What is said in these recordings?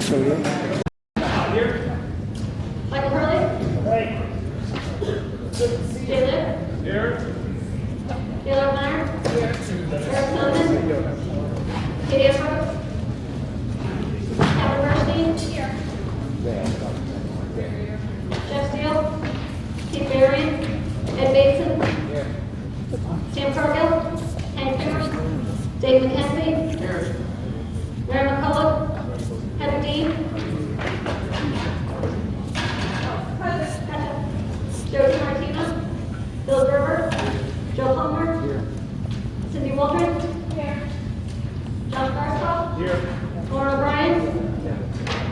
Michael Hurley. Jay Lipp. Here. Taylor Meyer. Eric Tillman. Katie Edwards. Kevin Bernstein. Here. Jeff Steele. Keith Berrien. Ed Bateson. Sam Cargill. Hank Kimmer. Dave McKenzie. Mary McCullough. Heather Dean. Joe DiMartino. Bill Gerber. Joe Plummer. Cindy Waldron. Josh Garstow. Laura O'Brien.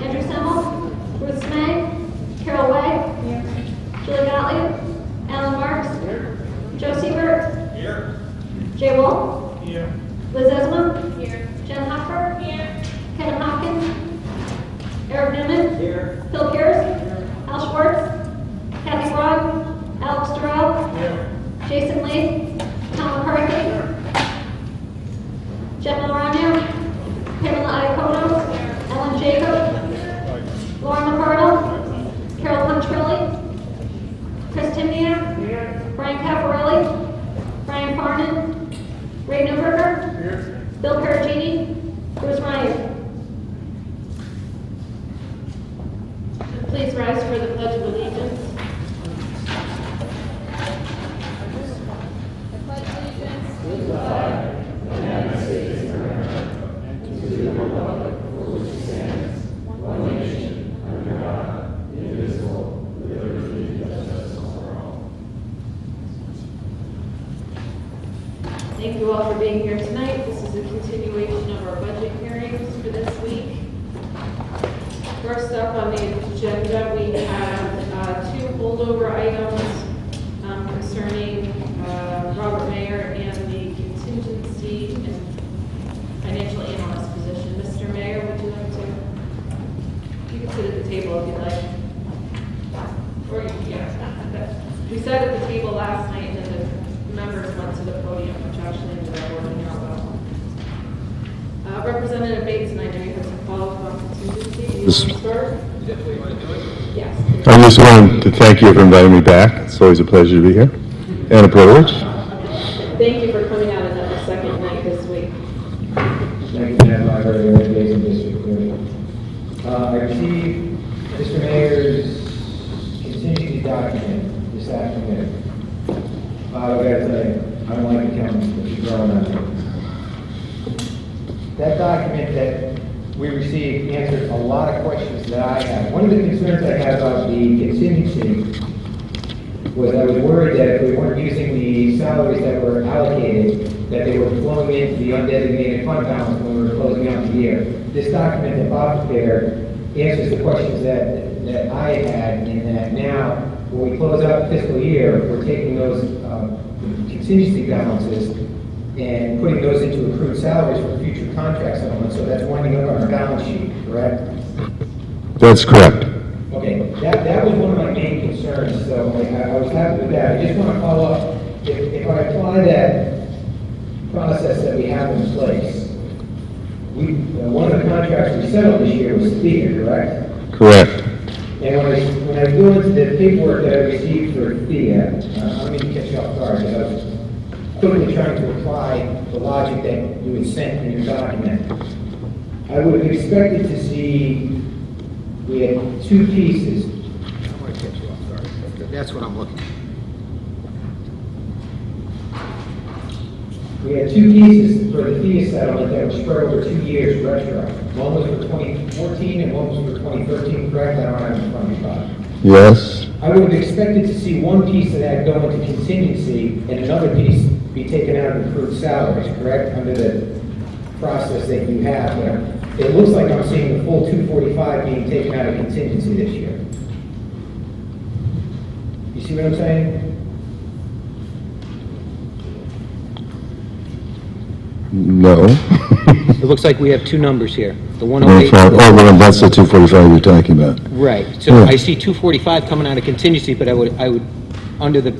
Andrew Semmel. Bruce May. Carol Way. Julie Gottlieb. Alan Marks. Joe Siebert. Jay Wolf. Liz Esmond. Jen Hopper. Kevin Hopkins. Eric Newman. Phil Pierce. Al Schwartz. Kathy Frog. Alex Durrell. Jason Lee. Tom McCarthy. Jeff Milrano. Pamela Iacono. Ellen Jacob. Lauren McCardle. Carol Punchrelli. Chris Timnia. Brian Cafarelli. Brian Farnan. Ray Newberger. Bill Perugini. Bruce Ryan. Please rise for the Pledge of Allegiance. Thank you all for being here tonight. This is a continuation of our budget hearings for this week. First up on the agenda, we have two holdover items concerning Robert Mayer and the contingency and financial analyst position. Mr. Mayer, would you like to? You can sit at the table if you'd like. Or yeah. We sat at the table last night and then the members went to the podium, which actually ended up working out well. Representative Bates and I know you have some follow-up on contingency. Do you want to start? Yes. I just wanted to thank you for inviting me back. It's always a pleasure to be here and a privilege. Thank you for coming out another second night this week. Thank you, Madam Moderator, and Basin District Clerk. I received Mr. Mayor's contingency document this afternoon. I gotta tell you, I don't like accountants, but you're growing on me. That document that we received answered a lot of questions that I had. One of the concerns I had about the contingency was I was worried that if we weren't using the salaries that were allocated, that they were flowing into the undesignated fund balance when we were closing out the year. This document that Bob prepared answers the questions that I had, in that now, when we close out the fiscal year, we're taking those contingency balances and putting those into accrued salaries for future contract settlements, so that's winding up on our balance sheet, correct? That's correct. Okay, that was one of my main concerns, so I was happy with that. I just want to follow up. If I apply that process that we have in place, one of the contracts we settled this year was THEA, correct? Correct. And when I go into the paperwork that I received for THEA, I mean to catch you off guard, because I was quickly trying to apply the logic that you had sent in your document. I would have expected to see we had two pieces. I want to catch you off guard. That's what I'm looking at. We had two pieces for the THEA settlement that were spread over 2 years retro. One was for 2014 and one was for 2013, correct? I don't have it in front of me, Bob. Yes. I would have expected to see one piece of that go into contingency and another piece be taken out of accrued salaries, correct? Under the process that you have there. It looks like I'm seeing the full 245 being taken out of contingency this year. You see what I'm saying? No. It looks like we have two numbers here. The 108. Oh, well, that's the 245 you're talking about. Right. So Yeah. I see 245 coming out of contingency, but I would, under the.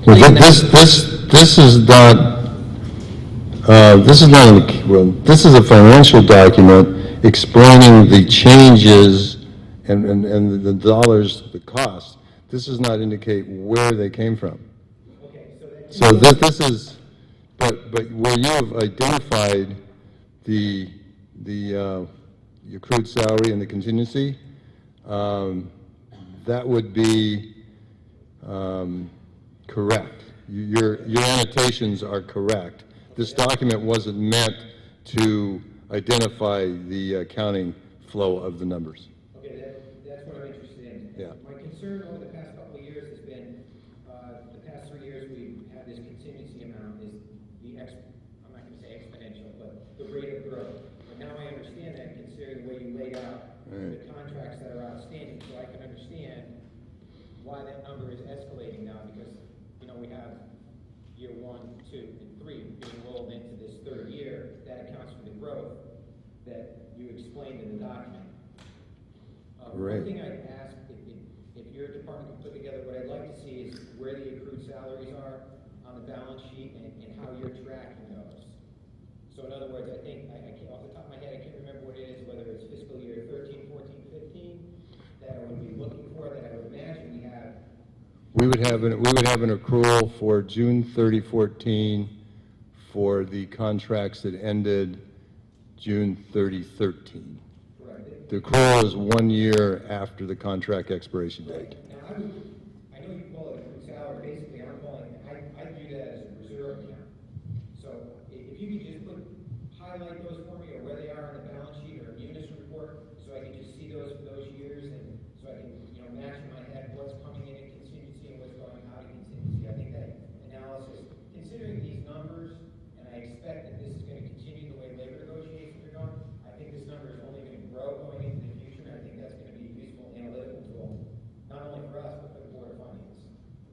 Well, plan that- this is not a financial document, explaining the changes and the dollars, the cost. This does not indicate where they came from. Okay, So this is, but where you have identified the accrued salary and the contingency, that would be correct. Your annotations are correct. This document wasn't meant to identify the accounting flow of the numbers. okay, that's what I'm interested in. Yeah. My concern over the past couple of years has been, the past 3 years, we've had this contingency amount is I'm not gonna say exponential, but the rate of growth. But now I understand that considering the way you laid out the contracts that are outstanding, so I can understand why that number is escalating now, because, you know, we have year 1, 2, and 3 being rolled into this third year. That accounts for the growth that you explained in the document. Right. One thing I'd ask, if your department can put together, what I'd like to see is where the accrued salaries are on the balance sheet and how you're tracking those. So in other words, I think, I can't, off the top of my head, I can't remember what it is, whether it's fiscal year 13, 14, 15, that I would be looking for, that I would imagine we have. We would have an accrual for June 30, 14 for the contracts that ended June 30, 13. Correct. The accrual is 1 year after the contract expiration date. Now, I know you call it accrued salary, basically, I'm calling, I view that as a reserve account. So if you could just highlight those for me, or where they are on the balance sheet or munis report, so I can just see those for those years, and so I can, you know, match in my head what's coming in contingency and what's going out in contingency. I think that analysis, considering these numbers, and I expect that this is going to continue the way labor negotiations are going, I think this number is only going to grow going into the future, and I think that's going to be a useful analytical tool, not only for us, but for the Board of Finance.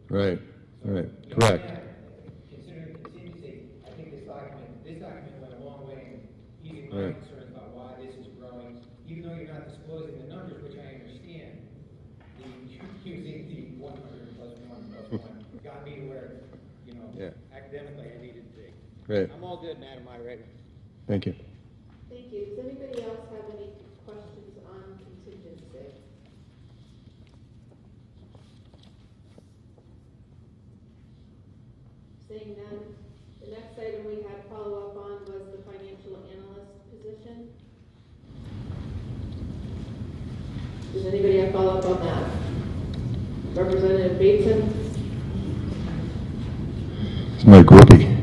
Right, right, You know, correct. considering contingency, I think this document went a long way in easing my Right. concerns about why this is growing, even though you're not disclosing the numbers, which I understand. Using the 100 plus 1 plus 1 got me to where, you know, Yeah. academically I needed to be. Great, I'm all good, Madam Moderator. thank you. Thank you. Does anybody else have any questions on contingency? Seeing none, the next item we had follow-up on was the financial analyst position. Does anybody have follow-up on that? Representative Bateson? It's my groupie.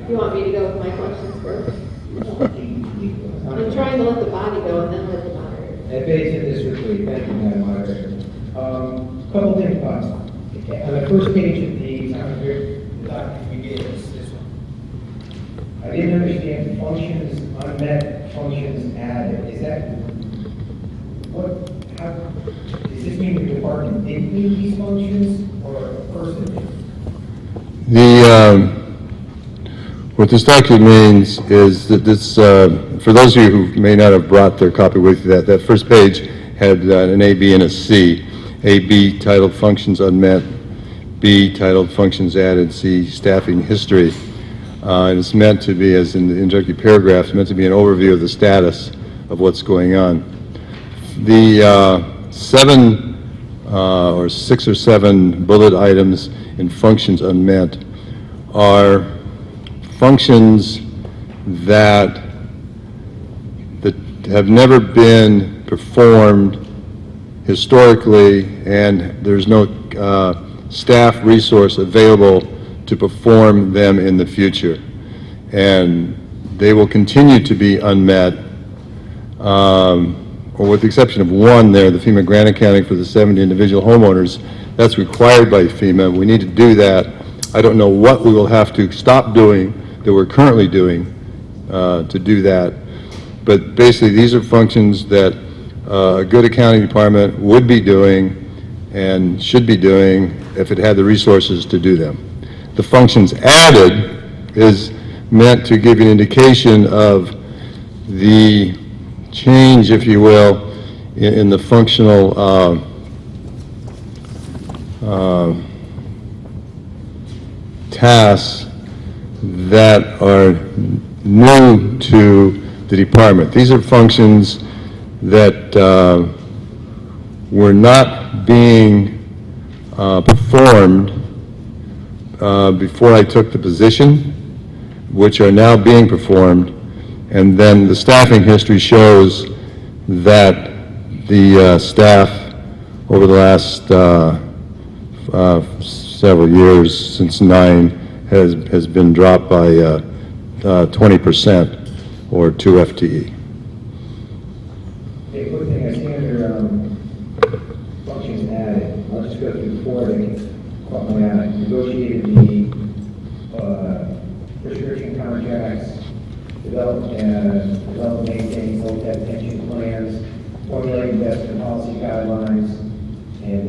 You want me to go with my questions first? I'm trying to let the body go and then let the moderator. At base in this retreat, thank you, Madam Moderator. Couple things, thoughts. On the first page of the document you gave us, this one. I didn't understand functions unmet, functions added. Is that, what, how, does this mean the department didn't need these functions, or a person did? What this document means is that this, for those of you who may not have brought their copy with you, that first page had an A, B, and a C. A, B titled Functions Unmet, B titled Functions Added, C Staffing History. And it's meant to be, as in the introductory paragraph, it's meant to be an overview of the status of what's going on. The 6 or 7 bullet items in Functions Unmet are functions that have never been performed historically, and there's no staff resource available to perform them in the future. And they will continue to be unmet, or with the exception of one there, the FEMA grant accounting for the 70 individual homeowners. That's required by FEMA. We need to do that. I don't know what we will have to stop doing that we're currently doing to do that. But basically, these are functions that a good accounting department would be doing and should be doing if it had the resources to do them. The functions added is meant to give an indication of the change, if you will, in the functional tasks that are new to the department. These are functions that were not being performed before I took the position, which are now being performed, and then the staffing history shows that the staff over the last several years, since 9, has been dropped by 20% or 2 FTE. Okay, quick thing I see under functions added, I'll just go through 4 that caught my eye. Negotiated the prescription contracts, develop, maintain OPEB pension plans, formulate investment policy guidelines, and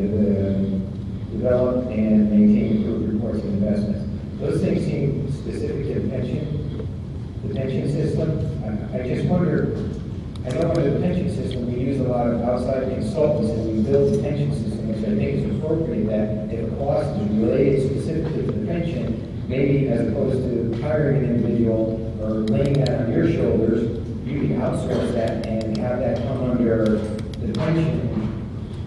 develop and maintain approved reports of investments. Those things seem specific to the pension system. I just wonder, I know under the pension system, we use a lot of outside consultants and we build the pension system, which I think is appropriate that if a cost is related specifically to the pension, maybe as opposed to hiring an individual or laying that on your shoulders, you can outsource that and have that come under the pension.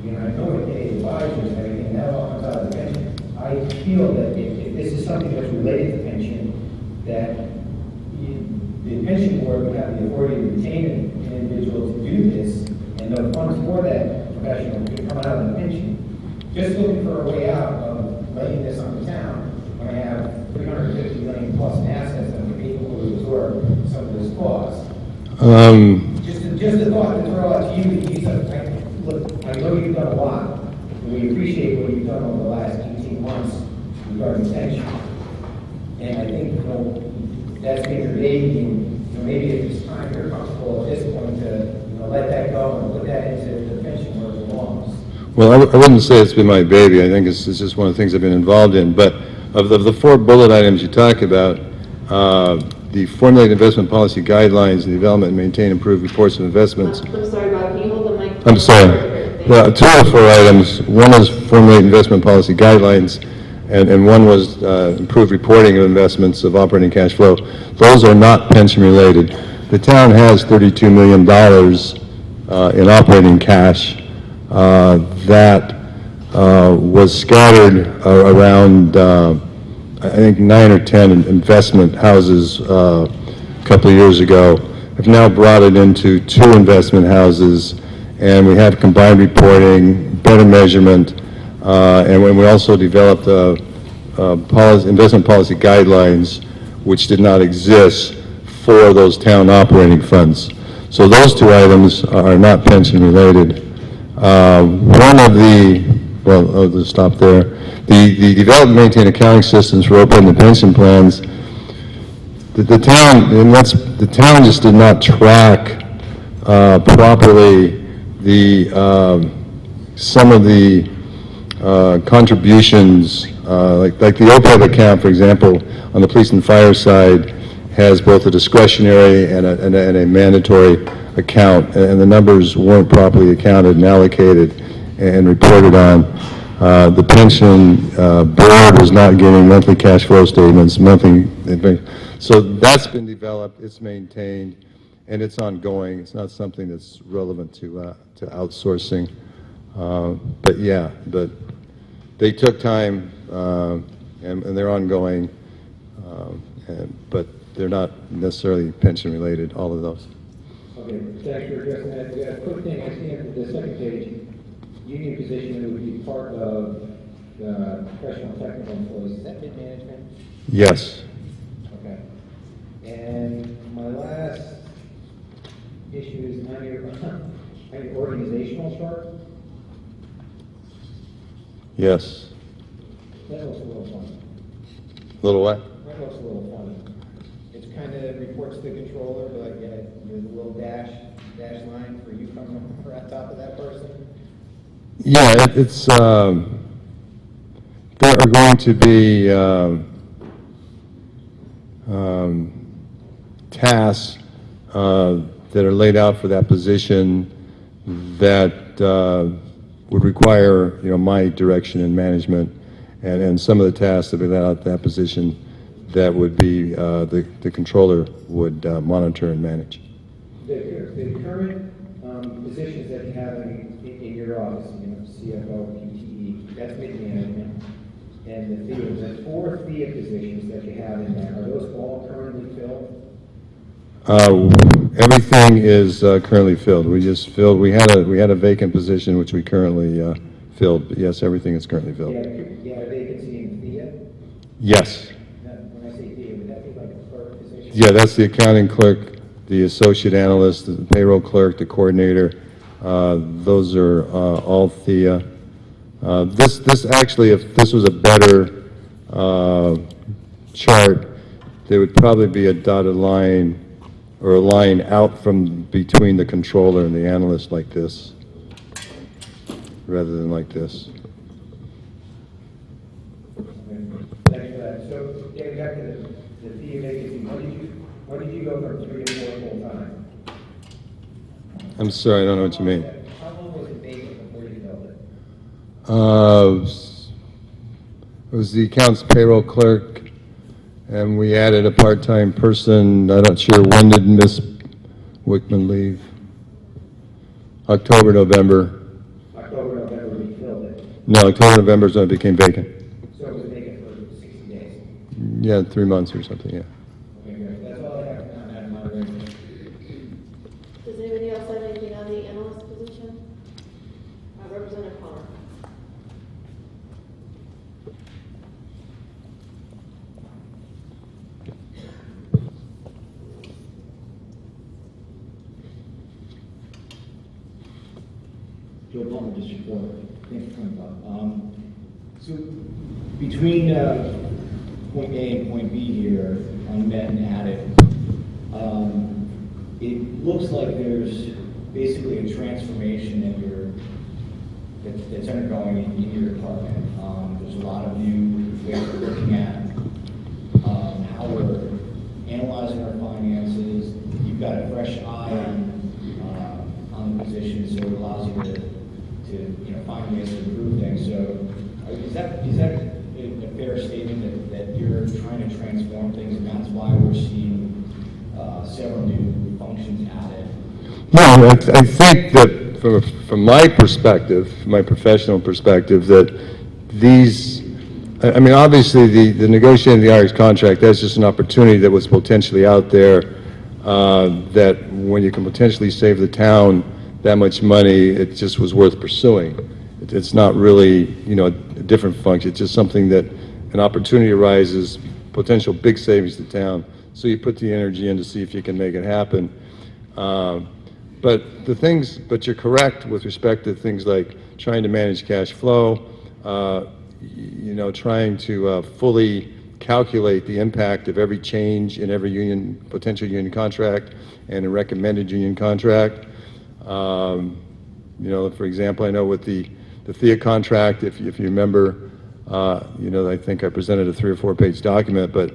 You know, I know what the advisors and everything, that all comes out of the pension. I feel that if this is something that's related to pension, that the pension board would have the authority to retain an individual to do this, and the funds for that professional could come out of the pension. Just looking for a way out of laying this on the town, when I have 350 million plus in assets that are able to absorb some of this cost. Just a thought to throw out to you, that you said, look, I know you've done a lot, and we appreciate what you've done over the last 18 months regarding pension. And I think, you know, that's been your baby, and you know, maybe if it's time you're comfortable at this point to let that go and put that into the pension where it belongs. Well, I wouldn't say it's been my baby. I think it's just one of the things I've been involved in. But of the 4 bullet items you talk about, the formulate investment policy guidelines, the development and maintain improved reports of investments. I'm sorry, Bob, can you hold the mic? I'm sorry. The 2 of the 4 items, one is formulate investment policy guidelines, and one was improved reporting of investments of operating cash flow. Those are not pension related. The town has $32 million in operating cash that was scattered around, I think 9 or 10 investment houses a couple of years ago. I've now brought it into 2 investment houses, and we have combined reporting, better measurement, and when we also developed investment policy guidelines, which did not exist for those town operating funds. So those 2 items are not pension related. One of the, well, I'll just stop there. The develop and maintain accounting systems for open and pension plans, the town just did not track properly some of the contributions, like the OPEB account, for example, on the police and fire side, has both a discretionary and a mandatory account, and the numbers weren't properly accounted and allocated and reported on. The pension board was not getting monthly cash flow statements, so that's been developed, it's maintained, and it's ongoing. It's not something that's relevant to outsourcing. But yeah, but they took time, and they're ongoing, but they're not necessarily pension related, all of those. Okay, thanks for addressing that. Yeah, a quick thing, I see on the second page, union position that would be part of professional technical employees. Is that mid-management? Yes. Okay. And my last issue is on your organizational chart. Yes. That looks a little funny. Little what? That looks a little funny. It's kind of reports to the controller, but there's a little dash line for you coming up on top of that person. Yeah, it's there are going to be tasks that are laid out for that position that would require, my direction and management, and some of the tasks that would be laid out for that position that would be the controller would monitor and manage. The current positions that you have in your office, you know, CFO, PTE, that's mid-management, and the FIA, the 4 FIA positions that you have in there, are those all currently filled? Everything is currently filled. We just filled, we had a vacant position which we currently filled. But yes, everything is currently filled. You have a vacancy in FIA? Yes. When I say FIA, would that be like a clerk position? Yeah, that's the accounting clerk, the associate analyst, the payroll clerk, the coordinator. Those are all Thea. This actually, if this was a better chart, there would probably be a dotted line or a line out from between the controller and the analyst like this, rather than like this. Thanks for that. So, getting back to the FIA vacancy, when did you go from 3 to 4 full time? I'm sorry, I don't know what you mean. How long was it vacant before you filled it? It was the accounts payroll clerk, and we added a part-time person. I'm not sure, when did Miss Wickman leave? October, November. October, November, we filled it. No, October, November is when it became vacant. So it was vacant for 60 days. Yeah, 3 months or something, yeah. Okay, good. That's all I have on that moderation. Does anybody else have anything on the analyst position? Representative Palmer. Joe Palmer, District 4. Thanks for coming, Bob. So between point A and point B here, unmet and added, it looks like there's basically a transformation that's undergoing in your department. There's a lot of new ways of looking at how we're analyzing our finances. You've got a fresh eye on the position, so it allows you to find ways to improve things. So is that a fair statement that you're trying to transform things, and that's why we're seeing several new functions added? No, I think that from my perspective, my professional perspective, that these, I mean, obviously the negotiating the Irish contract, that's just an opportunity that was potentially out there, that when you can potentially save the town that much money, it just was worth pursuing. It's not really, a different function. It's just something that an opportunity arises, potential big savings to town. So you put the energy in to see if you can make it happen. But you're correct with respect to things like trying to manage cash flow, trying to fully calculate the impact of every change in every potential union contract and a recommended union contract. For example, I know with the Thea contract, if you remember, I think I presented a 3 or 4 page document, but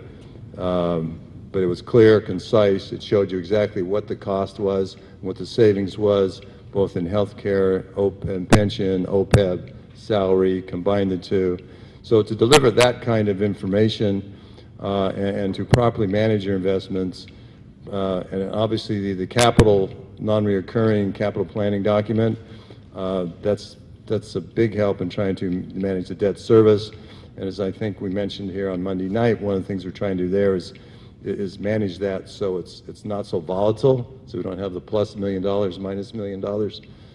it was clear, concise. It showed you exactly what the cost was, what the savings was, both in healthcare, and pension, OPEB, salary, combine the two. So to deliver that kind of information and to properly manage your investments, and obviously the capital, non-reoccurring capital planning document, that's a big help in trying to manage the debt service. And as I think we mentioned here on Monday night, one of the things we're trying to do there is manage that so it's not so volatile, so we don't have the plus $1 million, minus $1 million.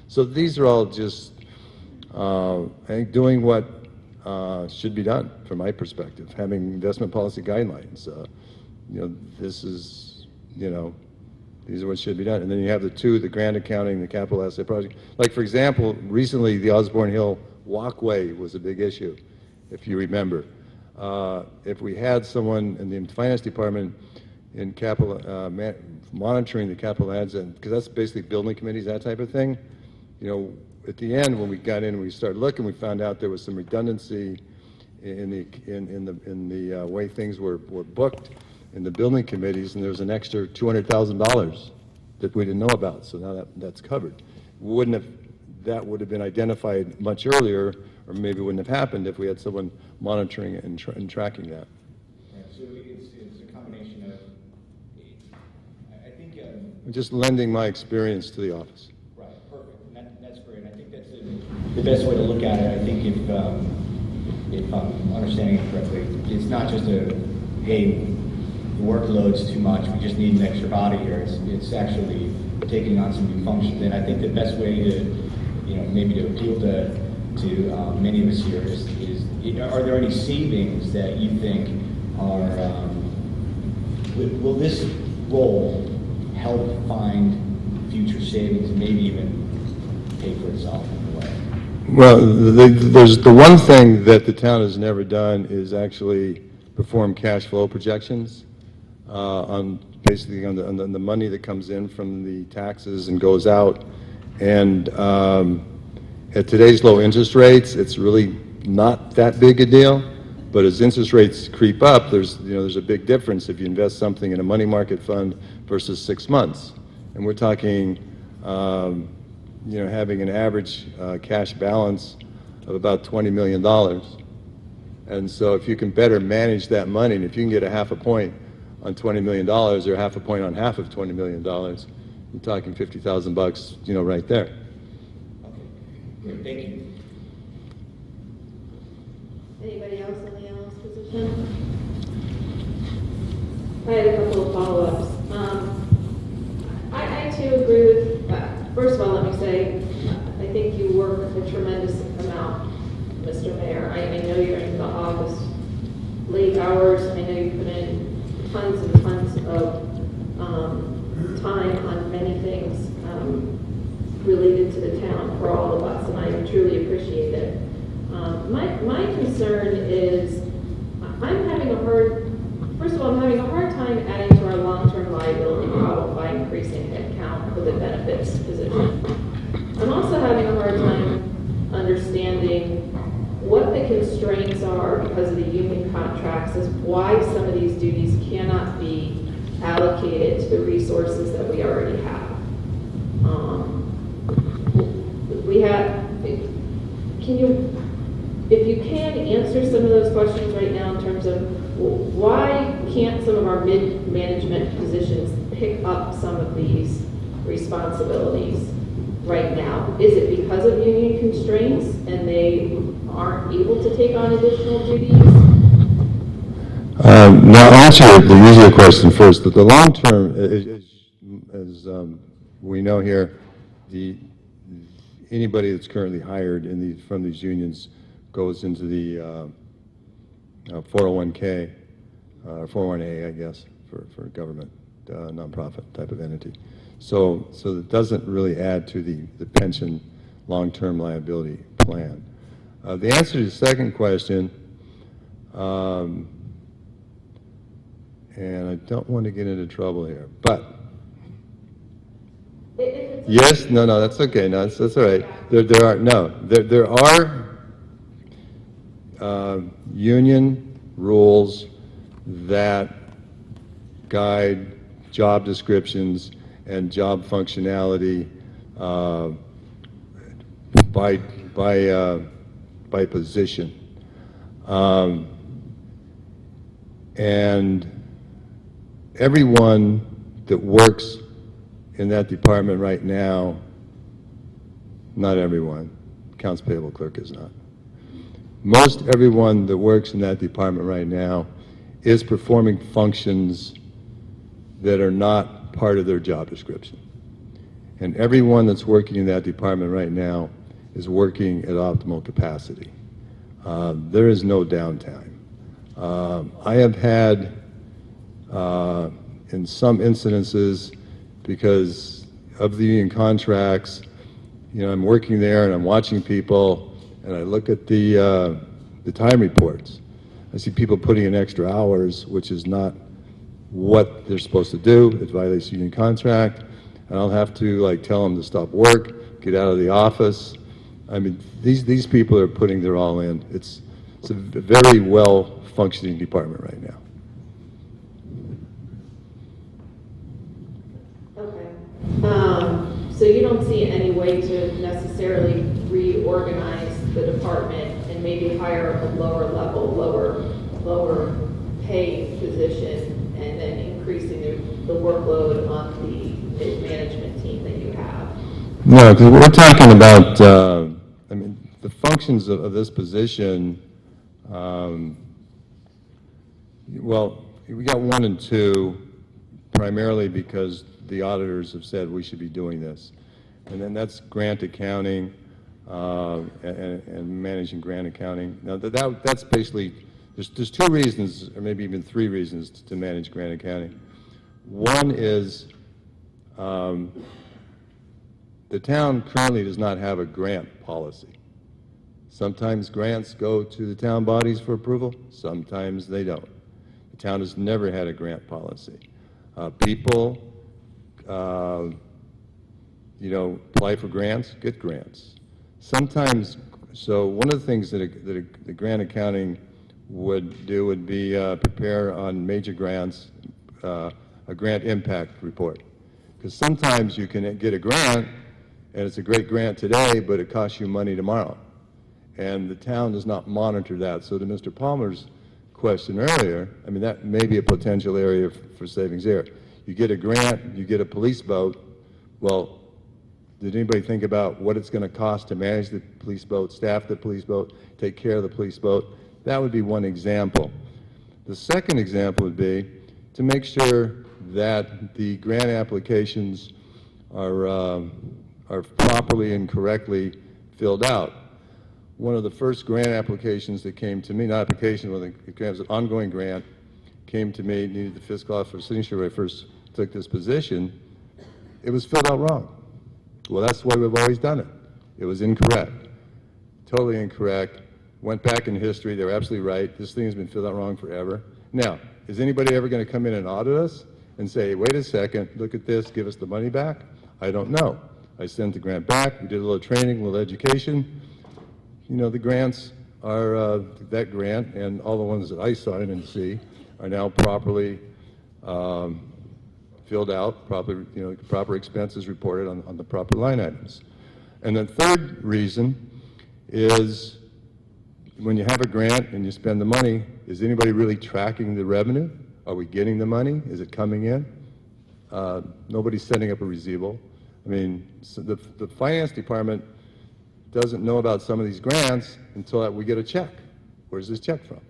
So these are all just, I think, doing what should be done from my perspective, having investment policy guidelines. This is, these are what should be done. And then you have the grant accounting, the capital asset project. Like, for example, recently the Osborne Hill walkway was a big issue, if you remember. If we had someone in the finance department in capital, monitoring the capital assets, because that's basically building committees, that type of thing, at the end when we got in and we started looking, we found out there was some redundancy in the way things were booked in the building committees, and there was an extra $200,000 that we didn't know about. So now that's covered. That would have been identified much earlier, or maybe wouldn't have happened if we had someone monitoring it and tracking that. Yeah, so it's a combination of, I I think, Just lending my experience to the office. right, perfect, and that's great. And I think that's the best way to look at it. I think if I'm understanding it correctly, it's not just hey, the workload's too much, we just need an extra body here. It's actually taking on some new functions. And I think the best way to, maybe to appeal to many of us here is, are there any savings that you think are, will this role help find future savings and maybe even pay for itself in a way? Well, there's the one thing that the town has never done is actually perform cash flow projections on basically on the money that comes in from the taxes and goes out. And at today's low interest rates, it's really not that big a deal. But as interest rates creep up, there's a big difference if you invest something in a money market fund versus 6 months. And we're talking, having an average cash balance of about $20 million. And so if you can better manage that money, and if you can get a half a point on $20 million or half a point on half of $20 million, you're talking $50,000, right there. Okay, great, thank you. Anybody else in the analyst position? I had a couple of follow-ups. I too agree with, first of all, let me say, I think you work a tremendous amount, Mr. Mayor. I know you're in the office late hours. I know you put in tons and tons of time on many things related to the town for all of us, and I truly appreciate it. My concern is, first of all, I'm having a hard time adding to our long-term liability problem by increasing headcount for the benefits position. I'm also having a hard time understanding what the constraints are because of the union contracts, as why some of these duties cannot be allocated to the resources that we already have. If you can answer some of those questions right now in terms of why can't some of our mid-management positions pick up some of these responsibilities right now? Is it because of union constraints and they aren't able to take on additional duties? Now, I'll answer the easier question first. That the long term, as we know here, anybody that's currently hired from these unions goes into the 401k, 401a, I guess, for government, nonprofit type of entity. So it doesn't really add to the pension long-term liability plan. The answer to the second question, and I don't want to get into trouble here, but yes, no, that's okay. No, that's all right. There are union rules that guide job descriptions and job functionality by position, and everyone that works in that department right now, not everyone, accounts payable clerk is not. Most everyone that works in that department right now is performing functions that are not part of their job description. And everyone that's working in that department right now is working at optimal capacity. There is no downtime. I have had, in some incidences, because of the union contracts, I'm working there and I'm watching people, and I look at the time reports. I see people putting in extra hours, which is not what they're supposed to do. It violates union contract, and I'll have to tell them to stop work, get out of the office. I mean, these people are putting their all in. It's a very well functioning department right now. So you don't see any way to necessarily reorganize the department and maybe hire a lower level, lower pay position and then increasing the workload on the mid-management team that you have. No, because we're talking about, I mean, the functions of this position, well, we got 1 and 2 primarily because the auditors have said we should be doing this. And then that's grant accounting and managing grant accounting. Now, that's basically, there's 2 reasons, or maybe even 3 reasons to manage grant accounting. One is the town currently does not have a grant policy. Sometimes grants go to the town bodies for approval, sometimes they don't. The town has never had a grant policy. People, apply for grants, get grants. Sometimes, so one of the things that the grant accounting would do would be prepare on major grants a grant impact report. Because sometimes you can get a grant, and it's a great grant today, but it costs you money tomorrow. And the town does not monitor that. So to Mr. Palmer's question earlier, I mean, that may be a potential area for savings there. You get a grant, you get a police boat. Well, did anybody think about what it's going to cost to manage the police boat, staff the police boat, take care of the police boat? That would be one example. The second example would be to make sure that the grant applications are properly and correctly filled out. One of the first grant applications that came to me, not application, but it was an ongoing grant, came to me, needed the fiscal officer's signature when I first took this position. It was filled out wrong. Well, that's the way we've always done it. It was incorrect, totally incorrect. Went back in history, they were absolutely right. This thing has been filled out wrong forever. Now, is anybody ever going to come in and audit us and say, wait a second, look at this, give us the money back? I don't know. I sent the grant back, we did a little training, a little education. You know, the grants are, that grant and all the ones that I saw and see are now properly filled out, proper expenses reported on the proper line items. And the third reason is when you have a grant and you spend the money, is anybody really tracking the revenue? Are we getting the money? Is it coming in? Nobody's setting up a receivable. I mean, so the finance department doesn't know about some of these grants until we get a check. Where's this check from?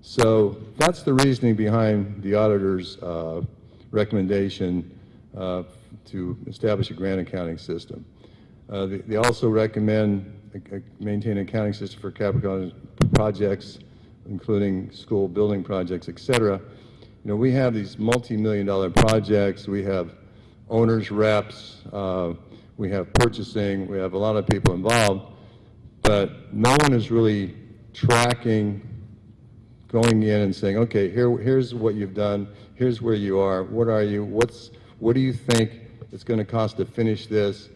So that's the reasoning behind the auditor's recommendation to establish a grant accounting system. They also recommend maintain an accounting system for capital projects, including school building projects, et cetera. You know, we have these multi-million-dollar projects. We have owners reps. We have purchasing. We have a lot of people involved, but no one is really tracking, going in and saying, okay, here's what you've done. Here's where you are. What are you? What do you think it's going to cost to finish this?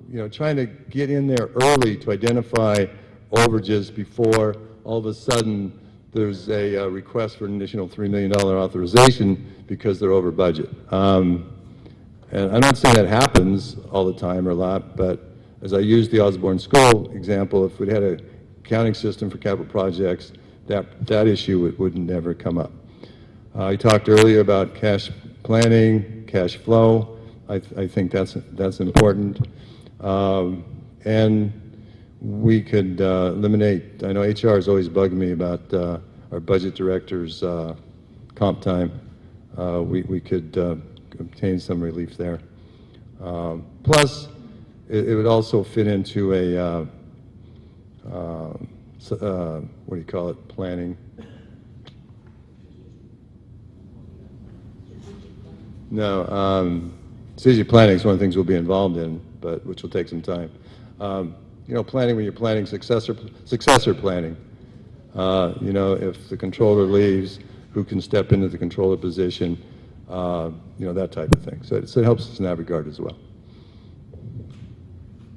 You know, trying to get in there early to identify overages before all of a sudden there's a request for an additional $3 million authorization because they're over budget. And I'm not saying that happens all the time or a lot, but as I used the Osborne School example, if we'd had an accounting system for capital projects, that issue would never come up. I talked earlier about cash planning, cash flow. I think that's important. And we could eliminate, I know HR is always bugging me about our budget director's comp time. We could obtain some relief there. Plus, it would also fit into a, what do you call it, planning? No, strategic planning is one of the things we'll be involved in, but which will take some time. You know, planning when you're planning successor planning. You know, if the controller leaves, who can step into the controller position? You know, that type of thing. So it helps us in that regard as well.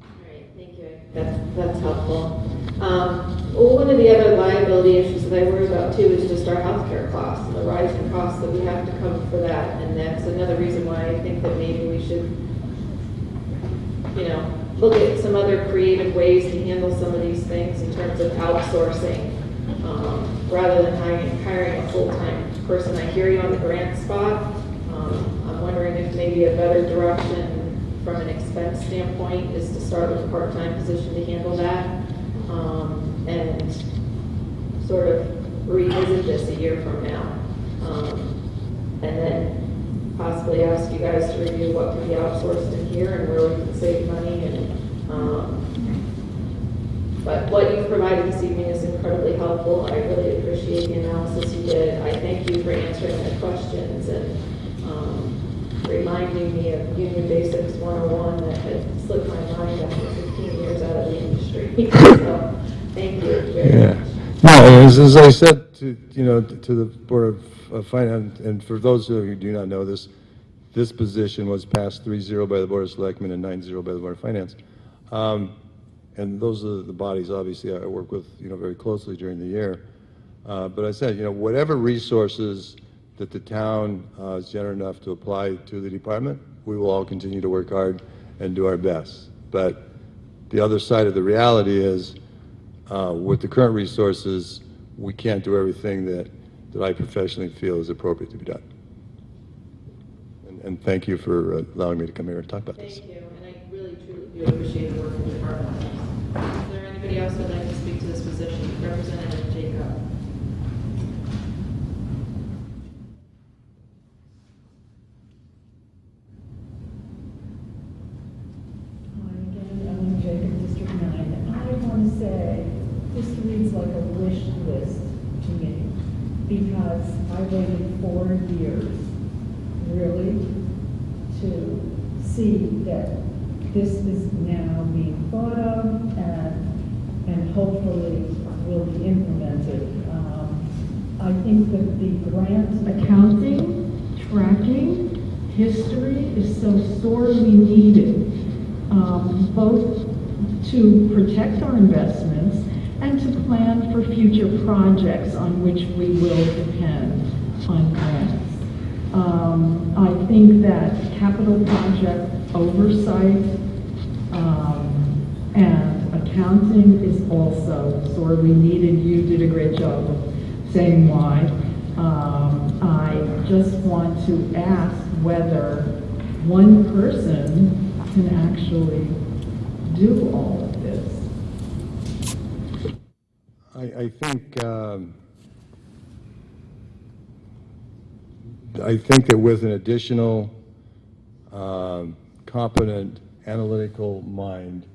All right, thank you. That's helpful. Well, one of the other liability issues that I worry about too is just our healthcare costs and the rising costs that we have to cover for that. And that's another reason why I think that maybe we should, you know, look at some other creative ways to handle some of these things in terms of outsourcing rather than hiring a full-time person, I hear you on the grant spot. I'm wondering if maybe a better direction from an expense standpoint is to start with a part-time position to handle that, and sort of revisit this a year from now. And then possibly ask you guys to review what can be outsourced in here and where we can save money. And but what you've provided this evening is incredibly helpful. I really appreciate the analysis you did. I thank you for answering the questions and reminding me of Union Basics 101 that had slipped my mind after 15 years out of the industry. So thank you very much. No, as I said to the Board of Finance, and for those of you who do not know this position was passed 3-0 by the Board of Selectmen and 9-0 by the Board of Finance. And those are the bodies, obviously, I work with, very closely during the year. But I said, whatever resources that the town is generous enough to apply to the department, we will all continue to work hard and do our best. But the other side of the reality is, with the current resources, we can't do everything that I professionally feel is appropriate to be done. And thank you for allowing me to come here and talk about this. Thank you, and I really, truly do appreciate the work of the department. Is there anybody else who would like to speak to this position? Representative Jacob. Hi again, Ellen Jacob, District 9. I want to say this reads like a wish list to me because I waited 4 years really to see that this is now being thought of and hopefully will be implemented. I think that the grant accounting, tracking, history is so sorely needed, both to protect our investments and to plan for future projects on which we will depend on grants. I think that capital project oversight and accounting is also sorely needed. You did a great job of saying why. I just want to ask whether one person can actually do all of this. I think that with an additional competent analytical mind,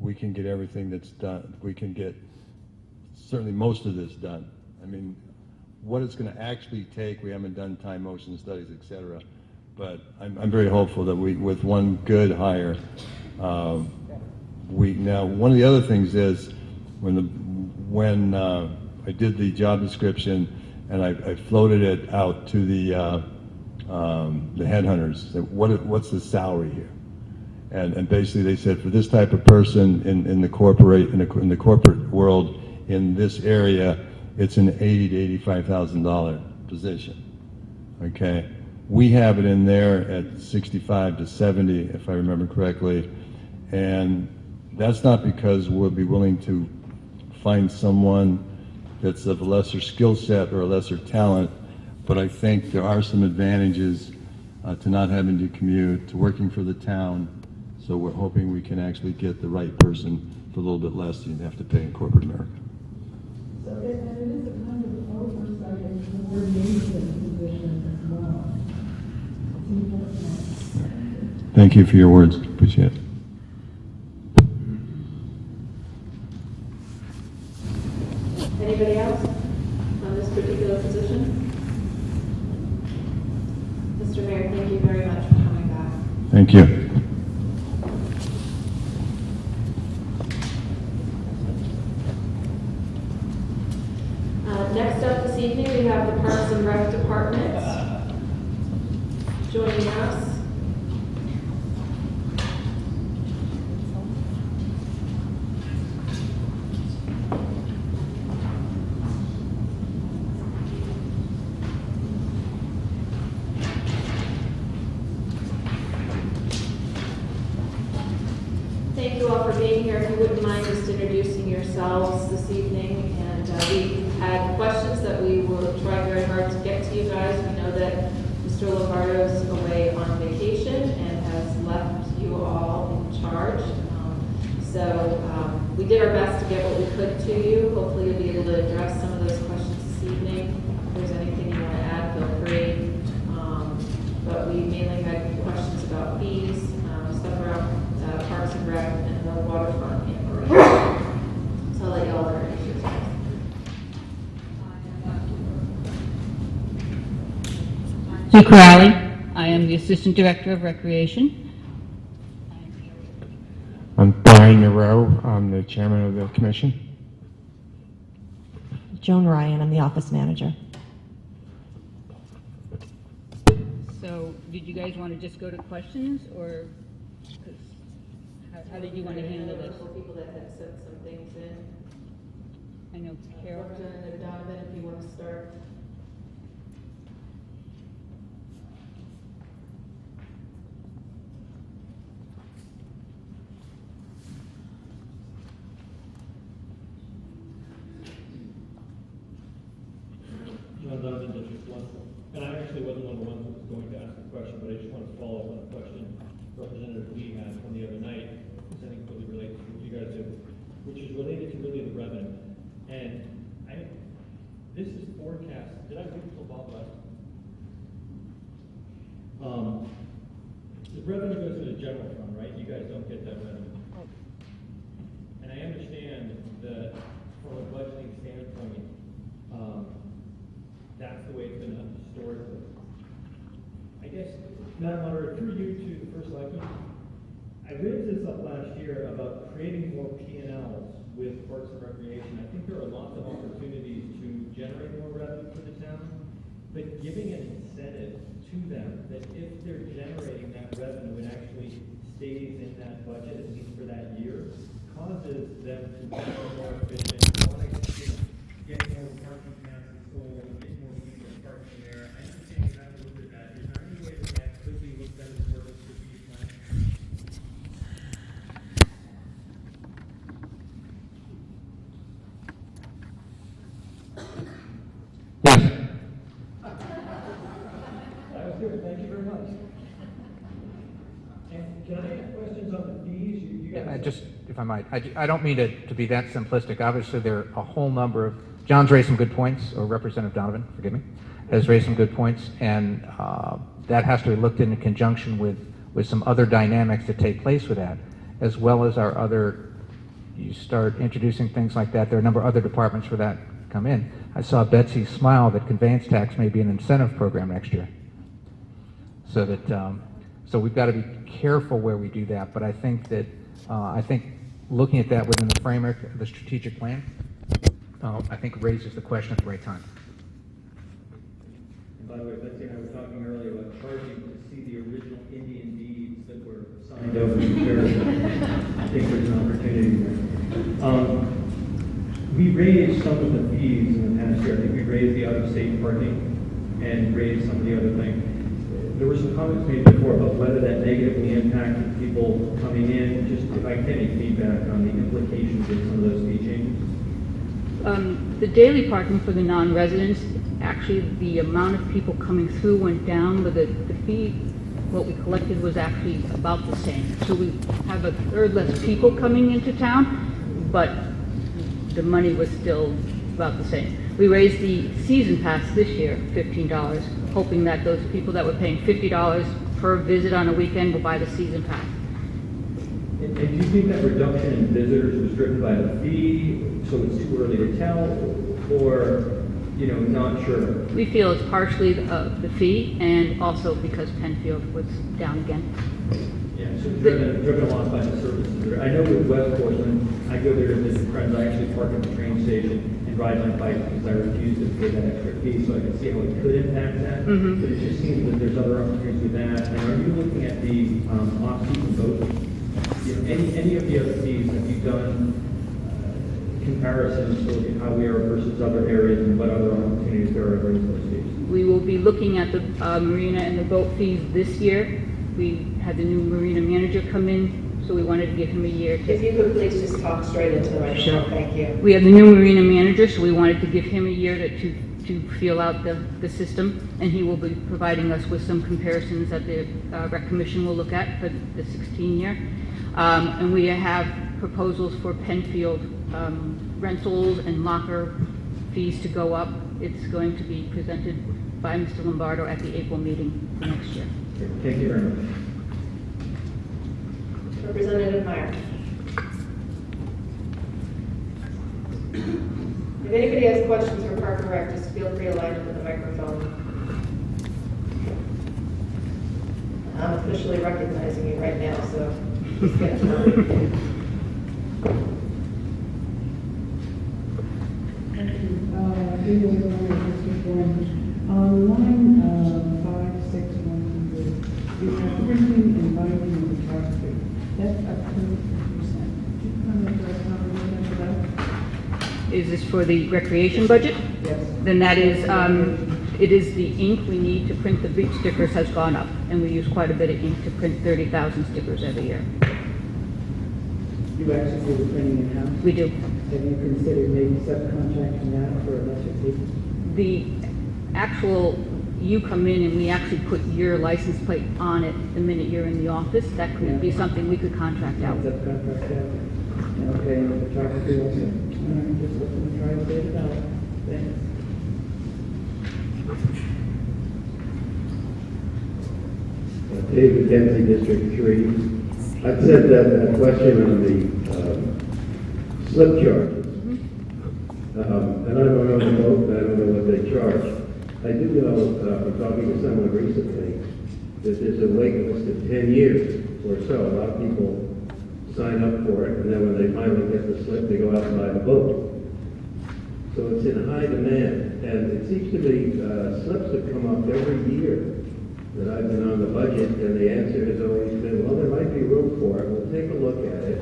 we can get everything that's done. We can get certainly most of this done. I mean, what it's going to actually take, we haven't done time motion studies, et cetera, but I'm very hopeful that with one good hire, now one of the other things is when I did the job description and I floated it out to the headhunters, that what's the salary here? And basically they said for this type of person in the corporate world in this area, it's an $80,000 to $85,000 position. Okay, we have it in there at 65 to 70, if I remember correctly, and that's not because we'll be willing to find someone that's of a lesser skill set or a lesser talent, but I think there are some advantages to not having to commute, to working for the town, so we're hoping we can actually get the right person for a little bit less than you'd have to pay in corporate America. So it is a kind of oversight and coordination position as well. It's important. Thank you for your words. Appreciate it. Anybody else on this particular position? Mr. Mayor, thank you very much for coming back. Thank you. Next up this evening, we have the Parks and Rec Department joining us. Thank you all for being here. If you wouldn't mind just introducing yourselves this evening. And we had questions that we will try very hard that Mr. Lombardo's away on vacation and has left you all in charge. We did our best to get what we could to you. Hopefully you'll be able to address some of those questions this evening. If there's anything you want to add, feel free. But we mainly had questions about fees, stuff around Parks and Rec and the waterfront infrastructure. So I'll let y'all learn issues. Sue Crowley. I am the Assistant Director of Recreation. I'm Brian Moreau. I'm the chairman of the commission. Joan Ryan, I'm the office manager. So, did you guys want to just go to questions, or 'cause how did you want to handle this? Couple people that had sent some things in. I know Carol. Representative Donovan, if you want to start. John Donovan, District 1. And I actually wasn't one of the ones who was going to ask the question, but I just wanted to follow up on a question Representative Lee had from the other night, because I think it really relates to what you guys do, which is related to really the revenue. And this is forecast. Did I read till Bob left? The revenue goes to the general fund, right? You guys don't get that revenue. And I understand that from a budgeting standpoint, that's the way it's been done historically. I guess, Madam Moderator, through you to the first selectman, I raised this up last year about creating more P&Ls with Parks and Recreation. I think there are lots of opportunities to generate more revenue for the town, but giving an incentive to them that if they're generating that revenue, it actually stays in that budget, at least for that year, causes them to be more efficient, want to get more parking passes sold, get more people parking there. I understand you have to look at that. Is there any way that that could be looked at as part of the strategic plan? Yes. That was good. Thank you very much. And can I ask questions on the fees? You guys. Just, if I might, I don't mean to be that simplistic. Obviously, there are a whole number of, John's raised some good points, or Representative Donovan, forgive me, has raised some good points, and that has to be looked in conjunction with some other dynamics that take place with that, as well as our other, you start introducing things like that, there are a number of other departments where that come in. I saw Betsy smile that conveyance tax may be an incentive program next year. So that, so we've got to be careful where we do that, but I think that, looking at that within the framework of the strategic plan, I think raises the question at the right time. And by the way, Betsy and I were talking earlier about charging to see the original Indian deeds that were signed over in comparison. I think there's an opportunity there. We raised some of the fees in the past year. I think we raised the out-of-state parking and raised some of the other things. There were some comments made before about whether that negatively impacted people coming in. Just if I can get any feedback on the implications of some of those fee changes. The daily parking for the non-residents, actually the amount of people coming through went down, but the fee, what we collected was actually about the same. So we have a third less people coming into town, but the money was still about the same. We raised the season pass this year, $15, hoping that those people that were paying $50 per visit on a weekend will buy the season pass. And do you think that reduction in visitors was driven by the fee, so it's too early to tell, or, not sure? We feel it's partially the fee and also because Penfield was down again. Yeah, so driven along by the services. I know with West Portland, I go there to visit friends. I actually park at the train station and ride my bike because I refuse to pay that extra fee, so I can see how it could impact that. Mm-hmm. But it just seems that there's other opportunities with that. And are you looking at the off-season boat? Any of the other fees, have you done comparisons to look at how we are versus other areas and what other opportunities there are to raise those fees? We will be looking at the marina and the boat fees this year. We had the new marina manager come in, so we wanted to give him a year to... If you could please just talk straight into the microphone, thank you. We have the new marina manager, so we wanted to give him a year to to feel out the system, and he will be providing us with some comparisons that the Rec Commission will look at for the 16 year. And we have proposals for Penfield rentals and locker fees to go up. It's going to be presented by Mr. Lombardo at the April meeting for next year. Thank you very much. Representative Meyer. If anybody has questions for Park and Rec, just feel free to line up with the microphone. I'm officially recognizing you right now, so just get to know you. On line 56100, you have printing and binding of the tax rate. That's up to 50%. Could you comment on that? Is this for the recreation budget? Yes. Then that is, it is the ink we need to print the beach stickers has gone up, and we use quite a bit of ink to print 30,000 stickers every year. You actually do the printing in-house? We do. Have you considered maybe subcontracting that for electric people? The actual, you come in and we actually put your license plate on it the minute you're in the office. That could be something we could contract out. Subcontract out? Okay, and the tax bill, also. Just looking to try to get it out. Thanks. David Dempsey, District 3. I've sent that question on the slip charges. And I don't know the vote, I don't know what they charge. I do know, from talking to someone recently, that there's a wait list of 10 years or so. A lot of people sign up for it, and then when they finally get the slip, they go out and buy the boat. So it's in high demand, and it seems to me slips have come up every year that I've been on the budget, and the answer has always been, well, there might be room for it, we'll take a look at it.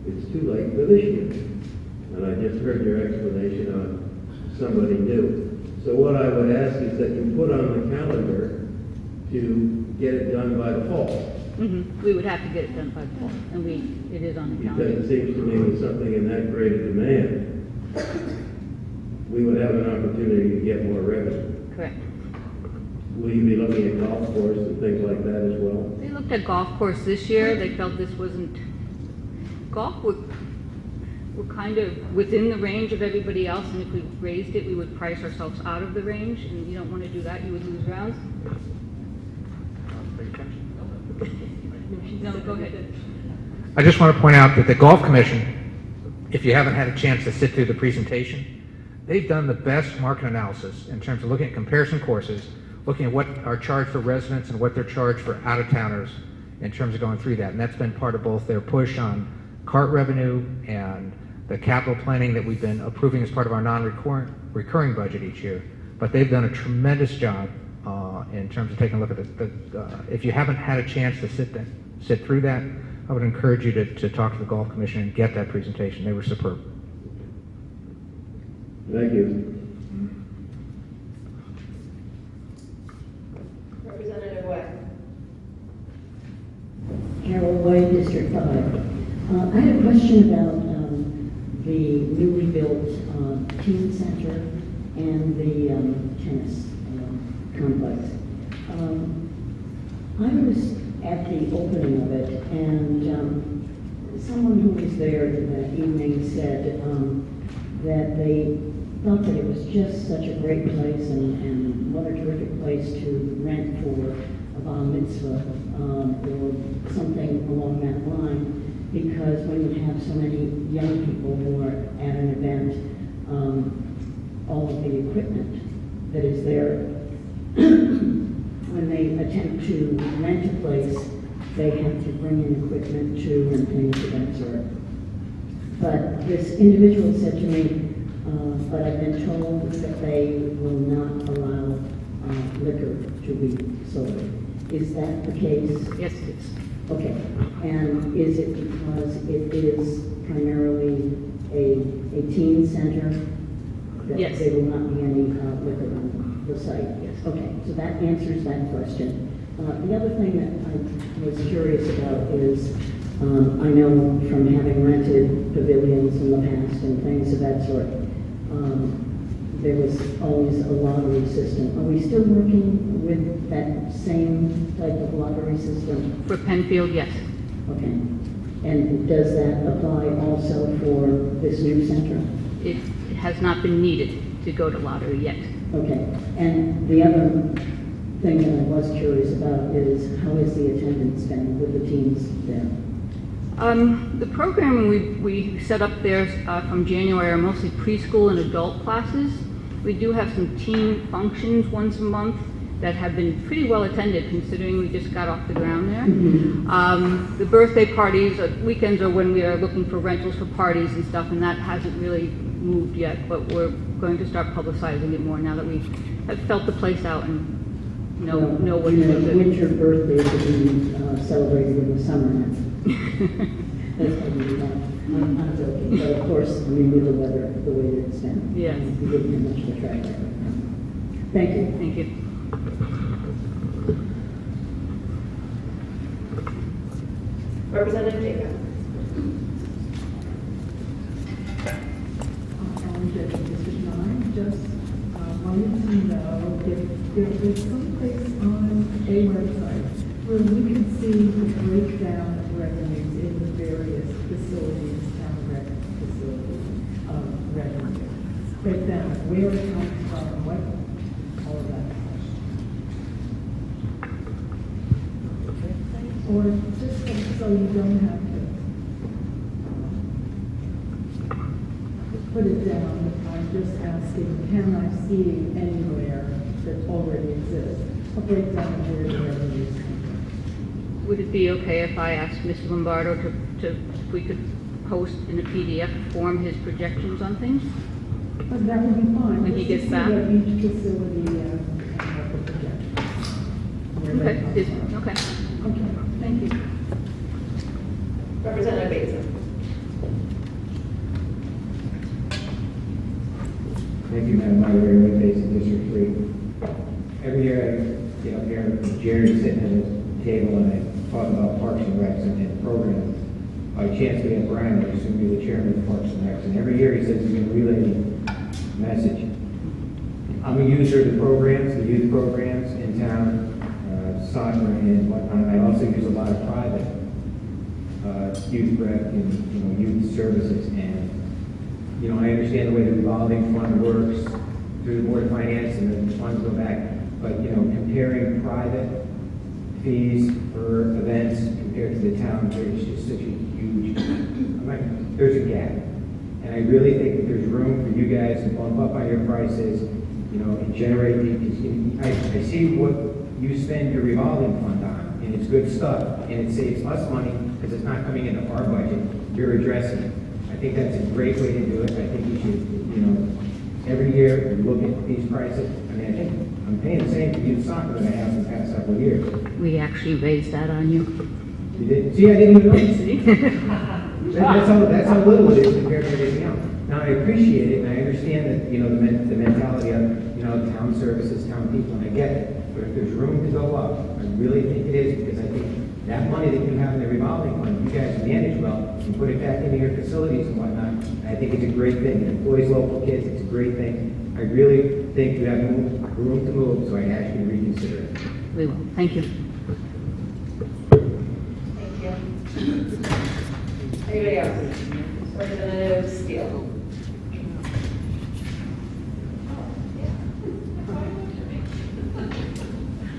It's too late for this year. And I just heard your explanation on somebody new. So what I would ask is that you put on the calendar to get it done by the fall. We would have to get it done by the fall, and it is on the Because calendar. it seems to me with something in that great a demand, we would have an opportunity to get more revenue. Correct. Will you be looking at golf course and things like that as well? They looked at golf course this year. They felt this wasn't, golf we're kind of within the range of everybody else, and if we raised it, we would price ourselves out of the range, and you don't want to do that, you would lose rounds. No, go ahead. I just want to point out that the Golf Commission, if you haven't had a chance to sit through the presentation, they've done the best market analysis in terms of looking at comparison courses, looking at what are charged for residents and what they're charged for out-of-towners in terms of going through that. And that's been part of both their push on cart revenue and the capital planning that we've been approving as part of our non-recurring budget each year. But they've done a tremendous job in terms of taking a look at if you haven't had a chance to sit through that, I would encourage you to talk to the Golf Commission and get that presentation. They were superb. Thank you. Representative Webb. Carol White, District 5. I had a question about the newly built teen center and the tennis complex. I was at the opening of it, and someone who was there that evening said that they thought that it was just such a great place and what a terrific place to rent for a bar mitzvah or something along that line, because when you have so many young people who are at an event, all of the equipment that is there, when they attempt to rent a place, they have to bring in equipment too and things of that sort. But this individual said to me, but I've been told that they will not allow liquor to be sold. Is that the case? Yes, it is. Okay. And is it because it is primarily a teen center? That Yes. there will not be any liquor on the site? Yes. Okay, so that answers that question. The other thing that I was curious about is, I know from having rented pavilions in the past and things of that sort, there was always a lottery system. Are we still working with that same type of lottery system? For Penfield, yes. Okay. And does that apply also for this new center? It has not been needed to go to lottery yet. Okay. And the other thing that I was curious about is how has the attendance been with the teams there? The programming we set up there from January are mostly preschool and adult classes. We do have some teen functions once a month that have been pretty well attended considering we just got off the ground there. Mm-hmm. The birthday parties, weekends are when we are looking for rentals for parties and stuff, and that hasn't really moved yet, but we're going to start publicizing it more now that we have felt the place out and know what to do. Winter birthdays are being celebrated in the summer. That's probably not, I'm joking, but of course, I mean, with the weather, the way that it's been. Yes. We didn't have much of a track record. Thank you. Thank you. Representative Jacob. District 9, just wanted to know if there was some place on a website where we could see the breakdown of revenues in the various facilities, town rec facilities of revenue. Breakdown of where it comes from, what, all of that. Or just so you don't have to put it down, I'm just asking, can I see anywhere that already exists, a breakdown of where the revenues come from? Would it be okay if I asked Mr. Lombardo if we could post in a PDF form his projections on things? But that would be fine. When he gets Just to see back? what each facility has a projection. Where they come Okay, from. okay. Okay, thank you. Representative Bateson. Thank you, Madam Moderator, with Basin District 3. Every year I get up here, and Jerry's sitting at his table, and I talk about Parks and Recs and programs. By chance, we have Brian, who's going to be the chairman of Parks and Recs, and every year he says he's going to relay the message. I'm a user of the programs, the youth programs in town, soccer and whatnot. I also use a lot of private youth rec and youth services, and I understand the way the revolving fund works through the Board of Finance and the funds go back, but comparing private fees for events compared to the town, there's just such a huge, there's a gap. And I really think that there's room for you guys to bump up on your prices, and generate I see what you spend your revolving fund on, and it's good stuff, and it saves us money because it's not coming into our budget. You're addressing it. I think that's a great way to do it. I think you should, every year look at these prices. I mean, I think I'm paying the same for youth soccer that I have in the past several years. We actually raised that on you. You did? See, I didn't even notice. See? That's how little it is compared to everything else. Now, I appreciate it, and I understand that, the mentality of, town services, town people, and I get it. But if there's room to go up, I really think it is, because I think that money that you have in the revolving fund, you guys manage well, and put it back into your facilities and whatnot. I think it's a great thing. It employs local kids. It's a great thing. I really think you have room to move, so I ask you to reconsider it. We will. Thank you. Thank you. Anybody else? Representative Steele.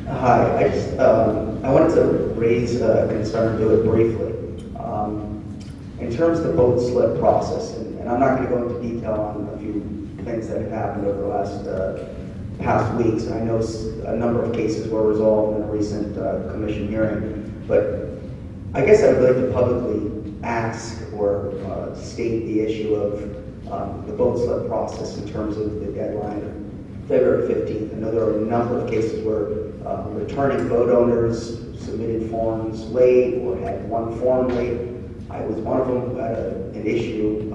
Hi, I wanted to raise a concern, do it briefly. In terms of the boat slip process, and I'm not going to go into detail on a few things that have happened over the last past weeks, and I know a number of cases were resolved in a recent commission hearing, but I guess I would like to publicly ask or state the issue of the boat slip process in terms of the deadline of February 15th. I know there are a number of cases where returning boat owners submitted forms late or had one form late. I was one of them who had an issue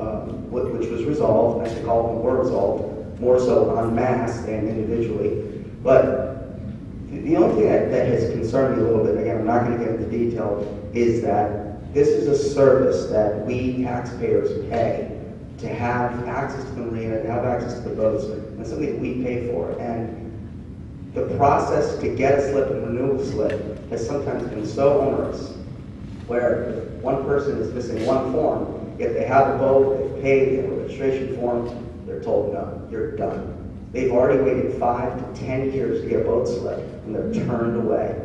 which was resolved, and I think all of them were resolved, more so en masse than individually. But the only thing that has concerned me a little bit, again, I'm not going to get into detail, is that this is a service that we taxpayers pay to have access to the marina, to have access to the boats, and it's something we pay for. And the process to get a slip and renew a slip has sometimes been so onerous, where one person is missing one form, if they have a boat, they've paid, they have a registration form, they're told, no, you're done. They've already waited 5 to 10 years to get a boat slip, and they're turned away.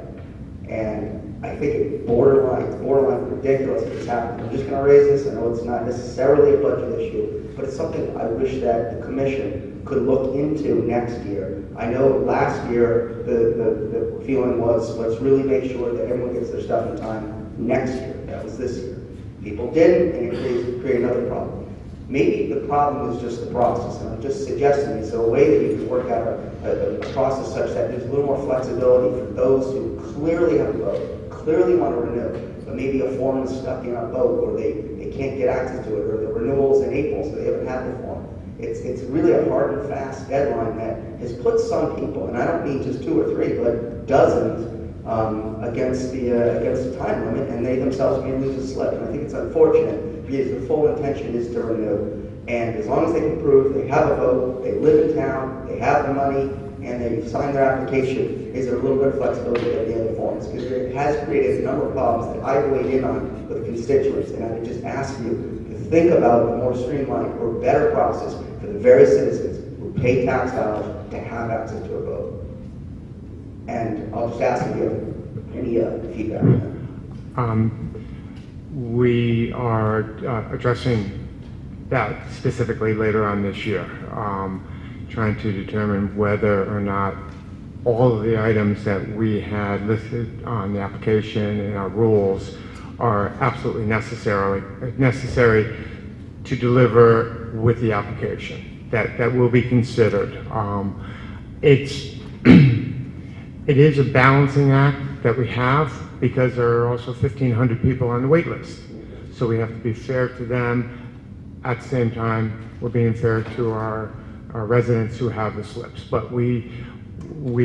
And I think it's borderline ridiculous if it's happening. I'm just going to raise this. I know it's not necessarily a budget issue, but it's something I wish that the commission could look into next year. I know last year the feeling was, let's really make sure that everyone gets their stuff in time next year. That was this year. People didn't, and it created another problem. Maybe the problem is just the process, and I'm just suggesting it's a way that you can work out a process such that there's a little more flexibility for those who clearly have a boat, clearly want to renew, but maybe a form is stuck in a boat, or they can't get access to it, or the renewal's in April, so they haven't had the form. It's really a hard and fast deadline that has put some people, and I don't mean just 2 or 3, but dozens, against the time limit, and they themselves may lose a slip. And I think it's unfortunate because the full intention is to renew. And as long as they can prove they have a boat, they live in town, they have the money, and they've signed their application, is there a little bit of flexibility at the other forms? Because it has created a number of problems that I've weighed in on with constituents, and I would just ask you to think about a more streamlined or better process for the very citizens who pay tax dollars to have access to a boat. And I'll just ask if you have any feedback on that. We are addressing that specifically later on this year, trying to determine whether or not all of the items that we had listed on the application and our rules are absolutely necessary to deliver with the application. That will be considered. It is a balancing act that we have because there are also 1,500 people on the wait list. So we have to be fair to them. At the same time, we're being fair to our residents who have the slips. But we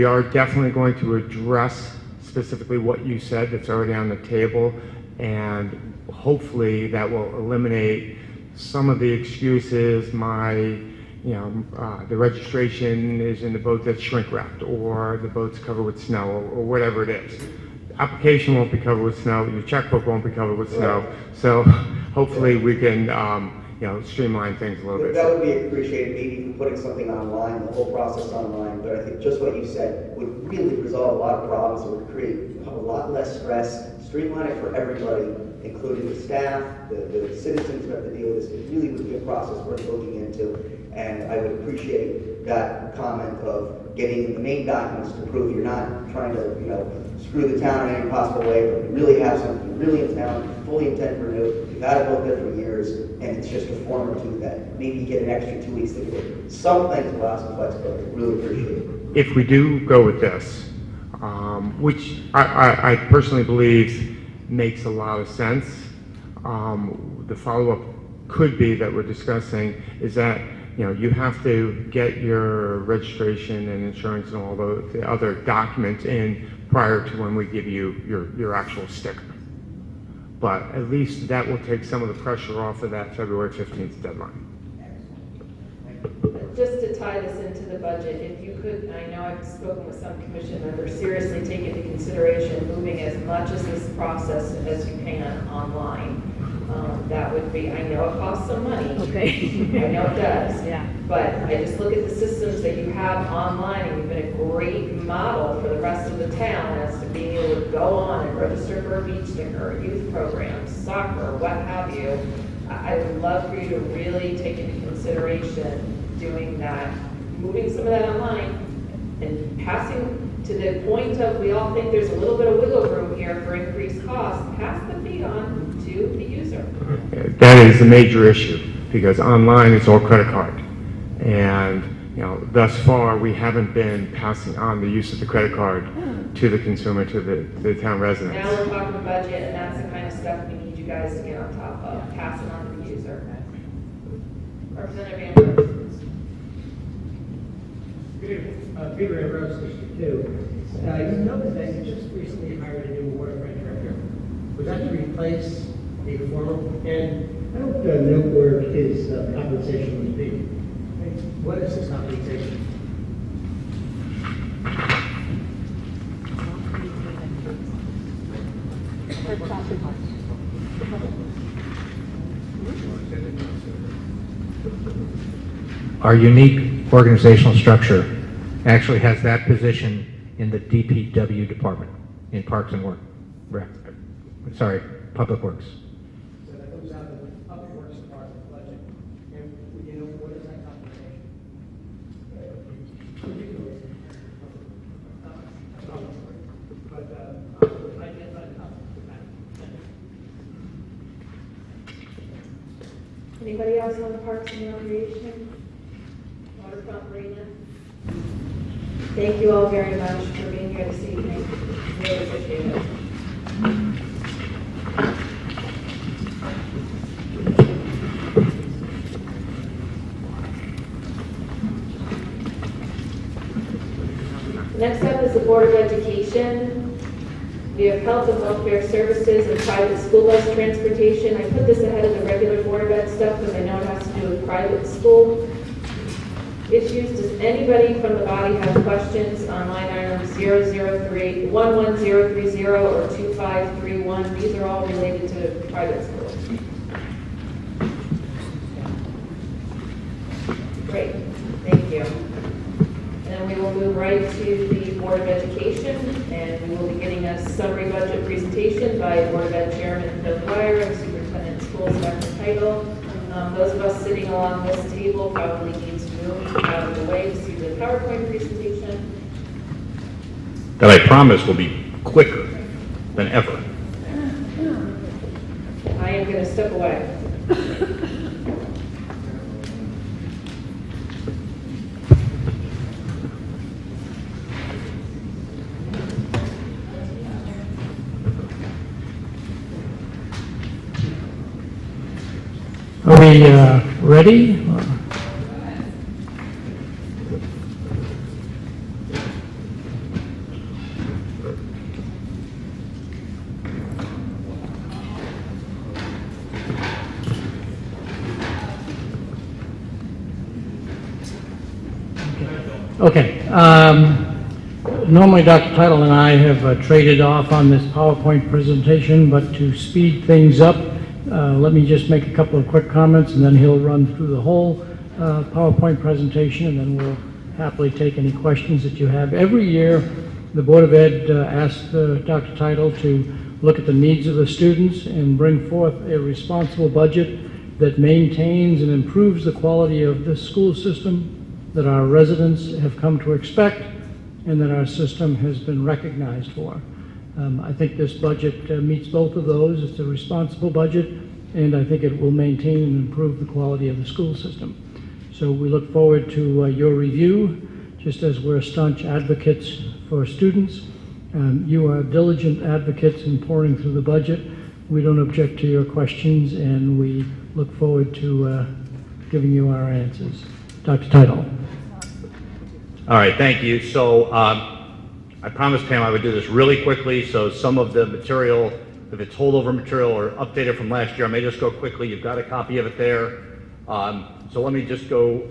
are definitely going to address specifically what you said that's already on the table, and hopefully that will eliminate some of the excuses. The registration is in the boat that's shrink wrapped, or the boat's covered with snow, or whatever it is. The application won't be covered with snow. Your checkbook won't be covered with snow. So hopefully we can, streamline things a little bit. That would be appreciated, maybe even putting something online, the whole process online. But I think just what you said would really resolve a lot of problems. It would create a lot less stress, streamline it for everybody, including the staff, the citizens who have to deal with this. It really would be a process worth looking into. And I would appreciate that comment of getting the main documents to prove you're not trying to, screw the town in any possible way, but you really have something, you're really in town, you fully intend to renew, you've had a boat there for years, and it's just a form or two that maybe you get an extra 2 weeks to do it. Some things allow some flexibility. Really appreciate it. If we do go with this, which I personally believe makes a lot of sense, the follow-up could be that we're discussing is that you have to get your registration and insurance and all the other documents in prior to when we give you your actual sticker. But at least that will take some of the pressure off of that February 15th deadline. Just to tie this into the budget, if you could, I know I've spoken with some commission members, seriously take into consideration moving as much of this process as you can online. That would be, I know it costs some money. Okay. I know it does. Yeah. But I just look at the systems that you have online, and you've been a great model for the rest of the town as to being able to go on and register for a beach sticker, a youth program, soccer, what have you. I would love for you to really take into consideration doing that, moving some of that online, and passing to the point of, we all think there's a little bit of wiggle room here for increased costs, pass the fee on to the user. That is a major issue because online it's all credit card, and thus far we haven't been passing on the use of the credit card to the consumer, to the town residents. Now we're talking budget, and that's the kind of stuff we need you guys to get on top of, pass it on to the user. Representative Ambrose. Good evening. Peter Ambrose, District 2. You noted that you just recently hired a new waterfront director. Was that to replace a former? And I don't know where his compensation was being. What is this compensation? Our unique organizational structure actually has that position in the DPW department, in Parks and Public Works. So that comes out of the Public Works Department budget. And you know, what is that compensation? But I can't find out. Anybody else on the Parks and Recreation? Waterfront Marina? Thank you all very much for being here this evening. Really appreciate it. Next up is the Board of Education. We have Health and Welfare Services and private school bus transportation. I put this ahead of the regular Board of Ed stuff because I know it has to do with private school issues. Does anybody from the body have questions on line items 003, 11030 or 2531? These are all related to private schools. Great, thank you. And then we will move right to the Board of Education, and we will be getting a summary budget presentation by Board of Ed Chairman Bill Dwyer and Superintendent of Schools Dr. Title. Those of us sitting along this table probably need to move out of the way to see the PowerPoint presentation. That I promise will be quicker than ever. I am going to step away. Are we ready? Okay. Normally Dr. Title and I have traded off on this PowerPoint presentation, but to speed things up, let me just make a couple of quick comments, and then he'll run through the whole PowerPoint presentation, and then we'll happily take any questions that you have. Every year, the Board of Ed asks Dr. Title to look at the needs of the students and bring forth a responsible budget that maintains and improves the quality of the school system that our residents have come to expect and that our system has been recognized for. I think this budget meets both of those. It's a responsible budget, and I think it will maintain and improve the quality of the school system. So we look forward to your review, just as we're staunch advocates for students. You are diligent advocates in pouring through the budget. We don't object to your questions, and we look forward to giving you our answers. Dr. Title. All right, thank you. So I promised Pam I would do this really quickly, so some of the material, if it's holdover material or updated from last year, I may just go quickly. You've got a copy of it there. So let me just go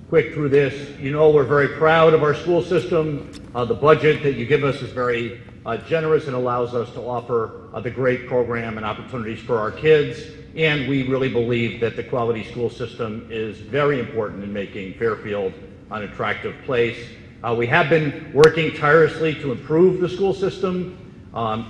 quick through this. You know, we're very proud of our school system. The budget that you give us is very generous and allows us to offer the great program and opportunities for our kids. And we really believe that the quality school system is very important in making Fairfield an attractive place. We have been working tirelessly to improve the school system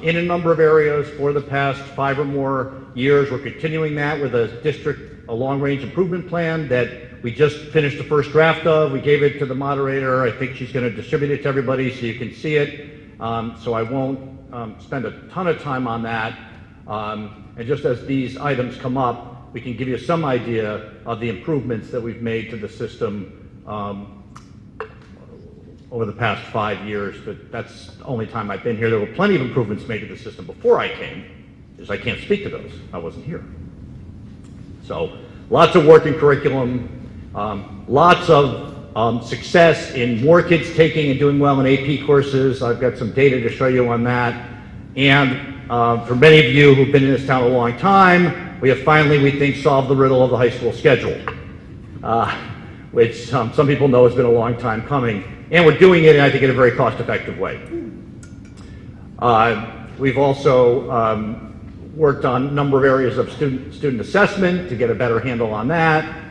in a number of areas for the past 5 or more years. We're continuing that with a long-range improvement plan that we just finished the first draft of. We gave it to the moderator. I think she's going to distribute it to everybody so you can see it. So I won't spend a ton of time on that. And just as these items come up, we can give you some idea of the improvements that we've made to the system over the past 5 years, but that's the only time I've been here. There were plenty of improvements made to the system before I came, because I can't speak to those. I wasn't here. So lots of working curriculum, lots of success in more kids taking and doing well in AP courses. I've got some data to show you on that. And for many of you who've been in this town a long time, we have finally, we think, solved the riddle of the high school schedule. which some people know has been a long time coming, and we're doing it, I think, in a very cost-effective way. We've also worked on a number of areas of student assessment to get a better handle on that.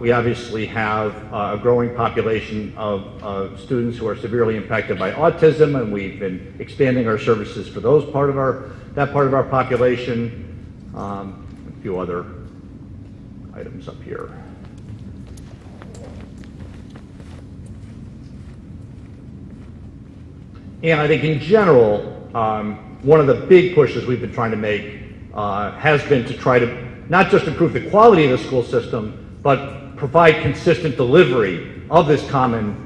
We obviously have a growing population of students who are severely impacted by autism, and we've been expanding our services for that part of our population. A few other items up here. And I think in general, one of the big pushes we've been trying to make has been to try to not just improve the quality of the school system, but provide consistent delivery of this common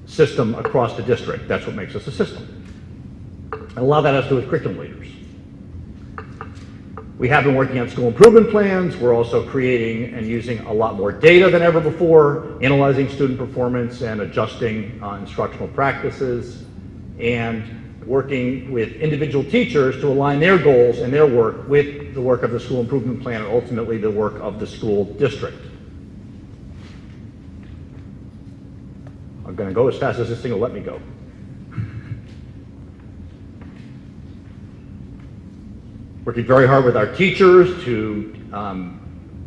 system across the district. That's what makes us a system. And a lot of that has to do with curriculum leaders. We have been working on school improvement plans. We're also creating and using a lot more data than ever before, analyzing student performance and adjusting instructional practices, and working with individual teachers to align their goals and their work with the work of the school improvement plan and ultimately the work of the school district. I'm going to go as fast as this thing will let me go. Working very hard with our teachers to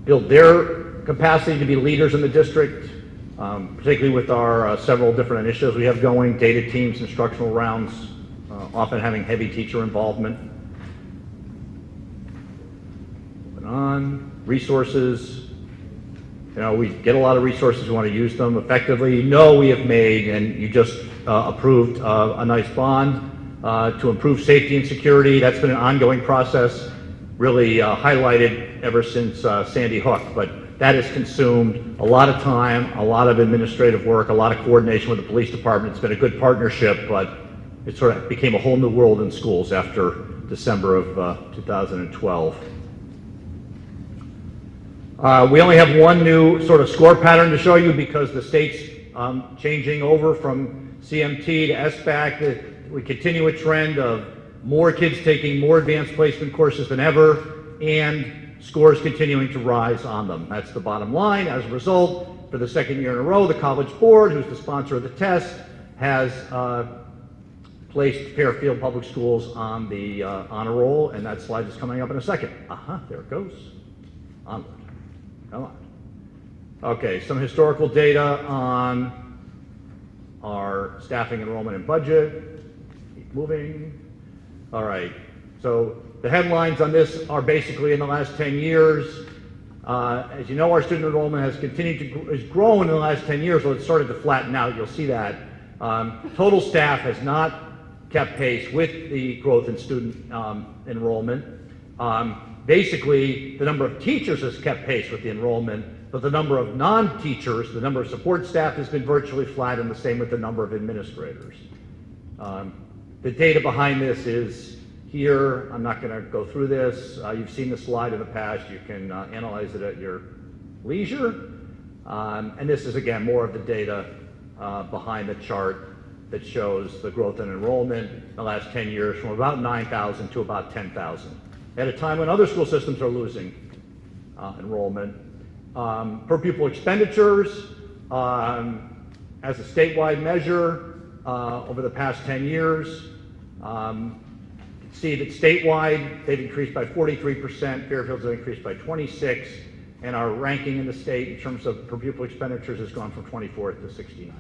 build their capacity to be leaders in the district, particularly with our several different initiatives we have going, data teams, instructional rounds, often having heavy teacher involvement. Moving on, resources. You know, we get a lot of resources, we want to use them effectively. You know, we have made, and you just approved a nice bond to improve safety and security. That's been an ongoing process, really highlighted ever since Sandy Hook, but that has consumed a lot of time, a lot of administrative work, a lot of coordination with the police department. It's been a good partnership, but it sort of became a whole new world in schools after December of 2012. We only have one new sort of score pattern to show you because the state's changing over from CMT to SBAC. We continue a trend of more kids taking more advanced placement courses than ever, and scores continuing to rise on them. That's the bottom line. As a result, for the second year in a row, the College Board, who's the sponsor of the test, has placed Fairfield Public Schools on the honor roll, and that slide is coming up in a second. There it goes. Onward. Come on. Okay, some historical data on our staffing, enrollment, and budget. Keep moving. All right, so the headlines on this are basically in the last 10 years. As you know, our student enrollment has has grown in the last 10 years, so it started to flatten out. You'll see that. Total staff has not kept pace with the growth in student enrollment. Basically, the number of teachers has kept pace with the enrollment, but the number of non-teachers, the number of support staff has been virtually flat, and the same with the number of administrators. The data behind this is here. I'm not going to go through this. You've seen the slide in the past. You can analyze it at your leisure. And this is, again, more of the data behind the chart that shows the growth in enrollment in the last 10 years from about 9,000 to about 10,000. At a time when other school systems are losing enrollment. Per pupil expenditures, as a statewide measure over the past 10 years, you can see that statewide they've increased by 43%, Fairfield's have increased by 26%, and our ranking in the state in terms of per pupil expenditures has gone from 24th to 69th.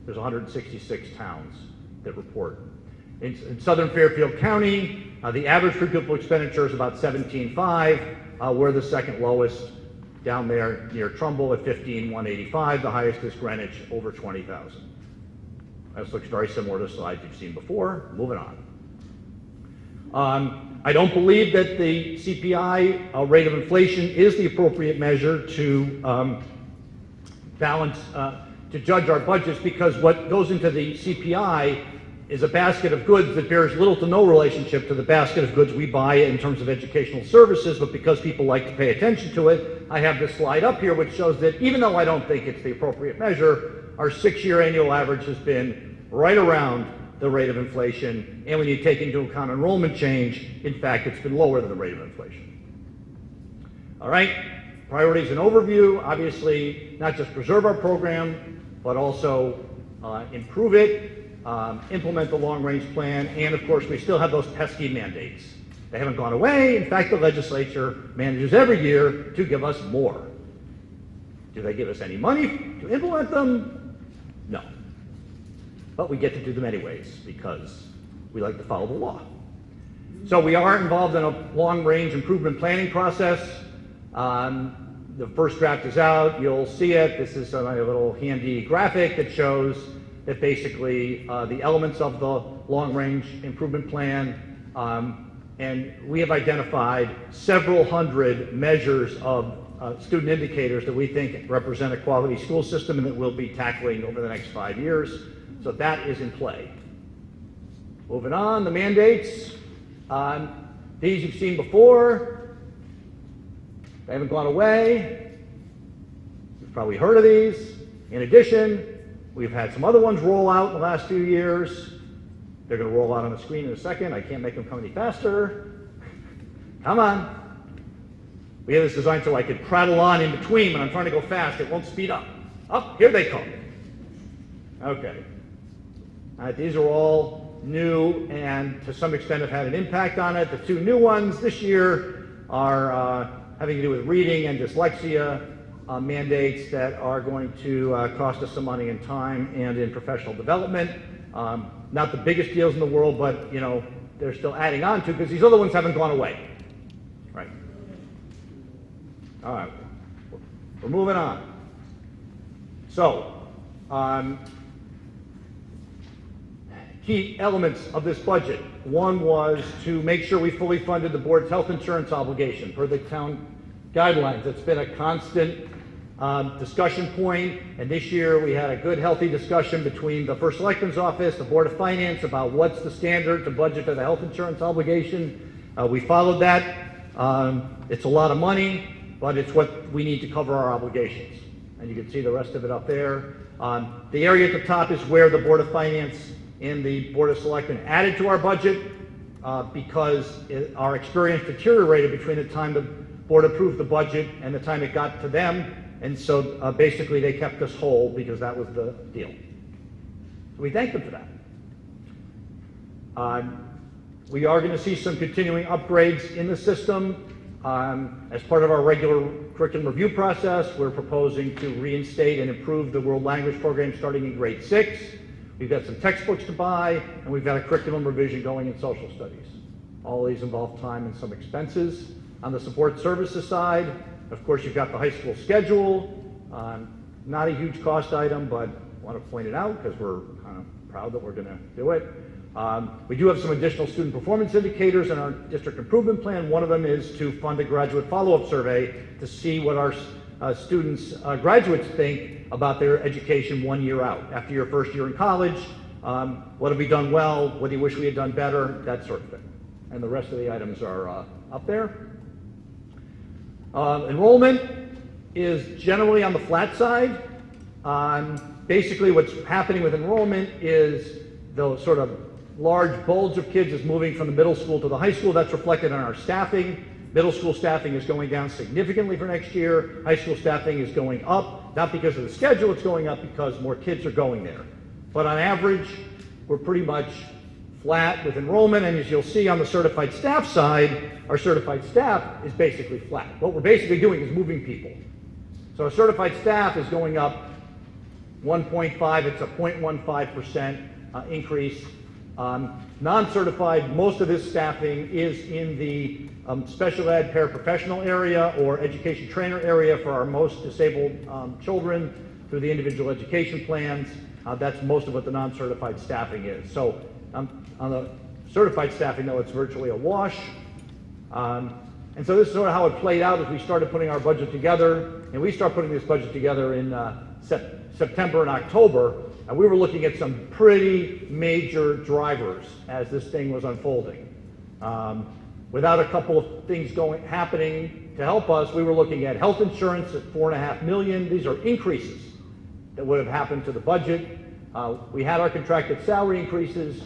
There's 166 towns that report. In southern Fairfield County, the average per pupil expenditure is about $17,500. We're the second lowest down there near Trumbull at $15,185. The highest is Greenwich, over $20,000. This looks very similar to slides you've seen before. Moving on. I don't believe that the CPI rate of inflation is the appropriate measure to balance, to judge our budgets, because what goes into the CPI is a basket of goods that bears little to no relationship to the basket of goods we buy in terms of educational services, but because people like to pay attention to it, I have this slide up here which shows that even though I don't think it's the appropriate measure, our 6-year annual average has been right around the rate of inflation, and when you take into account enrollment change, in fact, it's been lower than the rate of inflation. All right, priorities and overview, obviously, not just preserve our program, but also improve it, implement the long-range plan, and of course, we still have those pesky mandates. They haven't gone away. In fact, the legislature manages every year to give us more. Do they give us any money to implement them? No. But we get to do them anyways because we like to follow the law. So we are involved in a long-range improvement planning process. The first draft is out. You'll see it. This is a little handy graphic that shows that basically the elements of the long-range improvement plan, and we have identified several hundred measures of student indicators that we think represent a quality school system and that we'll be tackling over the next 5 years. So that is in play. Moving on, the mandates. These you've seen before. They haven't gone away. You've probably heard of these. In addition, we've had some other ones roll out in the last few years. They're going to roll out on the screen in a second. I can't make them come any faster. Come on. We have this designed so I could prattle on in between when I'm trying to go fast. It won't speed up. Up, here they come. Okay. These are all new and to some extent have had an impact on it. The two new ones this year are having to do with reading and dyslexia mandates that are going to cost us some money and time and in professional development. Not the biggest deals in the world, but you know they're still adding on to because these other ones haven't gone away. Right. All right. We're moving on. So, key elements of this budget. One was to make sure we fully funded the board's health insurance obligation per the town guidelines. It's been a constant discussion point, and this year we had a good, healthy discussion between the First Selectman's Office, the Board of Finance, about what's the standard to budget for the health insurance obligation. We followed that. It's a lot of money, but it's what we need to cover our obligations. And you can see the rest of it up there. The area at the top is where the Board of Finance and the Board of Selectmen added to our budget because our experience deteriorated between the time the board approved the budget and the time it got to them. And so basically they kept us whole because that was the deal. So we thank them for that. We are going to see some continuing upgrades in the system. As part of our regular curriculum review process, we're proposing to reinstate and improve the world language program starting in grade 6. We've got some textbooks to buy, and we've got a curriculum revision going in social studies. All of these involve time and some expenses. On the support services side, of course, you've got the high school schedule. Not a huge cost item, but I want to point it out because we're kind of proud that we're going to do it. We do have some additional student performance indicators in our district improvement plan. One of them is to fund a graduate follow-up survey to see what our students, graduates think about their education 1 year out. After your first year in college, what have we done well? What do you wish we had done better? That sort of thing. And the rest of the items are up there. Enrollment is generally on the flat side. Basically what's happening with enrollment is the sort of large bulge of kids is moving from the middle school to the high school. That's reflected on our staffing. Middle school staffing is going down significantly for next year. High school staffing is going up, not because of the schedule, it's going up because more kids are going there. But on average, we're pretty much flat with enrollment, and as you'll see on the certified staff side, our certified staff is basically flat. What we're basically doing is moving people. So our certified staff is going up 1.5, it's a 0.15% increase. Non-certified, most of this staffing is in the special ed paraprofessional area or education trainer area for our most disabled children through the individual education plans. That's most of what the non-certified staffing is. So on the certified staffing, though, it's virtually a wash. And so this is sort of how it played out as we started putting our budget together. And we started putting this budget together in September and October. And we were looking at some pretty major drivers as this thing was unfolding. Without a couple of things happening to help us, we were looking at health insurance at $4.5 million. These are increases that would have happened to the budget. We had our contracted salary increases.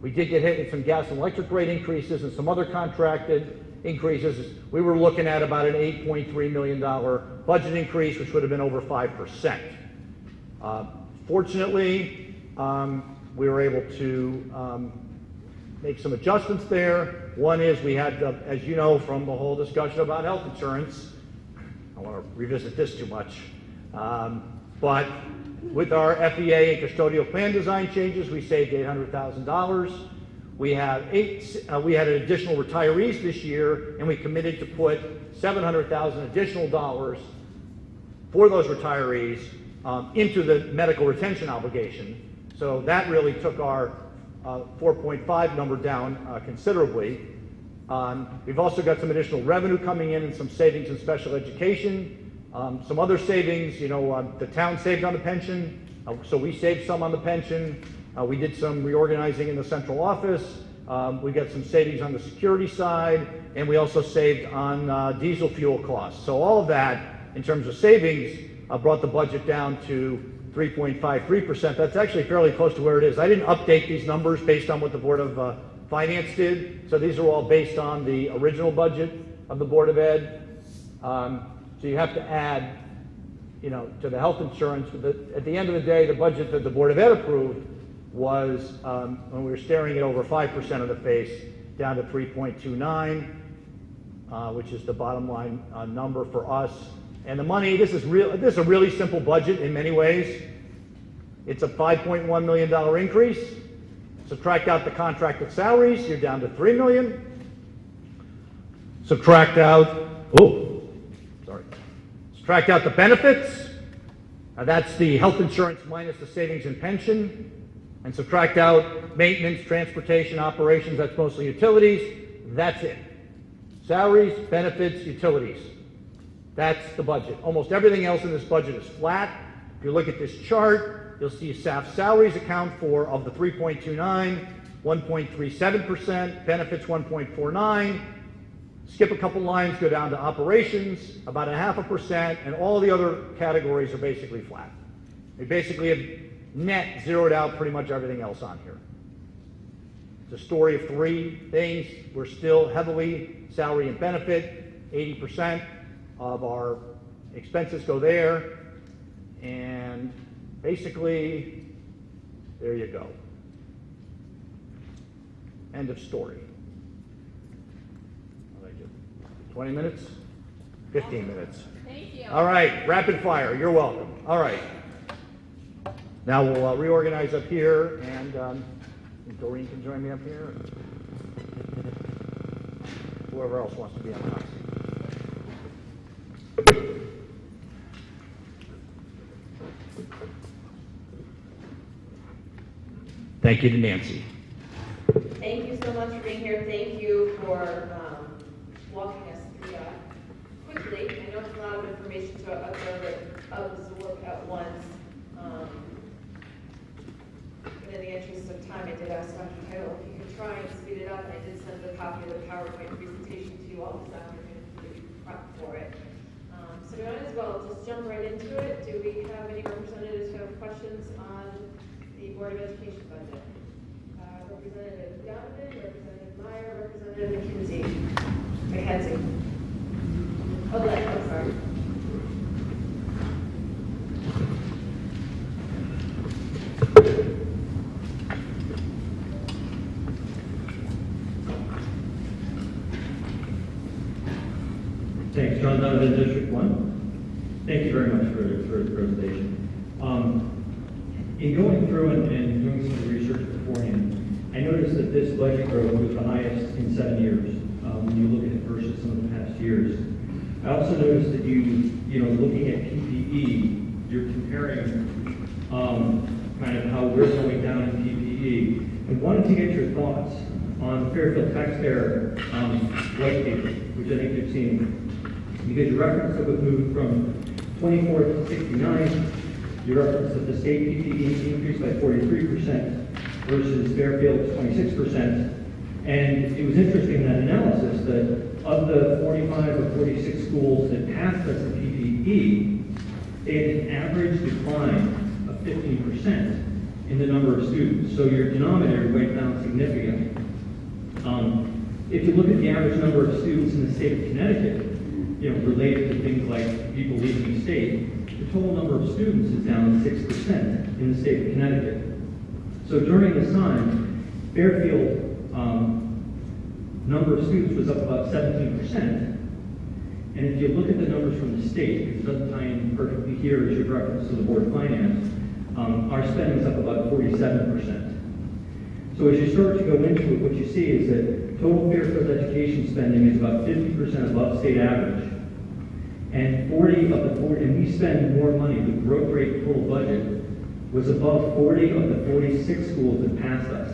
We did get hit with some gas and electric rate increases and some other contracted increases, we were looking at about an $8.3 million budget increase, which would have been over 5%. Fortunately, we were able to make some adjustments there. One is we had, as you know from the whole discussion about health insurance, I want to revisit this too much, but with our FEA and custodial plan design changes, we saved $800,000. We had additional retirees this year, and we committed to put $700,000 additional dollars for those retirees into the medical retention obligation. So that really took our 4.5 number down considerably. We've also got some additional revenue coming in and some savings in special education. Some other savings, the town saved on the pension, so we saved some on the pension. We did some reorganizing in the central office. We got some savings on the security side, and we also saved on diesel fuel costs. So all of that, in terms of savings, brought the budget down to 3.53%. That's actually fairly close to where it is. I didn't update these numbers based on what the Board of Finance did, so these are all based on the original budget of the Board of Ed. So you have to add, to the health insurance. At the end of the day, the budget that the Board of Ed approved was, when we were staring at over 5% of the face, down to 3.29, which is the bottom line number for us. And the money, this is a really simple budget in many ways. It's a $5.1 million increase. Subtract out the contracted salaries, you're down to $3 million. Subtract out the benefits. That's the health insurance minus the savings and pension. And subtract out maintenance, transportation, operations, that's mostly utilities. That's it. Salaries, benefits, utilities. That's the budget. Almost everything else in this budget is flat. If you look at this chart, you'll see staff salaries account for, of the 3.29, 1.37%, benefits 1.49. Skip a couple lines, go down to operations, about 0.5%, and all the other categories are basically flat. We basically have net zeroed out pretty much everything else on here. It's a story of three things. We're still heavily salary and benefit, 80% of our expenses go there, and basically, there you go. End of story. 20 minutes? 15 minutes. Thank you. All right, rapid fire, you're welcome. All right. Now we'll reorganize up here, and Doreen can join me up here. Whoever else wants to be on the hot seat. Thank you to Nancy. Thank you so much for being here. Thank you for walking us through that quickly. I know it's a lot of information to absorb at once. And in the interest of time, I did ask Dr. Title if you could try and speed it up, and I did send a copy of the PowerPoint presentation to you all this afternoon so that you can prep for it. So we might as well just jump right into it. Do we have any representatives who have questions on the Board of Education budget? Representative Donovan, Representative Meyer, Representative McKenzie. McKenzie. Oh, Glenn, I'm sorry. Thanks, John Donovan, District 1. Thank you very much for the presentation. In going through and doing some research beforehand, I noticed that this budget growth was the highest in 7 years when you look at it versus some of the past years. I also noticed that looking at PPE, you're comparing kind of how we're going down in PPE, and wanted to get your thoughts on the Fairfield taxpayer white paper, which I think you've seen, because you referenced that we've moved from 24 to 69. You referenced that the state PPE increased by 43% versus Fairfield's 26%. And it was interesting in that analysis that of the 45 or 46 schools that passed us the PPE, they had an average decline of 15% in the number of students. So your denominator went down significantly. if you look at the average number of students in the state of Connecticut, related to things like people leaving the state, the total number of students is down 6% in the state of Connecticut. So during this time, Fairfield number of students was up about 17%. And if you look at the numbers from the state, because it doesn't tie in perfectly here as your reference to the Board of Finance, our spending is up about 47%. So as you start to go into it, what you see is that total Fairfield education spending is about 50% above state average. And 40 of the 40, and we spend more money, the growth rate total budget was above 40 of the 46 schools that passed us.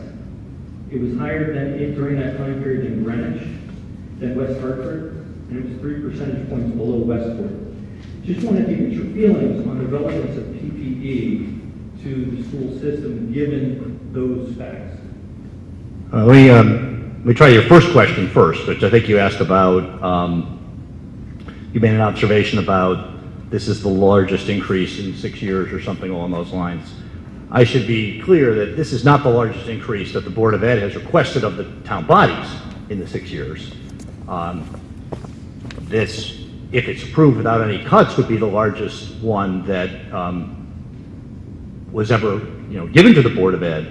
It was higher during that time period in Greenwich, than West Hartford, and it was 3 percentage points below Westport. Just wanted to get your feelings on the relevance of PPE to the school system, given those facts. Let me try your first question first, which I think you asked about. You made an observation about this is the largest increase in 6 years or something along those lines. I should be clear that this is not the largest increase that the Board of Ed has requested of the town bodies in the 6 years. This, if it's approved without any cuts, would be the largest one that was ever given to the Board of Ed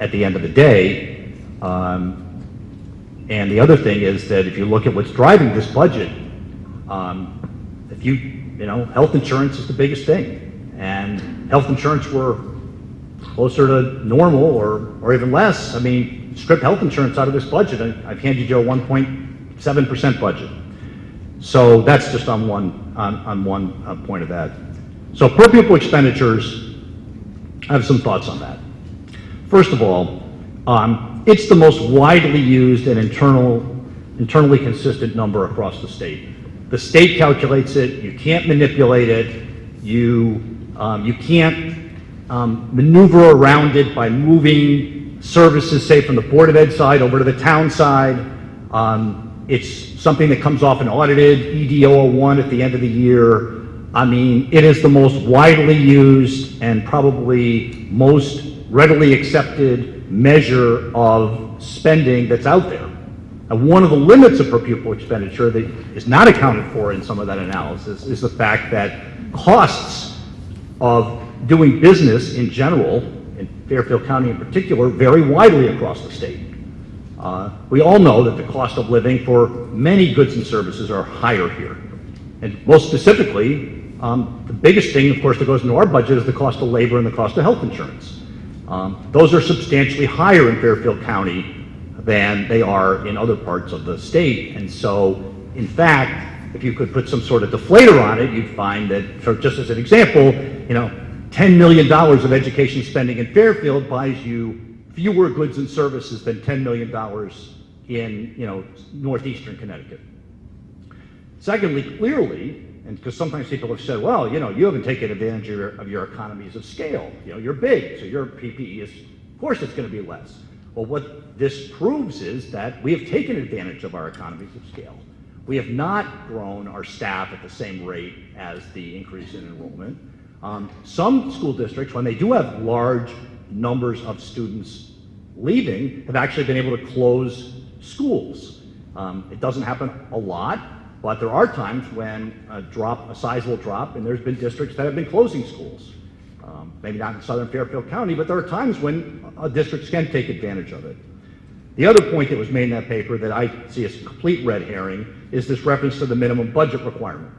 at the end of the day. And the other thing is that if you look at what's driving this budget, health insurance is the biggest thing, and health insurance were closer to normal or even less. I mean, strip health insurance out of this budget, I've handed you a 1.7% budget. So that's just on one point of that. So per pupil expenditures, I have some thoughts on that. First of all, it's the most widely used and internally consistent number across the state. The state calculates it. You can't manipulate it. You can't maneuver around it by moving services, say, from the Board of Ed side over to the town side. It's something that comes off an audited ED 001 at the end of the year. I mean, it is the most widely used and probably most readily accepted measure of spending that's out there. And one of the limits of per pupil expenditure that is not accounted for in some of that analysis is the fact that costs of doing business in general, in Fairfield County in particular, vary widely across the state. We all know that the cost of living for many goods and services are higher here. And most specifically, the biggest thing, of course, that goes into our budget is the cost of labor and the cost of health insurance. Those are substantially higher in Fairfield County than they are in other parts of the state. And so, in fact, if you could put some sort of deflator on it, you'd find that, just as an example, $10 million of education spending in Fairfield buys you fewer goods and services than $10 million in, northeastern Connecticut. Secondly, clearly, and because sometimes people have said, well, you haven't taken advantage of your economies of scale. You're big, so your PPE is, of course, it's going to be less. Well, what this proves is that we have taken advantage of our economies of scale. We have not grown our staff at the same rate as the increase in enrollment. Some school districts, when they do have large numbers of students leaving, have actually been able to close schools. It doesn't happen a lot, but there are times when a sizable drop, and there's been districts that have been closing schools. Maybe not in southern Fairfield County, but there are times when districts can take advantage of it. The other point that was made in that paper that I see as a complete red herring is this reference to the minimum budget requirement.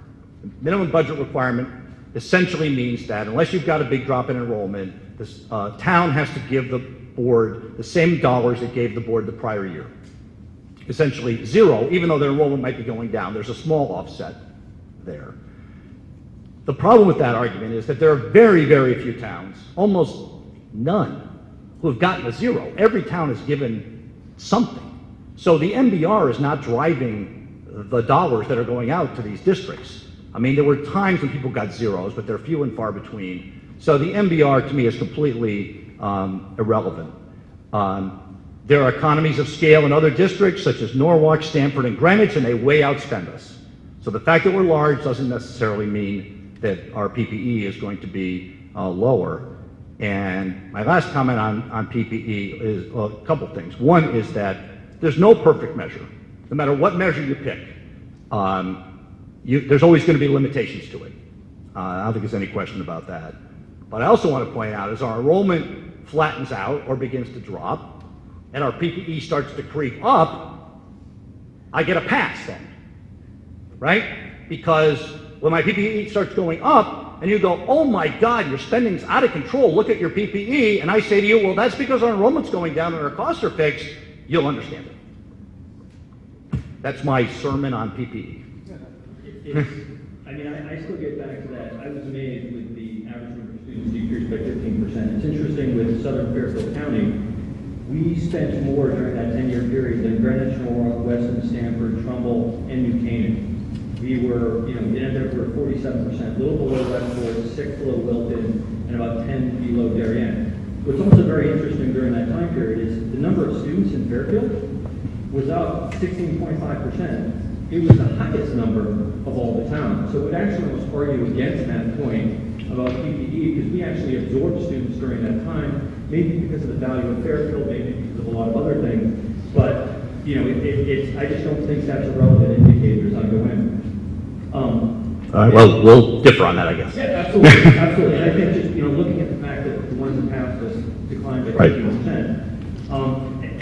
The minimum budget requirement essentially means that unless you've got a big drop in enrollment, this town has to give the board the same dollars it gave the board the prior year. Essentially zero, even though their enrollment might be going down. There's a small offset there. The problem with that argument is that there are very, very few towns, almost none, who have gotten a zero. Every town is given something. So the MBR is not driving the dollars that are going out to these districts. I mean, there were times when people got zeros, but they're few and far between. So the MBR to me is completely irrelevant. There are economies of scale in other districts, such as Norwalk, Stamford, and Greenwich, and they way outspend us. So the fact that we're large doesn't necessarily mean that our PPE is going to be lower. And my last comment on PPE is a couple things. One is that there's no perfect measure. No matter what measure you pick, there's always going to be limitations to it. I don't think there's any question about that. But I also want to point out, as our enrollment flattens out or begins to drop, and our PPE starts to creep up, I get a pass then, right? Because when my PPE starts going up, and you go, oh my God, your spending's out of control, look at your PPE, and I say to you, well, that's because our enrollment's going down and our costs are fixed, you'll understand it. That's my sermon on PPE. I mean, I still get back to that. I was amazed with the average number of students decreased by 15%. It's interesting with Southern Fairfield County, we spent more during that 10-year period than Greenwich, Norwalk, Weston, Stanford, Trumbull, and New Canaan. We were, in Antioch, we were 47%, a little below Westport, 6 below Wilton, and about 10 below Darien. What's also very interesting during that time period is the number of students in Fairfield was up 16.5%. It was the highest number of all the towns. So it actually almost argue against that point about PPE, because we actually absorbed students during that time, maybe because of the value of Fairfield, maybe because of a lot of other things. But, I just don't think that's a relevant indicator as I go in. All right, well, we'll differ on that, I guess. Yeah, absolutely, absolutely. And I think just, looking at the fact that the ones that passed us declined by 15%. I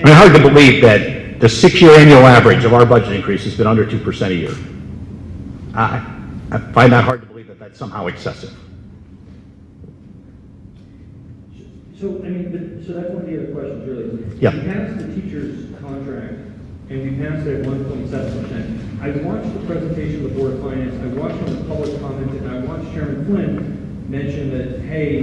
mean, hard to believe that the 6-year annual average of our budget increase has been under 2% a year. I find that hard to believe that that's somehow excessive. So that's one of the other questions, really. Yeah. We passed the teacher's contract, and we passed it at 1.7%. I watched the presentation of the Board of Finance, I watched the public comment, and I watched Chairman Flynn mention that, hey,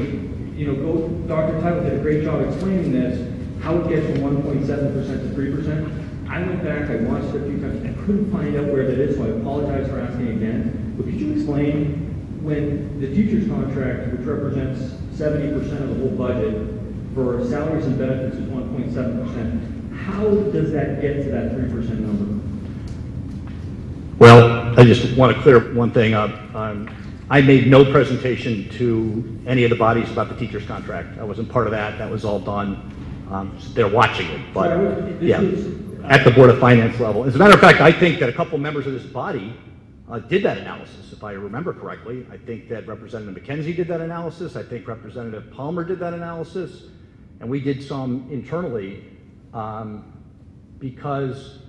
Dr. Title did a great job explaining this, how it gets from 1.7% to 3%. I went back, I watched it a few times, I couldn't find out where that is, so I apologize for asking again. But could you explain when the teacher's contract, which represents 70% of the whole budget, for salaries and benefits is 1.7%, how does that get to that 3% number? Well, I just want to clear one thing up. I made no presentation to any of the bodies about the teacher's contract. I wasn't part of that. That was all done. They're watching it, but yeah, at the Board of Finance level. As a matter of fact, I think that a couple members of this body did that analysis, if I remember correctly. I think that Representative McKenzie did that analysis. I think Representative Palmer did that analysis. And we did some internally because...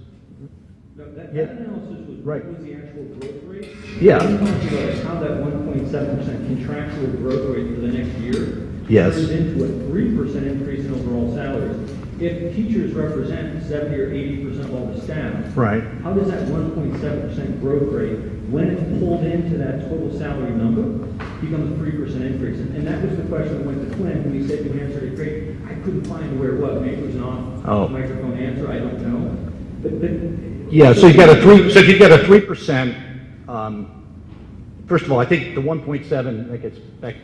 That analysis was right. What was the actual growth rate? Yeah. I'm talking about how that 1.7% contractual growth rate for the next year turns into a 3% increase in overall salaries. If teachers represent 70 or 80% of all the staff, right? How does that 1.7% growth rate, when it's pulled into that total salary number, become a 3% increase? And that was the question that went to Clint when he said you answered it great. I couldn't find where it was. Maybe it was an off microphone answer. I don't know. But yeah. So you've got a 3. So if you've got a 3%, first of all, I think the 1.7 that gets back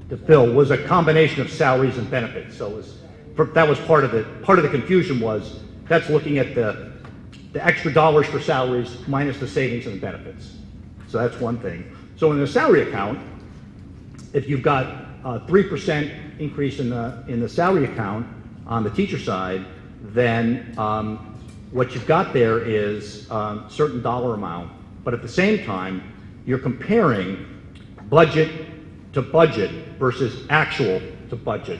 to Phil was a combination of salaries and benefits. So it was. That was part of the confusion was that's looking at the extra dollars for salaries minus the savings and the benefits. So that's one thing. So in the salary account, if you've got a 3% increase in the salary account on the teacher side, then what you've got there is a certain dollar amount. But at the same time, you're comparing budget to budget versus actual to budget.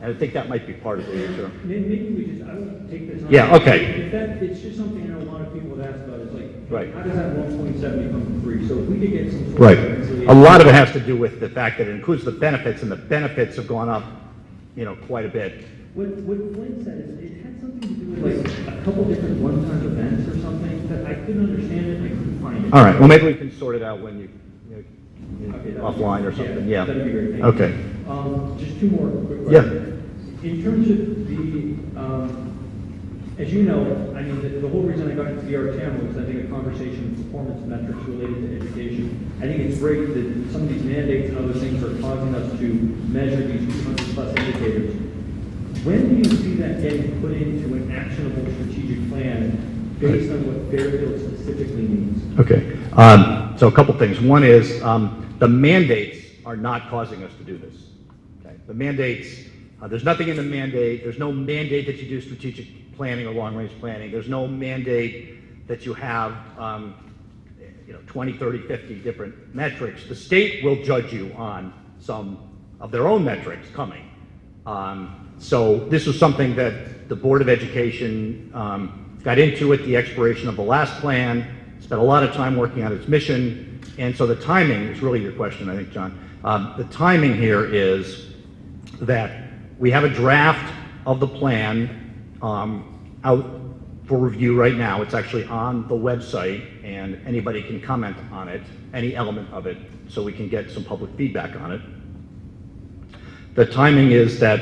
And I think that might be part of the answer. Maybe we just, I won't take this on. Yeah, okay. It's just something I know a lot of people have asked about. It's like, right. How does that 1.7 become 3? So if we could get some sort right. of A lot of it has to do with the fact that it includes the benefits, and the benefits have gone up, quite a bit. What Flynn said is it had something to do with like a couple different one-time events or something that I couldn't understand it and I couldn't find it. All right. Well, maybe we can sort it out when you offline or something. Yeah. That'd be great. Okay. Just 2 more quick questions. Yeah. In terms of the, as you know, I mean, the whole reason I got into the RTM was I think a conversation of performance metrics related to education. I think it's great that some of these mandates and other things are causing us to measure these 200 plus indicators. When do you see that getting put into an actionable strategic plan based on what Fairfield specifically means? Okay. So a couple things. One is the mandates are not causing us to do this. Okay. The mandates There's nothing in the mandate. There's no mandate that you do strategic planning or long-range planning. There's no mandate that you have 20, 30, 50 different metrics. The state will judge you on some of their own metrics coming. So this was something that the Board of Education got into at the expiration of the last plan, spent a lot of time working on its mission, and so the timing is really your question, I think, John. The timing here is that we have a draft of the plan out for review right now. It's actually on the website, and anybody can comment on it, any element of it, so we can get some public feedback on it. The timing is that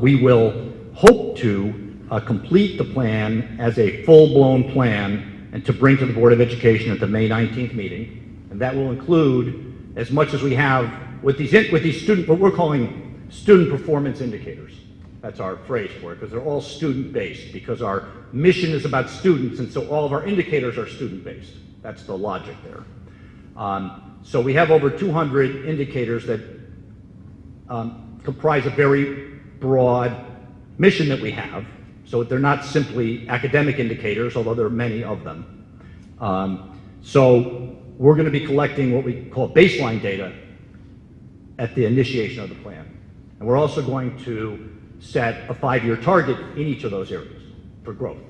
we will hope to complete the plan as a full-blown plan and to bring to the Board of Education at the May 19th meeting. And that will include as much as we have with these student, what we're calling student performance indicators. That's our phrase for it, because they're all student-based, because our mission is about students, and so all of our indicators are student-based. That's the logic there. So we have over 200 indicators that comprise a very broad mission that we have. So they're not simply academic indicators, although there are many of them. So we're going to be collecting what we call baseline data at the initiation of the plan. And we're also going to set a 5-year target in each of those areas for growth.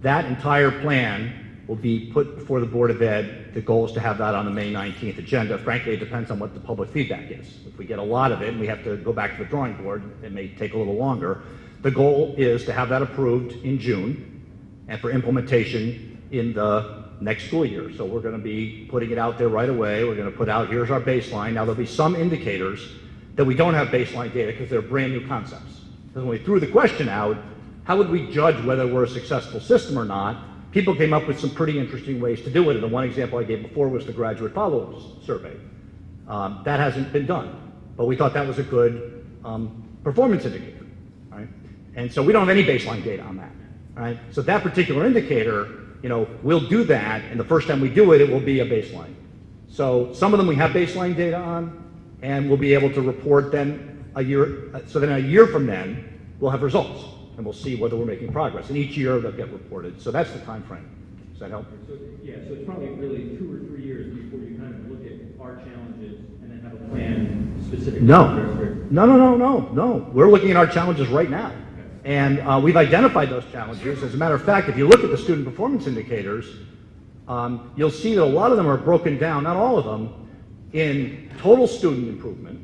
That entire plan will be put before the Board of Ed. The goal is to have that on the May 19th agenda. Frankly, it depends on what the public feedback is. If we get a lot of it and we have to go back to the drawing board, it may take a little longer. The goal is to have that approved in June and for implementation in the next school year. So we're going to be putting it out there right away. We're going to put out, here's our baseline. Now there'll be some indicators that we don't have baseline data because they're brand new concepts. Because when we threw the question out, how would we judge whether we're a successful system or not? People came up with some pretty interesting ways to do it. And the one example I gave before was the graduate follow-up survey. That hasn't been done, but we thought that was a good performance indicator, right? And so we don't have any baseline data on that, right? So that particular indicator, we'll do that, and the first time we do it, it will be a baseline. So some of them we have baseline data on, and we'll be able to report then a year, so then a year from then, we'll have results, and we'll see whether we're making progress. And each year they'll get reported. So that's the time frame. Does that help? So it's probably really 2 or 3 years before you kind of look at our challenges and then have a plan specific. No. We're looking at our challenges right now. And we've identified those challenges. As a matter of fact, if you look at the student performance indicators, you'll see that a lot of them are broken down, not all of them, in total student improvement,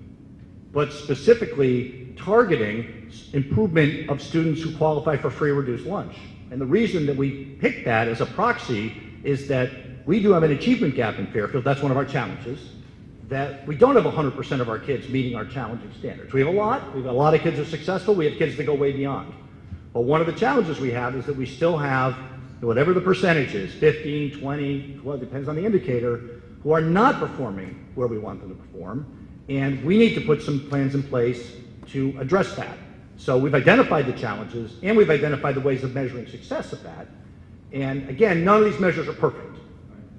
but specifically targeting improvement of students who qualify for free or reduced lunch. And the reason that we picked that as a proxy is that we do have an achievement gap in Fairfield. That's one of our challenges, that we don't have 100% of our kids meeting our challenging standards. We have a lot. We've got a lot of kids who are successful. We have kids that go way beyond. But one of the challenges we have is that we still have, whatever the percentage is, 15, 20, well, it depends on the indicator, who are not performing where we want them to perform. And we need to put some plans in place to address that. So we've identified the challenges, and we've identified the ways of measuring success of that. And again, none of these measures are perfect.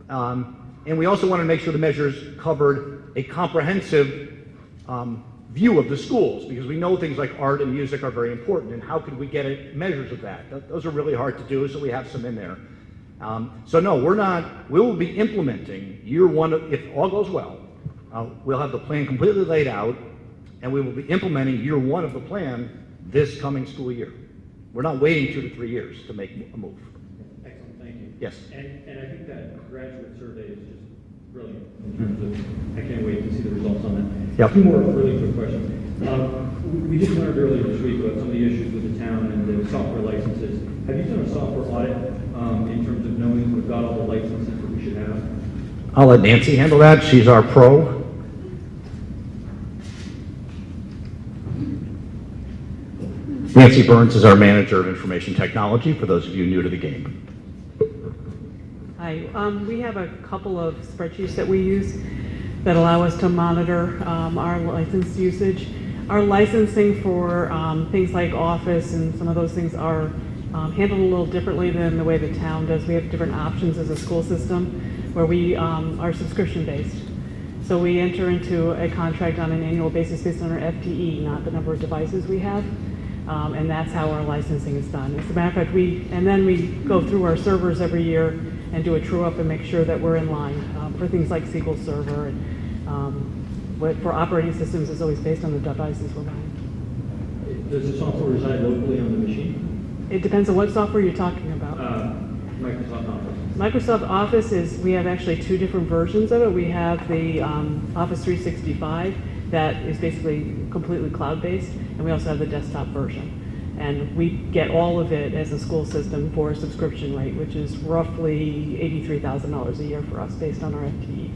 And we also want to make sure the measures covered a comprehensive view of the schools, because we know things like art and music are very important, and how could we get measures of that? Those are really hard to do, so we have some in there. So no, we will be implementing year one, if all goes well. We'll have the plan completely laid out, and we will be implementing year one of the plan this coming school year. We're not waiting 2 to 3 years to make a move. Excellent, thank you. Yes. And I think that graduate survey is just brilliant in terms of, I can't wait to see the results on that. Yep. 2 more really quick questions. We just learned earlier this week about some of the issues with the town and the software licenses. Have you done a software audit in terms of knowing we've got all the licenses that we should have? I'll let Nancy handle that. She's our pro. Nancy Burns is our manager of information technology, for those of you new to the game. Hi. We have a couple of spreadsheets that we use that allow us to monitor our license usage. Our licensing for things like Office and some of those things are handled a little differently than the way the town does. We have different options as a school system where we are subscription-based. So we enter into a contract on an annual basis based on our FTE, not the number of devices we have. And that's how our licensing is done. As a matter of fact, then we go through our servers every year and do a true up and make sure that we're in line for things like SQL Server. And for operating systems, it's always based on the devices we're buying. Does the software reside locally on the machine? It depends on what software you're talking about. Microsoft Office. Microsoft Office we have actually two different versions of it. We have the Office 365 that is basically completely cloud-based, and we also have the desktop version. And we get all of it as a school system for a subscription rate, which is roughly $83,000 a year for us based on our FTE.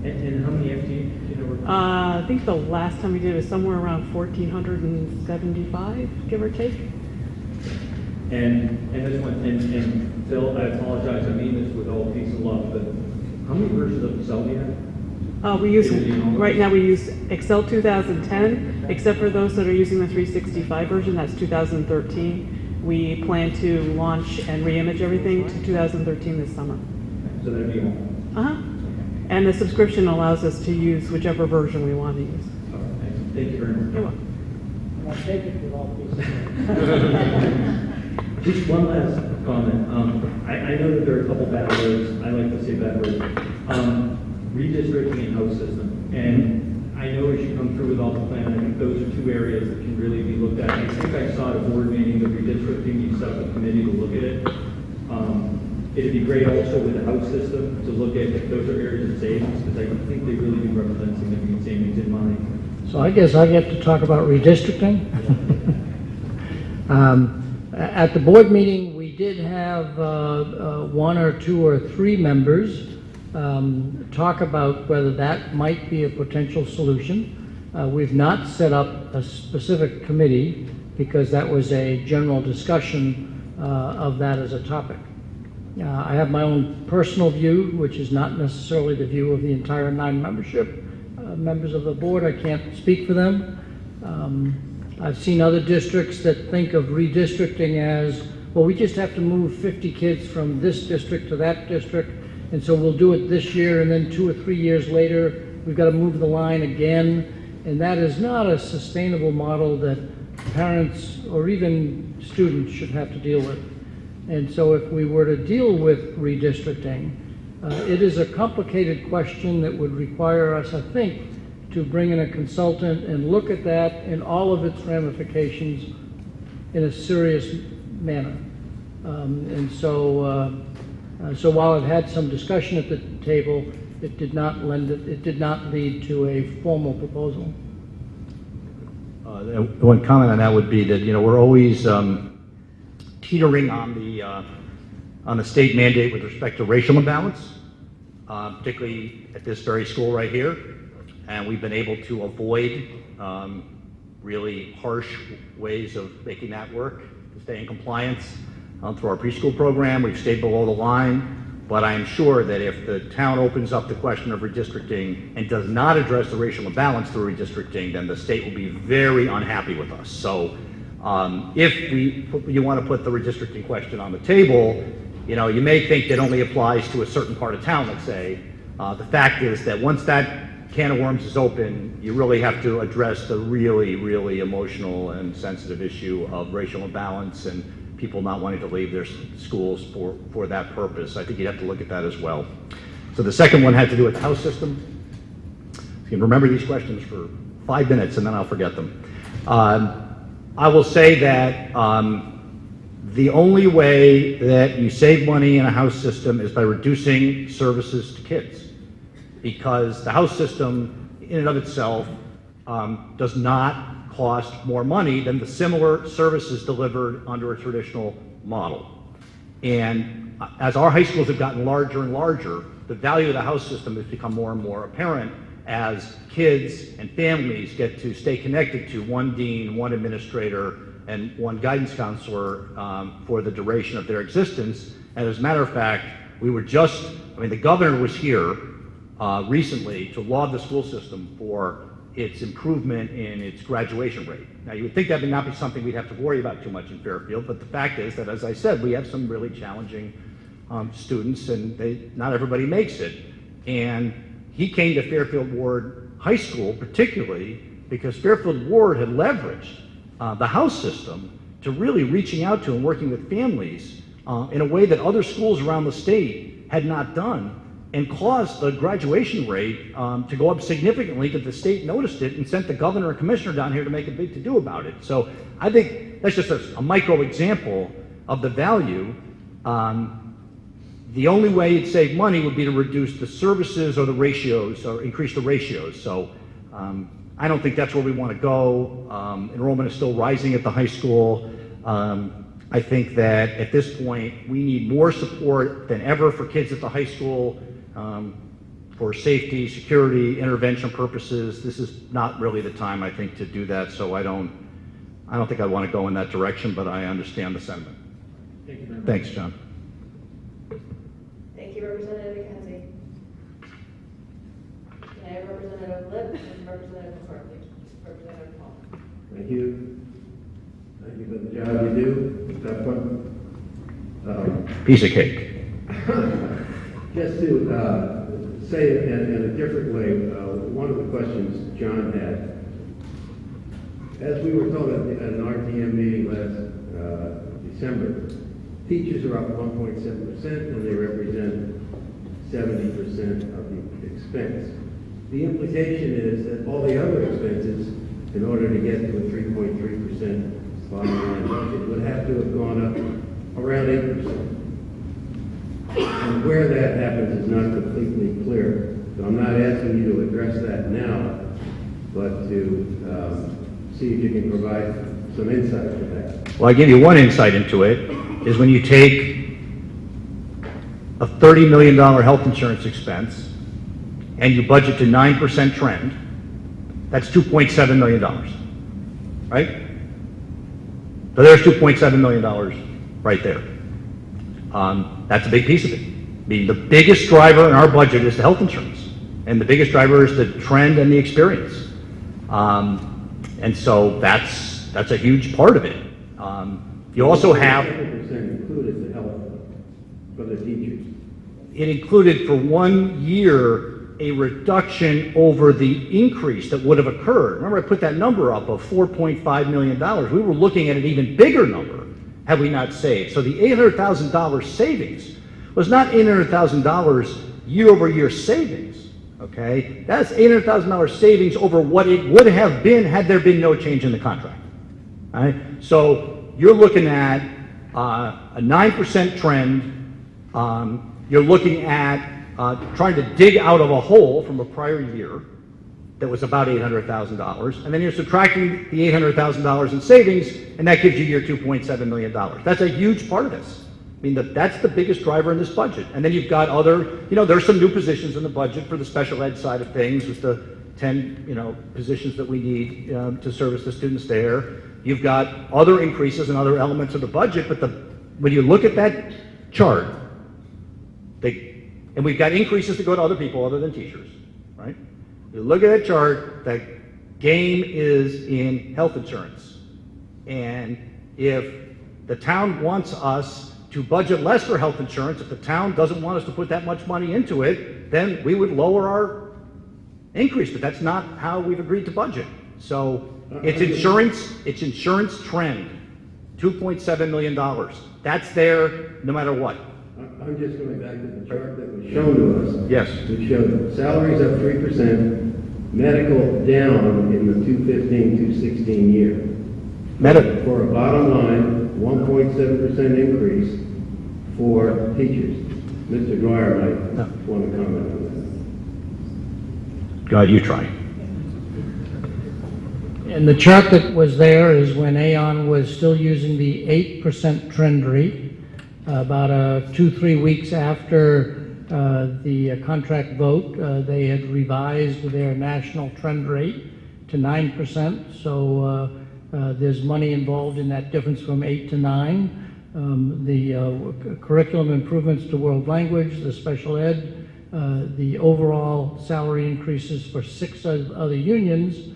And how many FTE do you know? I think the last time we did it was somewhere around 1,475, give or take. And this one, and Phil, I apologize, I mean this with all peace and love, but how many versions of Excel do you have? Right now we use Excel 2010, except for those that are using the 365 version, that's 2013. We plan to launch and re-image everything to 2013 this summer. So that'd be all? Uh-huh. And the subscription allows us to use whichever version we want to use. All right, thank you very much. You're welcome. And I'll take it with all peace. Just one last comment. I know that there are a couple bad words. I like to say bad words. Redistricting and house system. And I know as you come through with all the plan, I think those are two areas that can really be looked at. I think I saw at a board meeting the redistricting, you set up a committee to look at it. It'd be great also with the house system to look at if those are areas of savings, because I think they really do represent significant savings in money. So I guess I get to talk about redistricting. At the board meeting, we did have one or two or three members talk about whether that might be a potential solution. We've not set up a specific committee because that was a general discussion of that as a topic. I have my own personal view, which is not necessarily the view of the entire 9 members of the board. I can't speak for them. I've seen other districts that think of redistricting as, well, we just have to move 50 kids from this district to that district, and so we'll do it this year, and then 2 or 3 years later, we've got to move the line again. And that is not a sustainable model that parents or even students should have to deal with. And so if we were to deal with redistricting, it is a complicated question that would require us, I think, to bring in a consultant and look at that in all of its ramifications in a serious manner. So while it had some discussion at the table, it did not lead to a formal proposal. One comment on that would be that, we're always teetering on the state mandate with respect to racial imbalance, particularly at this very school right here. And we've been able to avoid really harsh ways of making that work to stay in compliance through our preschool program. We've stayed below the line, but I am sure that if the town opens up the question of redistricting and does not address the racial imbalance through redistricting, then the state will be very unhappy with us. So if you want to put the redistricting question on the table, you may think that only applies to a certain part of town, let's say. The fact is that once that can of worms is open, you really have to address the really, really emotional and sensitive issue of racial imbalance and people not wanting to leave their schools for that purpose. I think you'd have to look at that as well. So the second one had to do with the house system. You can remember these questions for 5 minutes and then I'll forget them. I will say that the only way that you save money in a house system is by reducing services to kids, because the house system in and of itself does not cost more money than the similar services delivered under a traditional model. And as our high schools have gotten larger and larger, the value of the house system has become more and more apparent as kids and families get to stay connected to one dean, one administrator, and one guidance counselor for the duration of their existence. And as a matter of fact, the governor was here recently to laud the school system for its improvement in its graduation rate. Now, you would think that would not be something we'd have to worry about too much in Fairfield, but the fact is that, as I said, we have some really challenging students, and not everybody makes it. And he came to Fairfield Ward High School particularly because Fairfield Ward had leveraged the house system to really reaching out to and working with families in a way that other schools around the state had not done, and caused the graduation rate to go up significantly because the state noticed it and sent the governor and commissioner down here to make a big to-do about it. So I think that's just a micro example of the value. The only way you'd save money would be to reduce the services or the ratios or increase the ratios. So I don't think that's where we want to go. Enrollment is still rising at the high school. I think that at this point we need more support than ever for kids at the high school for safety, security, intervention purposes. This is not really the time, I think, to do that. So I don't think I want to go in that direction, but I understand the sentiment. Thank you very much. Thanks, John. Thank you, Representative McKenzie. Can I have Representative Lip and Representative McCarthy? Representative Paul. Thank you. Thank you for the job you do. Tough one. Piece of cake. Just to say it in a different way, one of the questions John had, as we were told at an RTM meeting last December, teachers are up 1.7% and they represent 70% of the expense. The implication is that all the other expenses, in order to get to a 3.3% bottom line budget, would have to have gone up around 8%. And where that happens is not completely clear. So I'm not asking you to address that now, but to see if you can provide some insight to that. Well, I give you one insight into it, is when you take a $30 million health insurance expense and you budget to 9% trend, that's $2.7 million, right? So there's $2.7 million right there. That's a big piece of it. I mean, the biggest driver in our budget is the health insurance, and the biggest driver is the trend and the experience. And so that's a huge part of it. You also have... 7% included the health for the teachers. It included for 1 year a reduction over the increase that would have occurred. Remember, I put that number up of $4.5 million. We were looking at an even bigger number had we not saved. So the $800,000 savings was not $800,000 year-over-year savings, okay? That's $800,000 savings over what it would have been had there been no change in the contract, all right? So you're looking at a 9% trend. You're looking at trying to dig out of a hole from a prior year that was about $800,000, and then you're subtracting the $800,000 in savings, and that gives you your $2.7 million. That's a huge part of this. I mean, that's the biggest driver in this budget. And then you've got other, there's some new positions in the budget for the special ed side of things with the 10, positions that we need to service the students there. You've got other increases in other elements of the budget, but when you look at that chart, and we've got increases to go to other people other than teachers, right? You look at that chart, the game is in health insurance. And if the town wants us to budget less for health insurance, if the town doesn't want us to put that much money into it, then we would lower our increase, but that's not how we've agreed to budget. So it's insurance trend, $2.7 million. That's there no matter what. I'm just going back to the chart that was shown to us. Yes. Which showed salaries up 3%, medical down in the 215-216 year. For a bottom line, 1.7% increase for teachers. Mr. Dwyer might want to comment on that. God, you try. And the chart that was there is when Aon was still using the 8% trend rate. About 2-3 weeks after the contract vote, they had revised their national trend rate to 9%. So there's money involved in that difference from 8 to 9. The curriculum improvements to world language, the special ed, the overall salary increases for 6 other unions,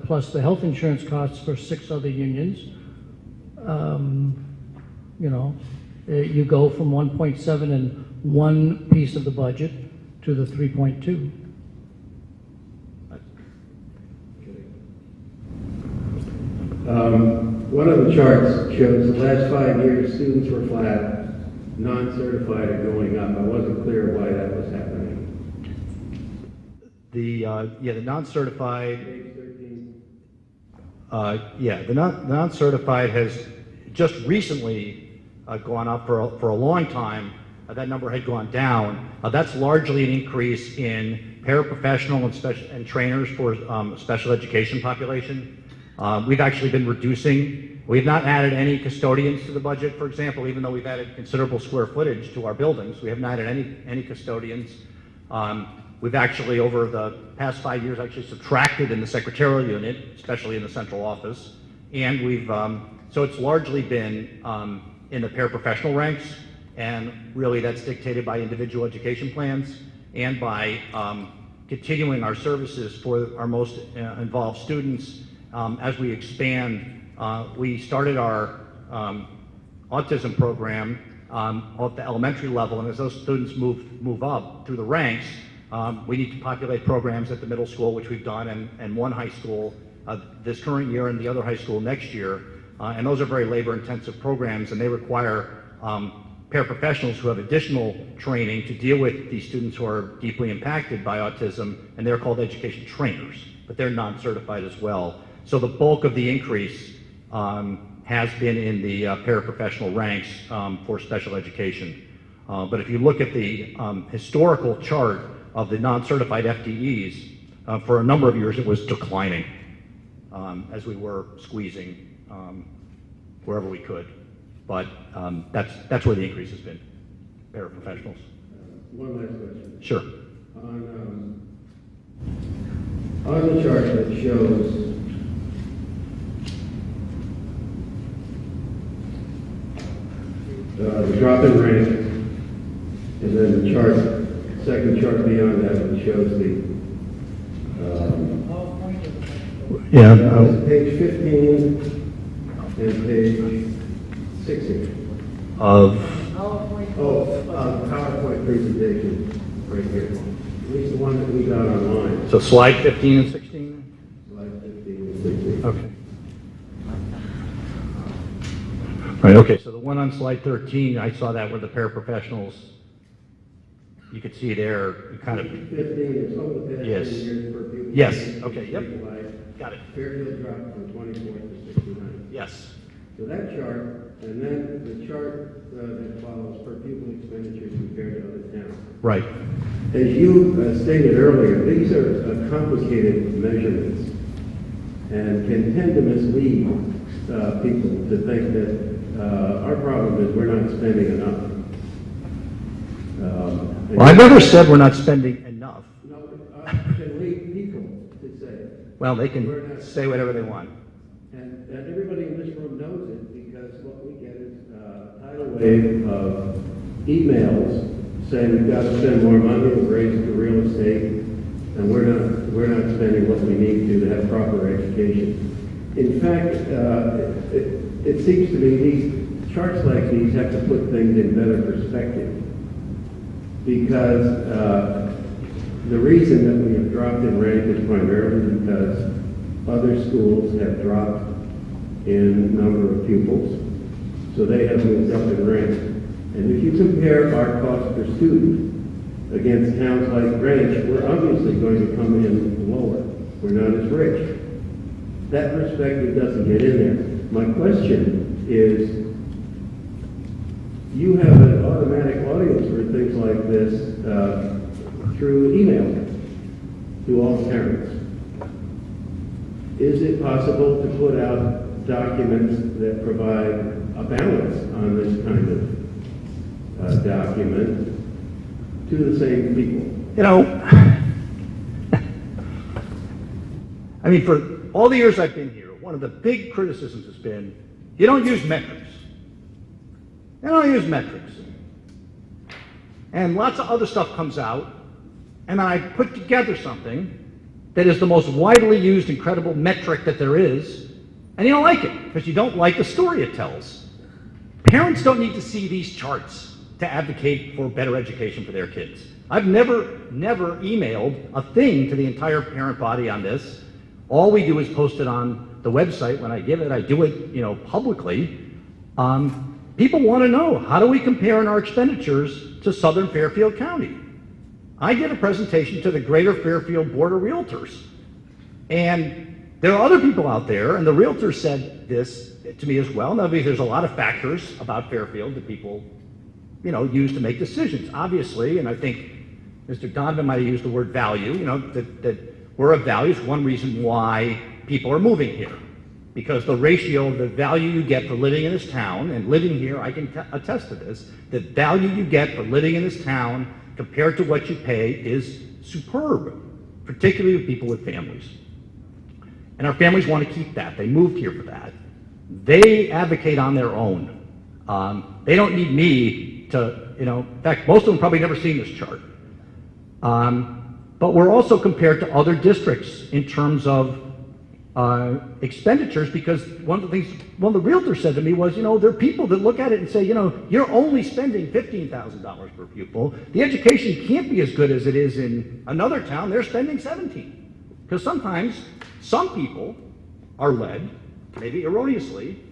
plus the health insurance costs for 6 other unions. You go from 1.7 in one piece of the budget to the 3.2. One of the charts shows the last 5 years, students were flat, non-certified are going up. I wasn't clear why that was happening. The non-certified, Page 13. the non-certified has just recently gone up for a long time. That number had gone down. That's largely an increase in paraprofessional and trainers for special education population. We've actually been reducing. We've not added any custodians to the budget, for example, even though we've added considerable square footage to our buildings. We haven't added any custodians. We've actually, over the past 5 years, actually subtracted in the secretarial unit, especially in the central office. And we've, so it's largely been in the paraprofessional ranks, and really that's dictated by individual education plans and by continuing our services for our most involved students. As we expand, we started our autism program at the elementary level, and as those students move up through the ranks, we need to populate programs at the middle school, which we've done, and one high school this current year and the other high school next year. And those are very labor-intensive programs, and they require paraprofessionals who have additional training to deal with these students who are deeply impacted by autism, and they're called education trainers, but they're non-certified as well. So the bulk of the increase has been in the paraprofessional ranks for special education. But if you look at the historical chart of the non-certified FTEs, for a number of years it was declining as we were squeezing wherever we could. But that's where the increase has been, paraprofessionals. One last question. Sure. On the chart that shows the drop in rank, and then the chart, second chart beyond that, which shows the page 15 and page 16 of PowerPoint presentation right here. At least the one that we got online. So slide 15 and 16? Slide 15 and 16. Okay. Right, okay, so the one on slide 13, I saw that where the paraprofessionals, you could see there, kind of. 15 is over the past Yes. 10 years per pupil. Yes, okay, yep. Got it. Fairfield dropped from 24 to 69. Yes. So that chart, and then the chart that follows per pupil expenditures compared to other towns. Right. As you stated earlier, these are complicated measurements and can tend to mislead people to think that our problem is we're not spending enough. Well, I've never said we're not spending enough. No, can lead people to say. Well, they can say whatever they want. And everybody in this room knows it because what we get is a tidal wave of emails saying we've got to spend more money to raise the real estate, and we're not spending what we need to have proper education. In fact, it seems to me these charts like these have to put things in better perspective, because the reason that we have dropped in rank is primarily because other schools have dropped in number of pupils, so they have moved up in rank. And if you compare our cost per student against towns like Greenwich, we're obviously going to come in lower. We're not as rich. That perspective doesn't get in there. My question is, you have an automatic audience for things like this through email to all parents. Is it possible to put out documents that provide a balance on this kind of document to the same people? You know, I mean, for all the years I've been here, one of the big criticisms has been, you don't use metrics. You don't use metrics. And lots of other stuff comes out, and I put together something that is the most widely used, incredible metric that there is, and you don't like it, because you don't like the story it tells. Parents don't need to see these charts to advocate for better education for their kids. I've never emailed a thing to the entire parent body on this. All we do is post it on the website. When I give it, I do it, publicly. People want to know, how do we compare in our expenditures to Southern Fairfield County? I did a presentation to the Greater Fairfield Board of Realtors. And there are other people out there, and the realtors said this to me as well. Now, there's a lot of factors about Fairfield that people, use to make decisions, obviously, and I think Mr. Donovan might have used the word value, that we're of value is one reason why people are moving here. Because the ratio of the value you get for living in this town, and living here, I can attest to this, the value you get for living in this town compared to what you pay is superb, particularly with people with families. And our families want to keep that. They moved here for that. They advocate on their own. They don't need me to, in fact, most of them probably never seen this chart. But we're also compared to other districts in terms of expenditures, because one of the realtors said to me was, there are people that look at it and say, you're only spending $15,000 per pupil. The education can't be as good as it is in another town. They're spending $17,000. Because sometimes some people are led, maybe erroneously,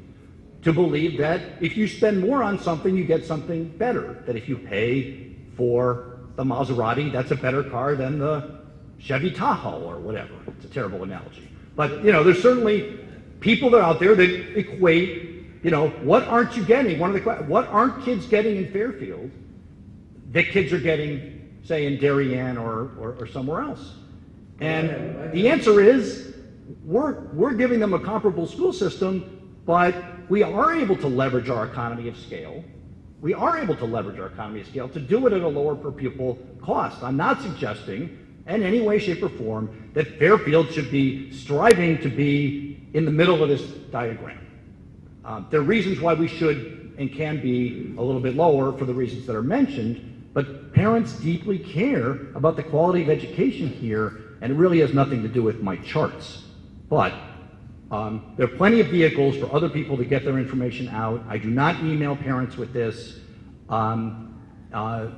to believe that if you spend more on something, you get something better. That if you pay for the Maserati, that's a better car than the Chevy Tahoe or whatever. It's a terrible analogy. But, there's certainly people that are out there that equate, what aren't you getting? What aren't kids getting in Fairfield that kids are getting, say, in Darien or somewhere else? And the answer is, we're giving them a comparable school system, but we are able to leverage our economy of scale. We are able to leverage our economy of scale to do it at a lower per pupil cost. I'm not suggesting in any way, shape, or form that Fairfield should be striving to be in the middle of this diagram. There are reasons why we should and can be a little bit lower for the reasons that are mentioned, but parents deeply care about the quality of education here, and it really has nothing to do with my charts. But there are plenty of vehicles for other people to get their information out. I do not email parents with this.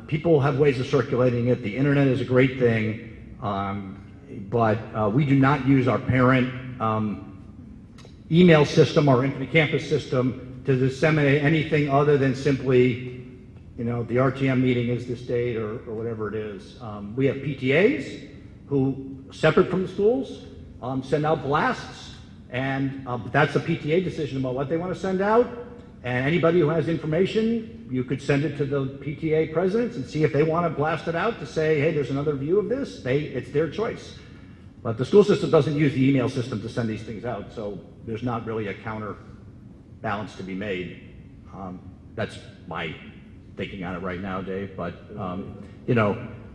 People have ways of circulating it. The internet is a great thing. But we do not use our parent email system or Infinite Campus system to disseminate anything other than simply, the RTM meeting is this date or whatever it is. We have PTAs who, separate from the schools, send out blasts, and that's a PTA decision about what they want to send out. And anybody who has information, you could send it to the PTA presidents and see if they want to blast it out to say, hey, there's another view of this. It's their choice. But the school system doesn't use the email system to send these things out, so there's not really a counterbalance to be made. That's my thinking on it right now, Dave. But,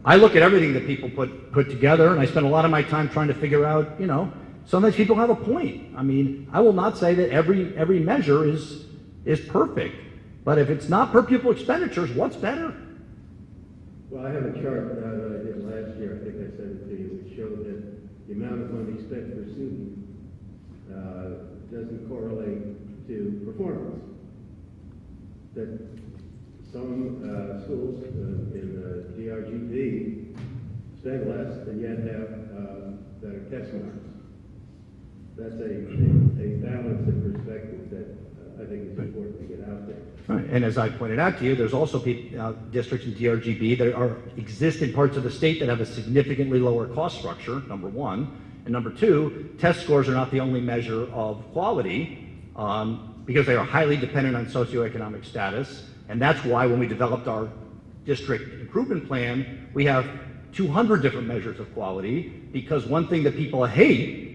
I look at everything that people put together, and I spend a lot of my time trying to figure out, sometimes people have a point. I mean, I will not say that every measure is perfect, but if it's not per pupil expenditures, what's better? Well, I have a chart that I did last year, I think I sent it to you, which showed that the amount of money spent per student doesn't correlate to performance. That some schools in the DRGP spend less and yet have better test marks. That's a balance and perspective that I think it's important to get out there. Right. And as I pointed out to you, there's also districts in DRGB that exist in parts of the state that have a significantly lower cost structure, number one. And number two, test scores are not the only measure of quality because they are highly dependent on socioeconomic status. And that's why when we developed our district improvement plan, we have 200 different measures of quality, because one thing that people hate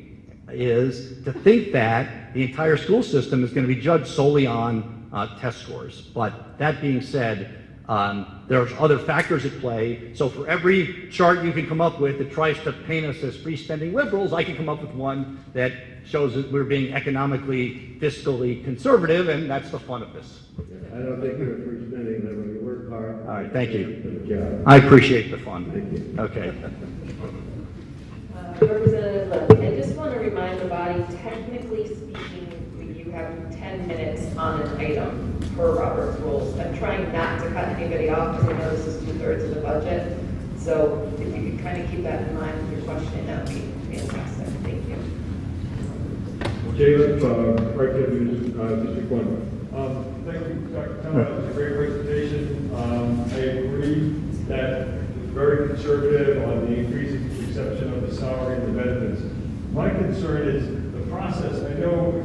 is to think that the entire school system is going to be judged solely on test scores. But that being said, there's other factors at play. So for every chart you can come up with that tries to paint us as free-spending liberals, I can come up with one that shows that we're being economically, fiscally conservative, and that's the fun of this. I don't think you're a free-spending liberal. You work hard. All right, thank you. I appreciate the fun. Thank you. Okay. Representative Levy, I just want to remind the body, technically speaking, you have 10 minutes on an item per Robert's rules. I'm trying not to cut anybody off because I know this is 2/3 of the budget. So if you could kind of keep that in mind with your question, that would be fantastic. Thank you. Caleb, Right Deputy District 1. Thank you, Dr. Thomas. That was a great presentation. I agree that it's very conservative on the increasing perception of the salary and the benefits. My concern is the process. I know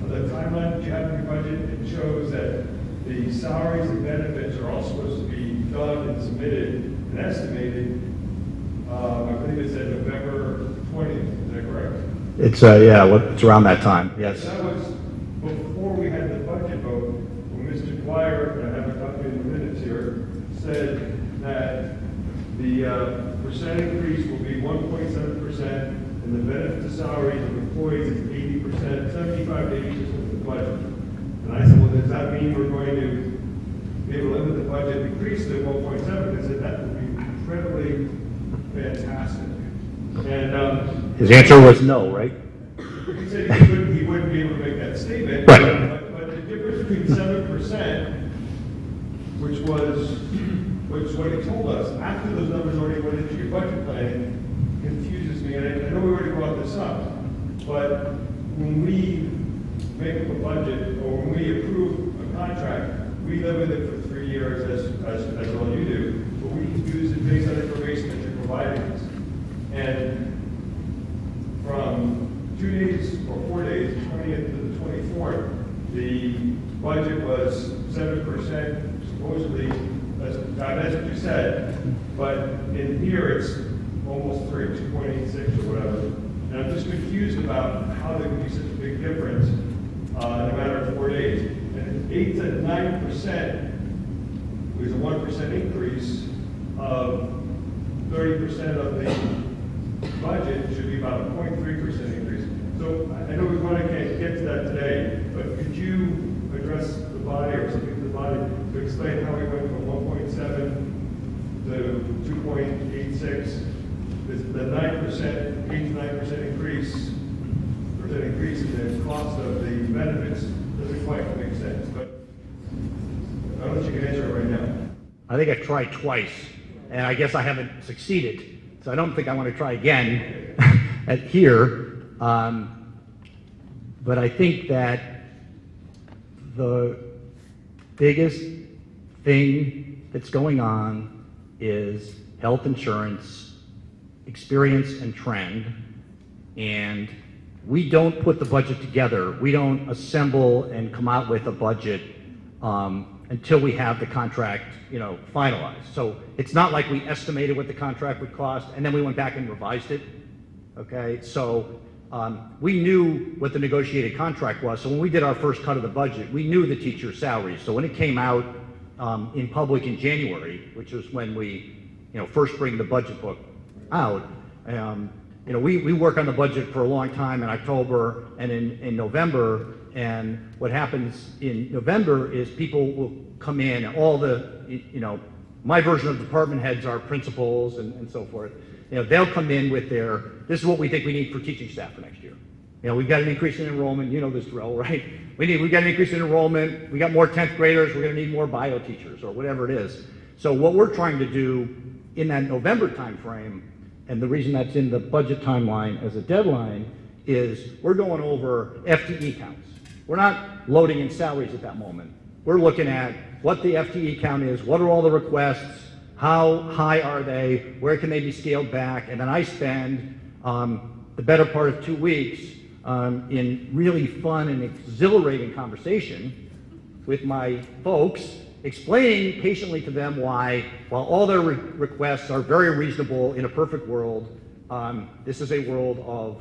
the timeline that you have in your budget, it shows that the salaries and benefits are all supposed to be done and submitted and estimated. I believe it said November 20th. Is that correct? It's, yeah, it's around that time, yes. That was before we had the budget vote, when Mr. Dwyer, and I have a copy of the minutes here, said that the percent increase will be 1.7%, and the benefit to salaries of employees is 80%, 75 to 80% of the budget. And I said, well, does that mean we're going to be able to limit the budget, increase to 1.7? I said, that would be incredibly fantastic. And his answer was no, right? he said he wouldn't be able to make that statement. Right. But the difference between 7%, which was what he told us, after those numbers already went into your budget planning, confuses me. And I know we already brought this up, but when we make up a budget or when we approve a contract, we live with it for 3 years as all you do, but we use it based on information that you're providing us. And from 2 days or 4 days, the 20th to the 24th, the budget was 7%, supposedly, that's what you said, but in here it's almost 2.86 or whatever. And I'm just confused about how there could be such a big difference in a matter of 4 days. And 8 to 9% was a 1% increase of 30% of the budget should be about a 0.3% increase. So I know we want to get to that today, but could you address the body or something to the body to explain how we went from 1.7 to 2.86? The 9%, 8 to 9% increase in the cost of the benefits doesn't quite make sense. But I don't know if you can answer it right now. I think I've tried twice, and I guess I haven't succeeded. So I don't think I want to try again here. But I think that the biggest thing that's going on is health insurance, experience and trend, and we don't put the budget together. We don't assemble and come out with a budget until we have the contract, finalized. So it's not like we estimated what the contract would cost and then we went back and revised it. Okay, so we knew what the negotiated contract was. So when we did our first cut of the budget, we knew the teacher's salaries. So when it came out in public in January, which was when we, first bring the budget book out, we work on the budget for a long time in October and in November. And what happens in November is people will come in, all the, my version of department heads are principals and so forth. They'll come in with this is what we think we need for teaching staff for next year. We've got an increase in enrollment, this drill, right? We've got an increase in enrollment, we got more 10th graders, we're gonna need more bio teachers or whatever it is. So what we're trying to do in that November timeframe, and the reason that's in the budget timeline as a deadline, is we're going over FTE counts. We're not loading in salaries at that moment. We're looking at what the FTE count is, what are all the requests, how high are they, where can they be scaled back, and then I spend the better part of 2 weeks in really fun and exhilarating conversation with my folks, explaining patiently to them why, while all their requests are very reasonable in a perfect world, this is a world of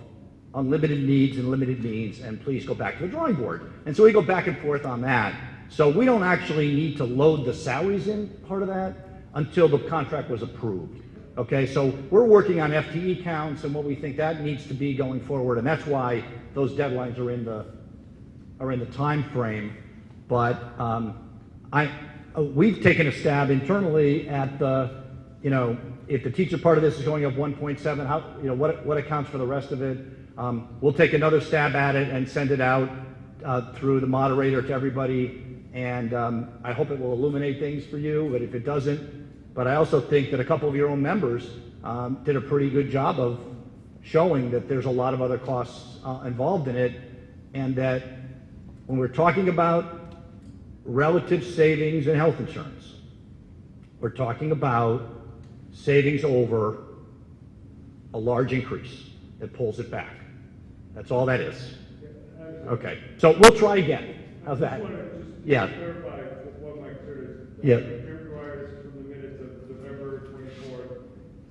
unlimited needs and limited means, and please go back to the drawing board. And so we go back and forth on that. So we don't actually need to load the salaries in part of that until the contract was approved. Okay, so we're working on FTE counts and what we think that needs to be going forward, and that's why those deadlines are in the time frame. But we've taken a stab internally at the, if the teacher part of this is going up 1.7, how, what accounts for the rest of it? We'll take another stab at it and send it out through the moderator to everybody, and I hope it will illuminate things for you, but if it doesn't, But I also think that a couple of your own members did a pretty good job of showing that there's a lot of other costs involved in it, and that when we're talking about relative savings in health insurance, we're talking about savings over a large increase that pulls it back. That's all that is. Okay, so we'll try again. How's that? Yeah. Clarify what Mike said. Yeah. Requires from the minutes of November 24th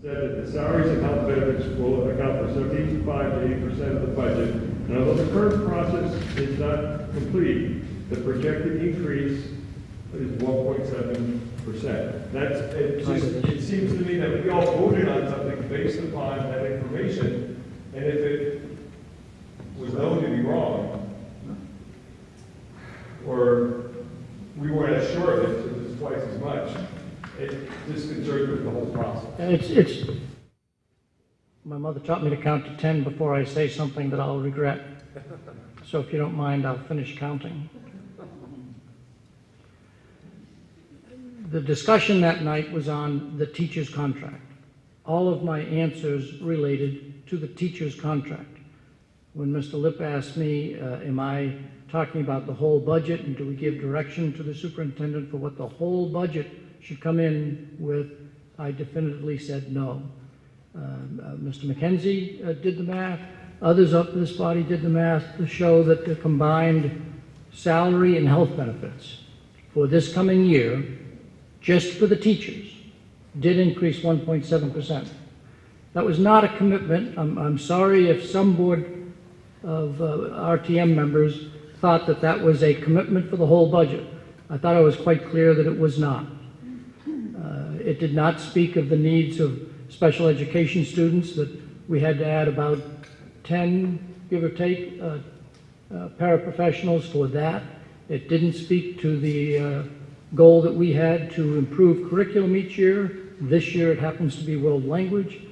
said that the salaries and health benefits will account for 75 to 80% of the budget. And although the current process is not complete, the projected increase is 1.7%. It seems to me that we all voted on something based upon that information, and if it was known to be wrong, or we weren't as sure of it, so it was twice as much, it disconcerted with the whole process. It's, my mother taught me to count to 10 before I say something that I'll regret. So if you don't mind, I'll finish counting. The discussion that night was on the teacher's contract. All of my answers related to the teacher's contract. When Mr. Lipp asked me, am I talking about the whole budget, and do we give direction to the superintendent for what the whole budget should come in with, I definitively said no. Mr. McKenzie did the math. Others up this body did the math to show that the combined salary and health benefits for this coming year, just for the teachers, did increase 1.7%. That was not a commitment. I'm sorry if some board of RTM members thought that that was a commitment for the whole budget. I thought I was quite clear that it was not. It did not speak of the needs of special education students, that we had to add about 10, give or take, paraprofessionals for that. It didn't speak to the goal that we had to improve curriculum each year. This year it happens to be world language.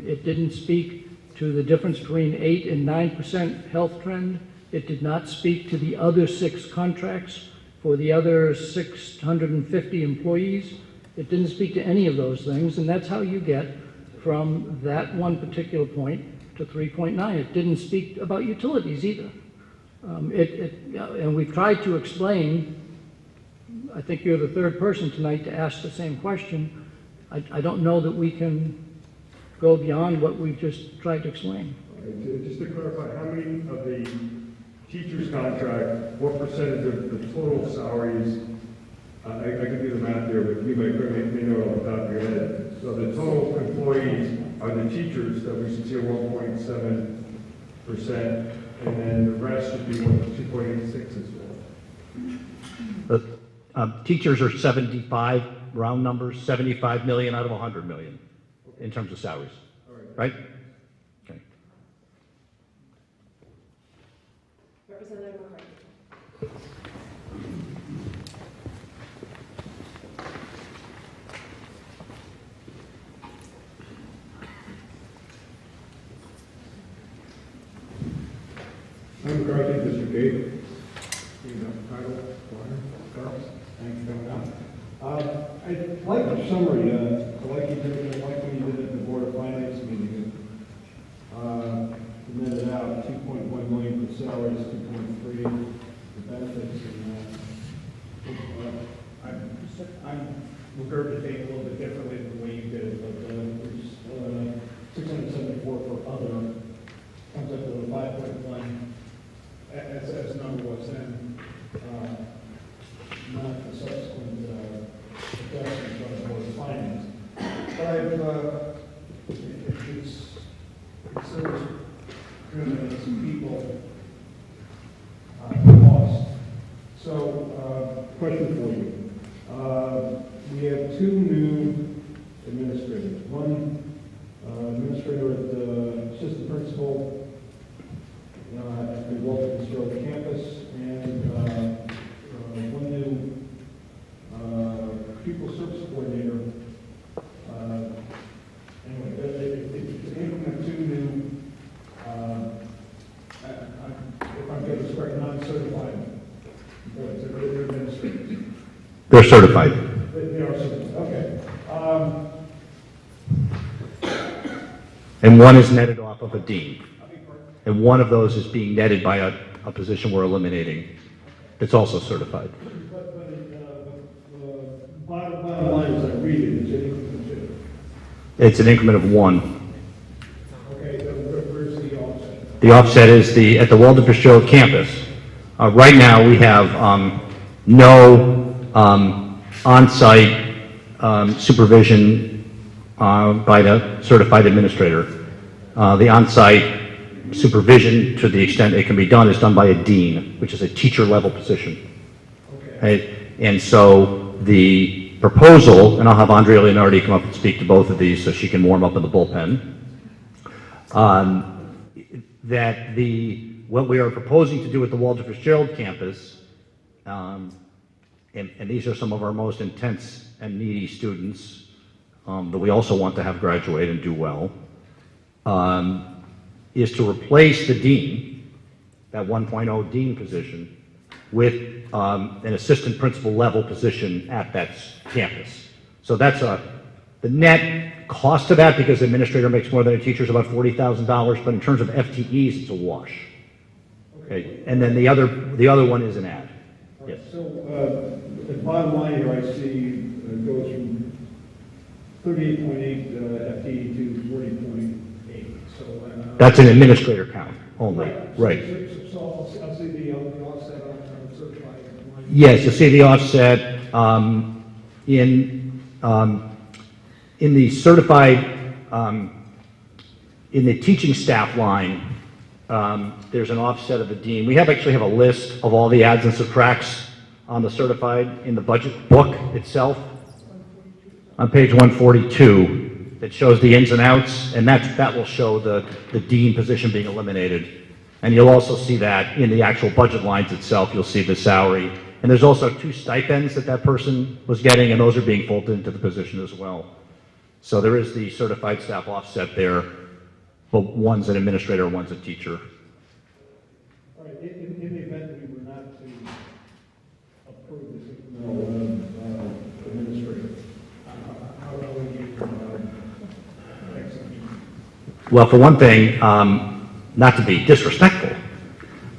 It didn't speak to the difference between 8 and 9% health trend. It did not speak to the other 6 contracts for the other 650 employees. It didn't speak to any of those things, and that's how you get from that one particular point to 3.9. It didn't speak about utilities either. And we've tried to explain, I think you're the third person tonight to ask the same question. I don't know that we can go beyond what we've just tried to explain. Just to clarify, how many of the teacher's contract, what percentage of the total salaries, I can do the math here, but you may know it off the top of your head. So the total employees are the teachers that we should see a 1.7%, and then the rest should be 2.86 as well. Teachers are 75, round numbers, 75 million out of 100 million in terms of salaries, right? Okay. Representative McCarthy. I'm McCarthy, District 8. Title, Carls, thanks for coming out. I like the summary. I like you did it, like when you did it in the Board of Finance meeting. You netted out 2.1 million for salaries, 2.3 for benefits, and I'm regurgitating a little bit differently than the way you did it, but there's 674 for other, comes up to the 5.1. As number was then, not the subsequent adjustments on the Board of Finance. But it serves criminals and people cost. So, question for you. We have 2 new administrators. One administrator at the assistant principal at the Walter Fitzgerald campus, and one new pupil service coordinator. Anyway, to implement 2 new, if I'm getting this correct, non-certified employees, they're administrators. They're certified. They are certified, okay. and one is netted off of a dean. And one of those is being netted by a position we're eliminating that's also certified. Bottom line, as I read it, is anything It's an increment of 1. Okay, then where's the offset? The offset is at the Walter Fitzgerald campus. Right now, we have no on-site supervision by the certified administrator. The on-site supervision, to the extent it can be done, is done by a dean, which is a teacher-level position. Okay. And so the proposal, and I'll have Andrea Leonardi come up and speak to both of these so she can warm up in the bullpen, what we are proposing to do at the Walter Fitzgerald campus, and these are some of our most intense and needy students that we also want to have graduate and do well, is to replace the dean, that 1.0 dean position, with an assistant principal level position at that campus. So that's the net cost of that, because the administrator makes more than a teacher, is about $40,000, but in terms of FTEs, it's a wash. Okay, and then the other one is an ad. Yes. So, the bottom line here, I see it goes from 38.8 FTE to 40.8. So That's an administrator count only. Right. So I'll see the offset on certified. Yes, you'll see the offset in the certified, in the teaching staff line. There's an offset of the dean. We actually have a list of all the adds and subtracts on the certified in the budget book itself on page 142 that shows the ins and outs, and that will show the dean position being eliminated. And you'll also see that in the actual budget lines itself. You'll see the salary. And there's also 2 stipends that person was getting, and those are being folded into the position as well. So there is the certified staff offset there, but one's an administrator, one's a teacher. All right, in the event we were not to approve this incremental administrator, how would you execute? Well, for one thing, not to be disrespectful,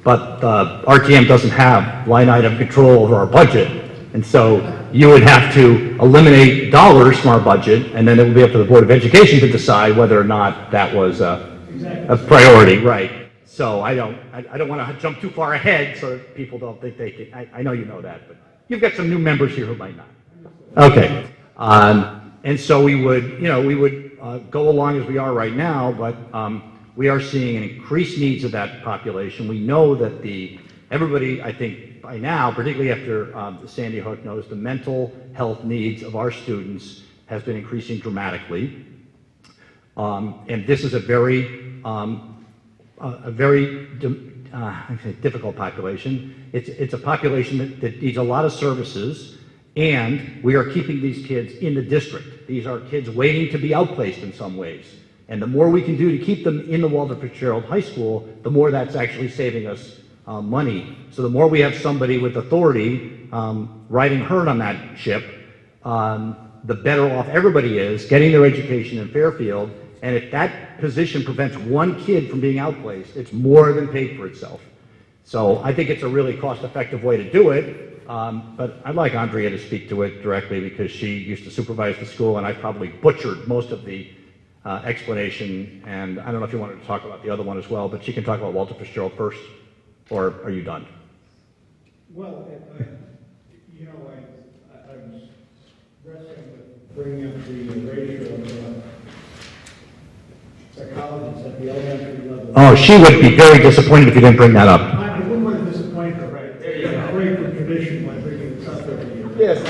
but RTM doesn't have line item control over our budget, and so you would have to eliminate dollars from our budget, and then it would be up to the Board of Education to decide whether or not that was a priority, right? So I don't want to jump too far ahead so that people don't think they can. I know you know that, but you've got some new members here who might not. Okay, and so we would go along as we are right now, but we are seeing an increased needs of that population. We know that everybody, I think, by now, particularly after Sandy Hook, knows the mental health needs of our students has been increasing dramatically. And this is a very difficult population. It's a population that needs a lot of services, and we are keeping these kids in the district. These are kids waiting to be outplaced in some ways. And the more we can do to keep them in the Walter Fitzgerald High School, the more that's actually saving us money. So the more we have somebody with authority riding herd on that ship, the better off everybody is getting their education in Fairfield. And if that position prevents one kid from being outplaced, it's more than paid for itself. So I think it's a really cost-effective way to do it. But I'd like Andrea to speak to it directly, because she used to supervise the school, and I probably butchered most of the explanation. And I don't know if you wanted to talk about the other one as well, but she can talk about Walter Fitzgerald first, or are you done? Well, I was wrestling with bringing up the ratio of psychologists at the elementary level. Oh, she would be very disappointed if you didn't bring that up. I wouldn't want to disappoint her, right? There you go. Break the tradition by bringing this up every year. Yes,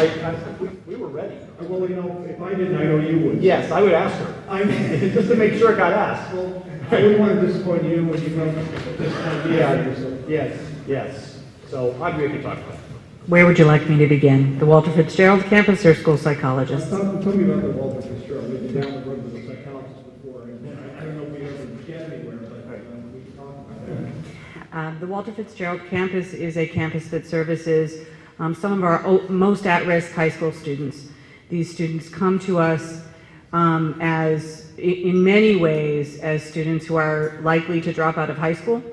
we were ready. Well, if I didn't, I know you would. Yes, I would ask her. Just to make sure it got asked. Well, I wouldn't want to disappoint you when you come with this idea. Yes. So Andrea can talk about it. Where would you like me to begin? The Walter Fitzgerald campus or school psychologist? Tell me about the Walter Fitzgerald. We've been down the road with a psychologist before. I don't know if we ever get anywhere, but we talked about it. The Walter Fitzgerald campus is a campus that services some of our most at-risk high school students. These students come to us in many ways, as students who are likely to drop out of high school.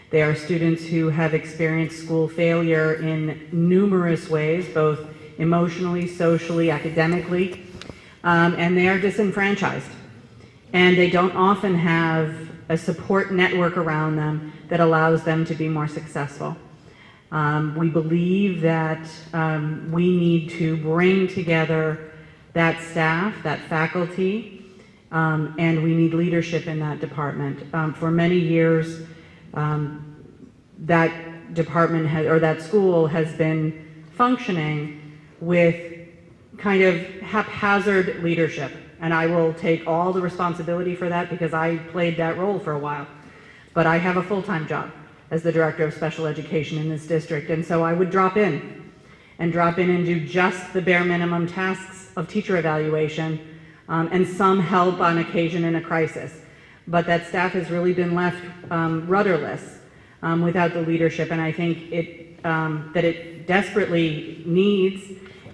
They are students who have experienced school failure in numerous ways, both emotionally, socially, academically, and they are disenfranchised. And they don't often have a support network around them that allows them to be more successful. We believe that we need to bring together that staff, that faculty, and we need leadership in that department. For many years, that department or that school has been functioning with kind of haphazard leadership. And I will take all the responsibility for that because I played that role for a while. But I have a full-time job as the director of special education in this district. And so I would drop in and do just the bare minimum tasks of teacher evaluation and some help on occasion in a crisis. But that staff has really been left rudderless without the leadership. And I think that it desperately needs,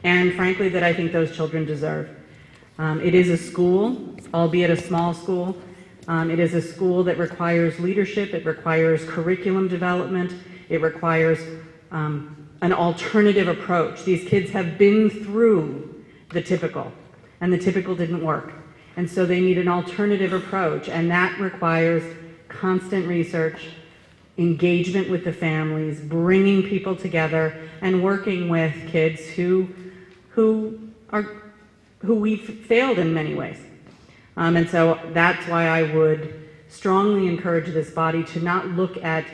and frankly, that I think those children deserve. It is a school, albeit a small school. It is a school that requires leadership. It requires curriculum development. It requires an alternative approach. These kids have been through the typical, and the typical didn't work. And so they need an alternative approach, and that requires constant research, engagement with the families, bringing people together, and working with kids who we've failed in many ways. And so that's why I would strongly encourage this body to not look at,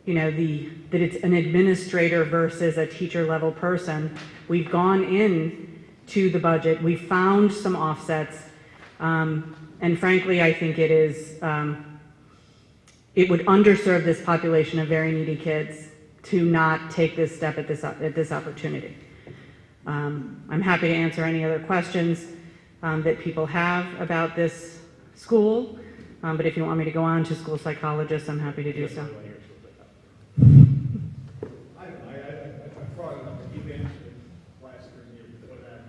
that it's an administrator versus a teacher level person. We've gone in to the budget, we found some offsets, and frankly, I think it would underserve this population of very needy kids to not take this step at this opportunity. I'm happy to answer any other questions that people have about this school, but if you want me to go on to school psychologists, I'm happy to do so. I brought it up to keep answering last year, before that,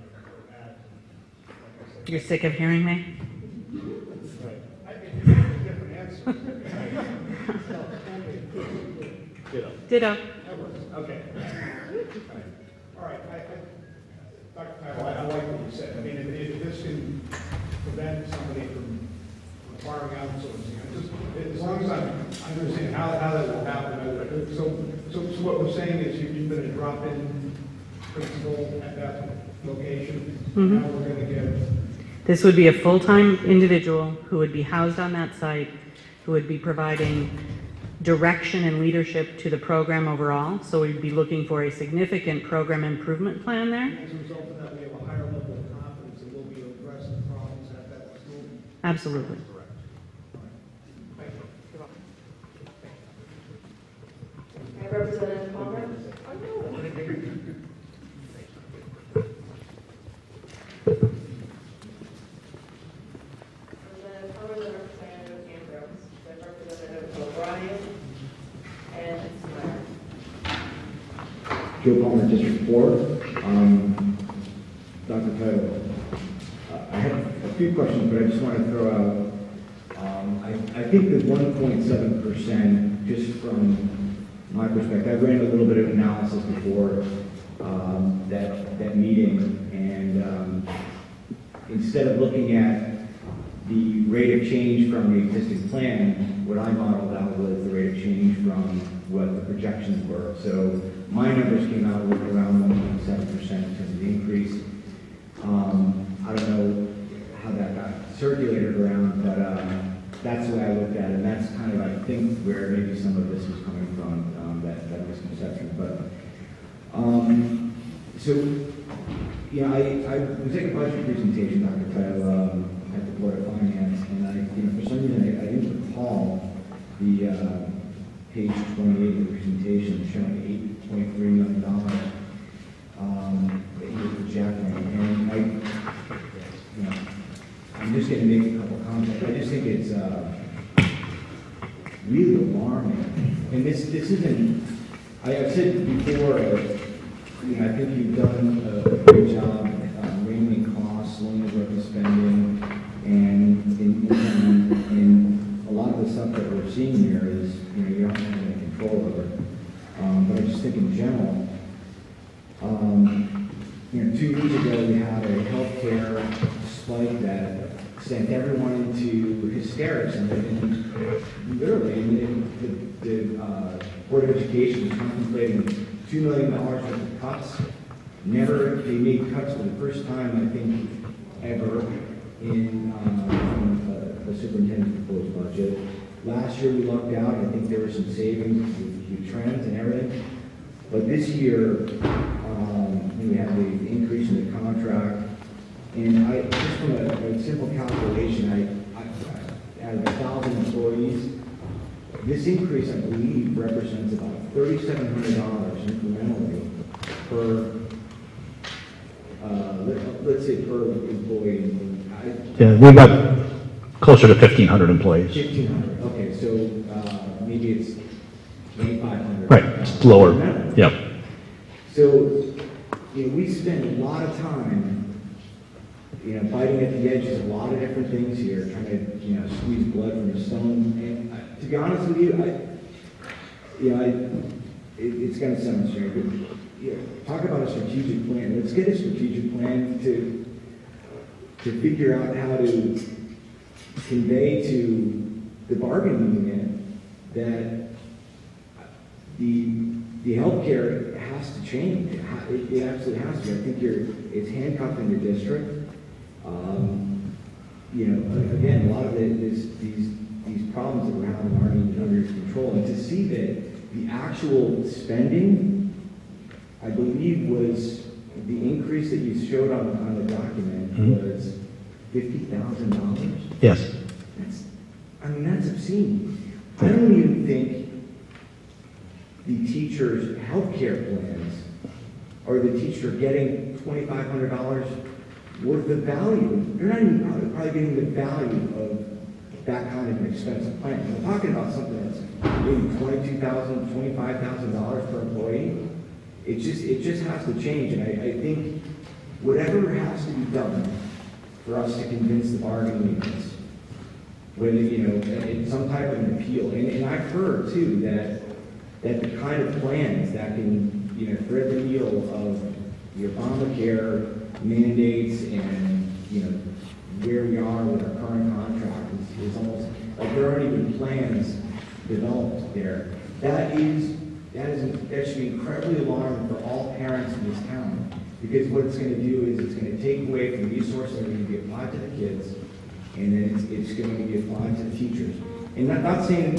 You're sick of hearing me? I think you have a different answer. Ditto. Okay. All right. Dr. Kyle, I like what you said. I mean, if this can prevent somebody from acquiring outsourcing, as long as I understand how that will happen. So what we're saying is you've been a drop-in principal at that location. Mm-hmm. Now we're going to get... This would be a full-time individual who would be housed on that site, who would be providing direction and leadership to the program overall. So we'd be looking for a significant program improvement plan there. As a result of that, we have a higher level of confidence that we'll be able to address the problems at that school. Absolutely. Representative Palmer? Representative Palmer, then Representative Ambrose, then Representative O'Brien, and Snyder. Joe Palmer, District 4. Dr. Title, I have a few questions, but I just want to throw out, I think that 1.7%, just from my perspective, I've ran a little bit of analysis before that meeting, and instead of looking at the rate of change from the existing plan, what I modeled out was the rate of change from what the projections were. So my numbers came out with around 1.7% in terms of the increase. I don't know how that got circulated around, but that's the way I looked at it, and that's kind of, I think, where maybe some of this is coming from, that misconception. But so, yeah, I was at a budget presentation, Dr. Kyle, at the Board of Finance, and for some reason I didn't recall the page 28 of the presentation showing $8.3 million that he was projecting, and I'm just going to make a couple comments. I just think it's really alarming, and this isn't. I've said before, I think you've done a great job reining in costs, slowing the growth of spending. seeing here is, you don't have any control over it. But I just think in general, 2 years ago, we had a healthcare spike that sent everyone into hysterics, and literally, the Board of Education was contemplating $2 million worth of cuts. They made cuts for the first time, I think, ever in the superintendent's proposed budget. Last year, we lucked out. I think there were some savings with trends and everything. But this year, we had the increase in the contract. And just from a simple calculation, out of 1,000 employees, this increase, I believe, represents about $3,700 incrementally per, let's say per employee. Yeah, we've got closer to 1,500 employees. 1,500, okay, so maybe it's 2,500. Right, it's lower, yep. So, we spend a lot of time, biting at the edges, a lot of different things here, trying to, squeeze blood from a stone. And to be honest with you, it's going to sound strange, but talk about a strategic plan. Let's get a strategic plan to figure out how to convey to the bargaining unit that the healthcare has to change. It absolutely has to. I think it's handcuffed in your district. Again, a lot of these problems that we're having aren't even under control. And to see that the actual spending, I believe, was the increase that you showed on the document was $50,000. Yes. That's obscene. I don't even think the teachers' health care plans or the teacher getting $2,500 worth of value. They're not even probably getting the value of that kind of an expensive plan. We're talking about something that's maybe $22,000, $25,000 per employee. It just has to change, and I think whatever has to be done for us to convince the bargaining units, whether it's some type of an appeal, and I've heard too that the kind of plans that can thread the needle of the Obamacare mandates and where we are with our current contract is almost like there aren't even plans developed there. That should be incredibly alarming for all parents in this town, because what it's going to do is it's going to take away from resources that are going to be applied to the kids, and then it's going to be applied to the teachers. And not saying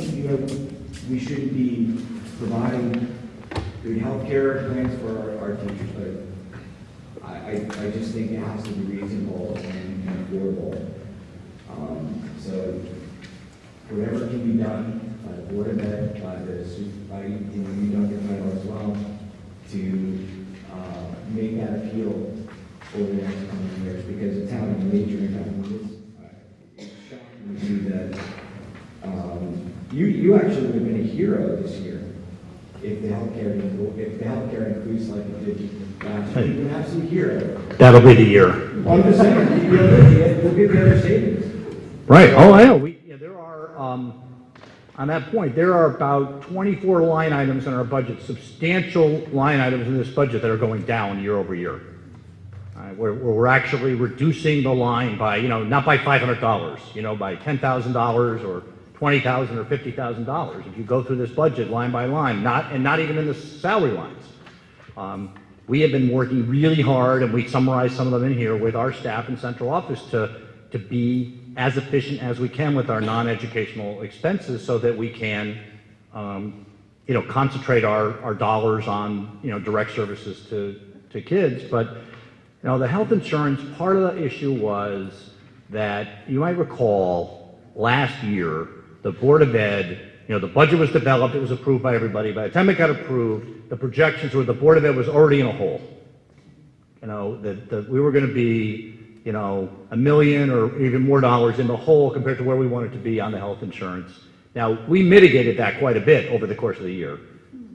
we shouldn't be providing good health care plans for our teachers, but I just think it has to be reasonable and affordable. So whatever can be done by the Board of Ed, by you don't get title as well, to make that appeal over the next coming years, because it's having a major impact on this. It's shocking to see that you actually would have been a hero this year if the healthcare increased like it did last year. You'd be an absolute hero. That'll be the year. I'm just saying, you'll get better savings. Right. Oh, I know. There are, on that point, there are about 24 line items in our budget, substantial line items in this budget that are going down year over year. We're actually reducing the line by, not by $500, by $10,000 or $20,000 or $50,000. If you go through this budget line by line, not even in the salary lines. We have been working really hard, and we summarize some of them in here with our staff in central office to be as efficient as we can with our non-educational expenses, so that we can, concentrate our dollars on, direct services to kids. But, the health insurance, part of the issue was that, you might recall, last year, the Board of Ed, the budget was developed, it was approved by everybody. By the time it got approved, the projections were the Board of Ed was already in a hole. That we were going to be, $1 million or even more dollars in the hole compared to where we wanted to be on the health insurance. Now, we mitigated that quite a bit over the course of the year.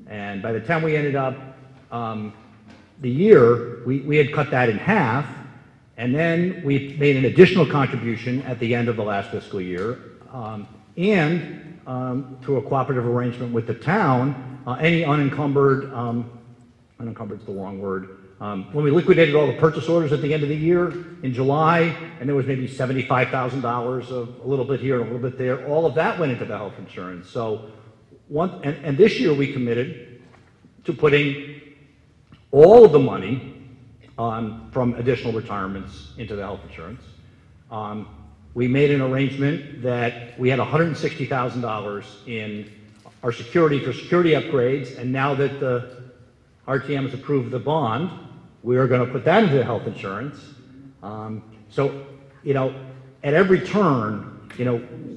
And by the time we ended up the year, we had cut that in half, and then we made an additional contribution at the end of the last fiscal year. And through a cooperative arrangement with the town, any unencumbered, unencumberd's the wrong word, when we liquidated all the purchase orders at the end of the year in July, and there was maybe $75,000 of a little bit here and a little bit there, all of that went into the health insurance. So and this year we committed to putting all of the money from additional retirements into the health insurance. We made an arrangement that we had $160,000 in our security for security upgrades, and now that the RTM has approved the bond, we are going to put that into the health insurance. So, at every turn,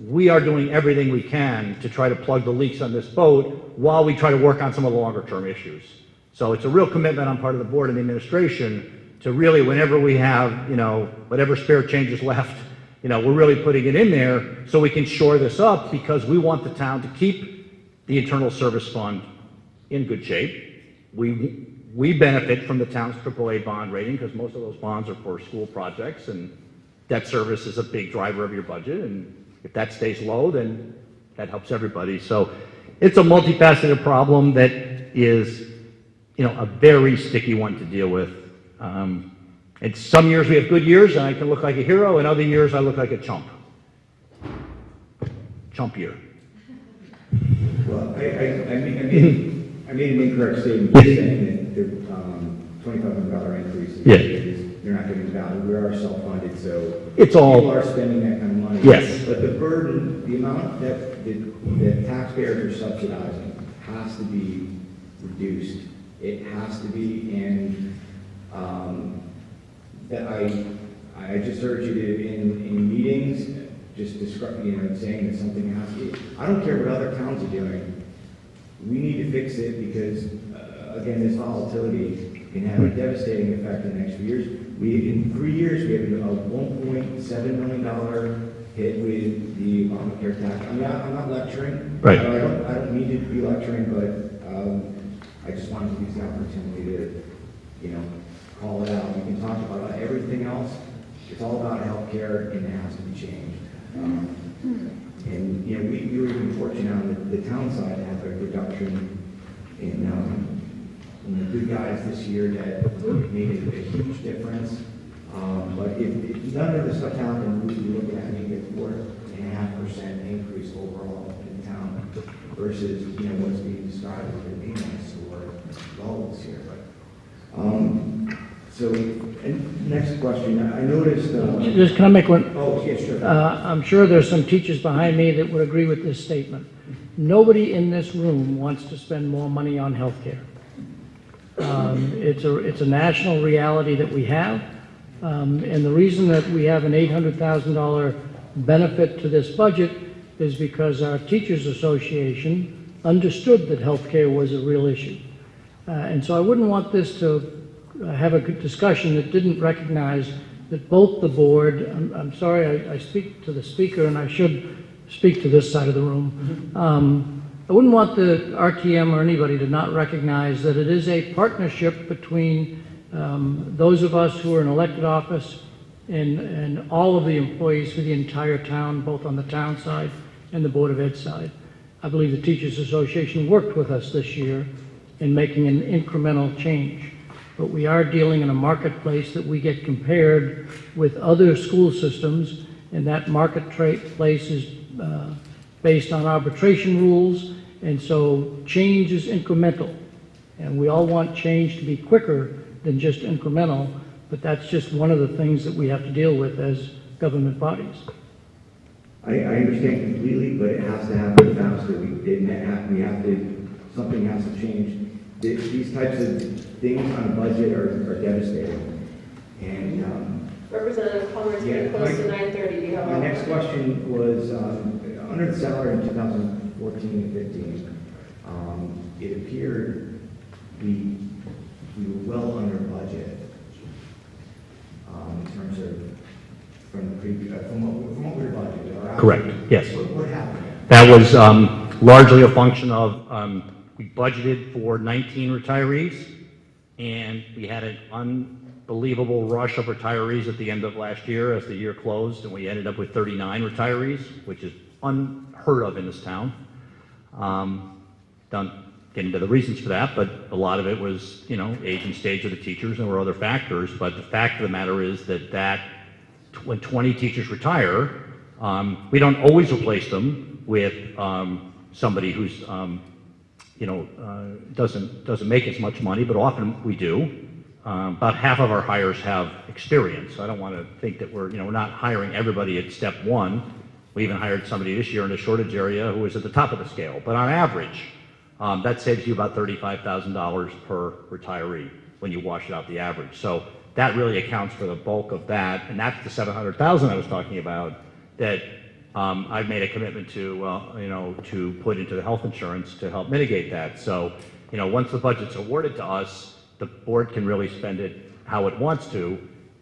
we are doing everything we can to try to plug the leaks on this boat while we try to work on some of the longer term issues. So it's a real commitment on part of the board and the administration to really, whenever we have, whatever spare change is left, we're really putting it in there so we can shore this up, because we want the town to keep the internal service fund in good shape. We benefit from the town's AAA bond rating because most of those bonds are for school projects, and debt service is a big driver of your budget, and if that stays low, then that helps everybody. So it's a multifaceted problem that is, a very sticky one to deal with. And some years we have good years and I can look like a hero, and other years I look like a chump. Chump year. Well, I made an incorrect statement saying that the $2,500 increase is they're not getting value. We are self-funded, so it's all, people are spending that kind of money. Yes. But the burden, the amount that taxpayers are subsidizing has to be reduced. It has to be, and that I just urge you to, in meetings, just describe, saying that something has to be. I don't care what other towns are doing. We need to fix it because, again, this volatility can have a devastating effect in the next few years. In 3 years, we have a $1.7 million hit with the Obamacare tax. I'm not lecturing. Right. I don't need to be lecturing, but I just wanted to use the opportunity to, call it out. We can talk about everything else. It's all about healthcare, and it has to be changed. And we were even fortunate on the town side to have a reduction in the good guys this year that made a huge difference. But if none of this stuff happened, we'd be looking at maybe a 4.5% increase overall in town versus what's being described as the maintenance or goals here. So, and next question. I noticed. Just can I make one? Oh, yeah, sure. I'm sure there's some teachers behind me that would agree with this statement. Nobody in this room wants to spend more money on health care. It's a national reality that we have, and the reason that we have an $800,000 benefit to this budget is because our Teachers Association understood that health care was a real issue. And so I wouldn't want this to have a good discussion that didn't recognize that both the board, I'm sorry, I speak to the speaker and I should speak to this side of the room. I wouldn't want the RTM or anybody to not recognize that it is a partnership between those of us who are in elected office and all of the employees for the entire town, both on the town side and the Board of Ed side. I believe the Teachers Association worked with us this year in making an incremental change. But we are dealing in a marketplace that we get compared with other school systems, and that marketplace is based on arbitration rules, and so change is incremental. And we all want change to be quicker than just incremental, but that's just one of the things that we have to deal with as government bodies. I understand completely, but it has to happen faster. Something has to change. These types of things on a budget are devastating. And Representative Palmer, it's getting close to 9:30. Do you have my next question was under the salary in 2014 and 15. It appeared we were well under budget in terms of from what we were budgeted. Correct, yes. What happened? That was largely a function of we budgeted for 19 retirees, and we had an unbelievable rush of retirees at the end of last year as the year closed, and we ended up with 39 retirees, which is unheard of in this town. Don't get into the reasons for that, but a lot of it was, age and stage of the teachers, and there were other factors. But the fact of the matter is that when 20 teachers retire, we don't always replace them with somebody who's, doesn't make as much money, but often we do. About half of our hires have experience. So I don't want to think that we're not hiring everybody at step one. We even hired somebody this year in a shortage area who was at the top of the scale. But on average, that saves you about $35,000 per retiree when you wash it out the average. So that really accounts for the bulk of that, and that's the $700,000 I was talking about that I've made a commitment to put into the health insurance to help mitigate that. So, once the budget's awarded to us, the board can really spend it how it wants to,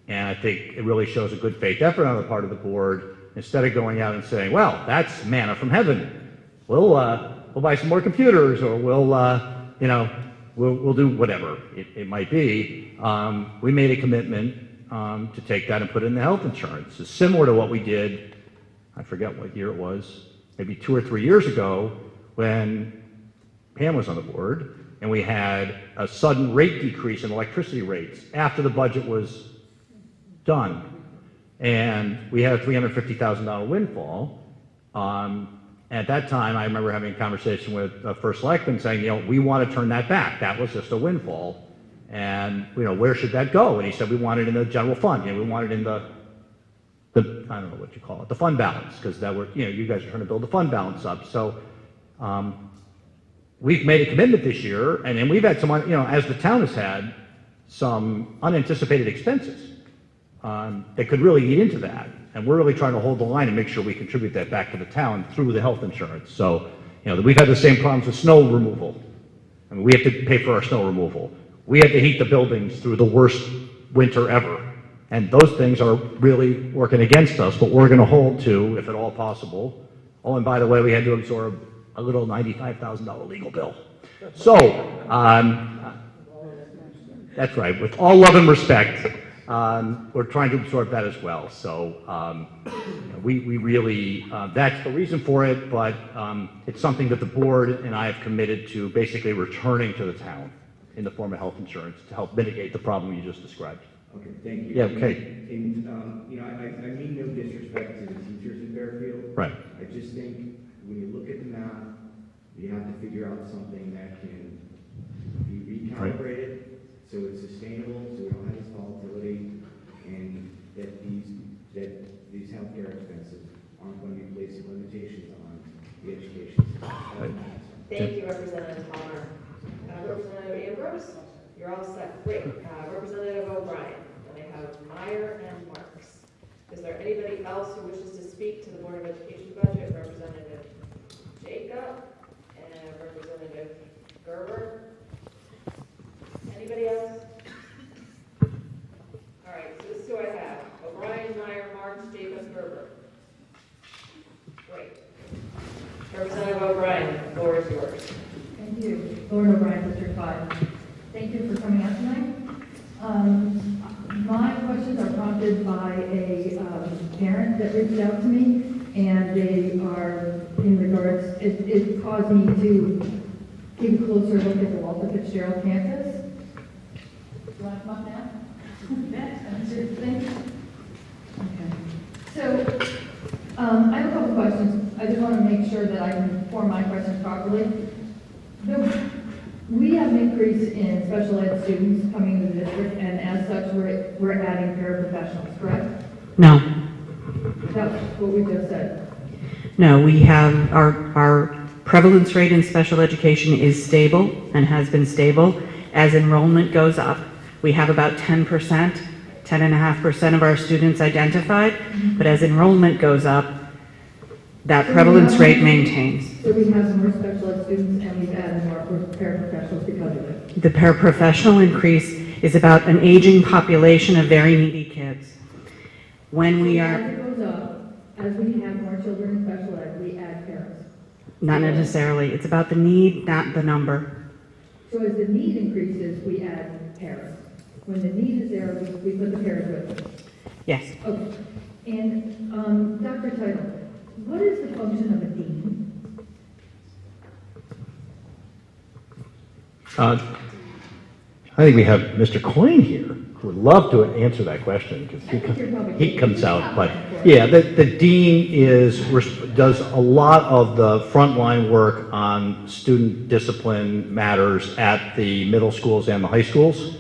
and I think it really shows a good faith effort on the part of the board. Instead of going out and saying, "Well, that's manna from heaven. We'll buy some more computers, or we'll do whatever it might be." We made a commitment to take that and put it in the health insurance. It's similar to what we did, I forget what year it was, maybe 2 or 3 years ago when Pam was on the board, and we had a sudden rate decrease in electricity rates after the budget was done. And we had a $350,000 windfall. At that time, I remember having a conversation with First Selectman saying, we want to turn that back. That was just a windfall. And, where should that go? And he said, we want it in the general fund. We want it in the I don't know what you call it, the fund balance, because you guys are trying to build the fund balance up. So we've made a commitment this year, and we've had some, as the town has had, some unanticipated expenses that could really eat into that. And we're really trying to hold the line and make sure we contribute that back to the town through the health insurance. So, we've had the same problems with snow removal. I mean, we have to pay for our snow removal. We have to heat the buildings through the worst winter ever. And those things are really working against us, but we're going to hold to, if at all possible. Oh, and by the way, we had to absorb a little $95,000 legal bill. So, that's right. With all love and respect, we're trying to absorb that as well. So, we really, that's the reason for it, but it's something that the board and I have committed to basically returning to the town in the form of health insurance to help mitigate the problem you just described. Okay, thank you. Yeah, okay. And, I mean no disrespect to the teachers in Fairfield. Right. I just think when you look at the math, you have to figure out something that can be recalibrated, so it's sustainable, so we don't have this volatility, and that these healthcare expenses aren't going to be placing limitations on the education system. Thank you, Representative Palmer. Representative Ambrose, you're all set. Great. Representative O'Brien, and I have Meyer and Marks. Is there anybody else who wishes to speak to the Board of Education budget? Representative Jacob and Representative Gerber. Anybody else? All right, so this is who I have. O'Brien, Meyer, Marks, Jacob, Gerber. Great. Representative O'Brien, the floor is yours. Thank you. Lauren O'Brien, District 5. Thank you for coming out tonight. My questions are prompted by a parent that reached out to me, and they are in regards, it caused me to take a closer look at the Walter Fitzgerald campus. Do you want to come up now? Okay. So, I have a couple questions. I just want to make sure that I can form my questions properly. We have an increase in special ed students coming to the district, and as such, we're adding paraprofessionals, correct? No. That's what we just said. No, we have our prevalence rate in special education is stable and has been stable. As enrollment goes up, we have about 10%, 10.5% of our students identified, but as enrollment goes up, that prevalence rate maintains. So we have some more special ed students, and we've added more paraprofessionals because of it. The paraprofessional increase is about an aging population of very needy kids. When we are... As it goes up, as we have more children in special ed, we add paras. Not necessarily. It's about the need, not the number. So as the need increases, we add paras. When the need is there, we put the paras with them. Yes. Okay. And Dr. Title, what is the function of a dean? I think we have Mr. Coyne here, who would love to answer that question, because he comes out, but, yeah, the dean does a lot of the frontline work on student discipline matters at the middle schools and the high schools.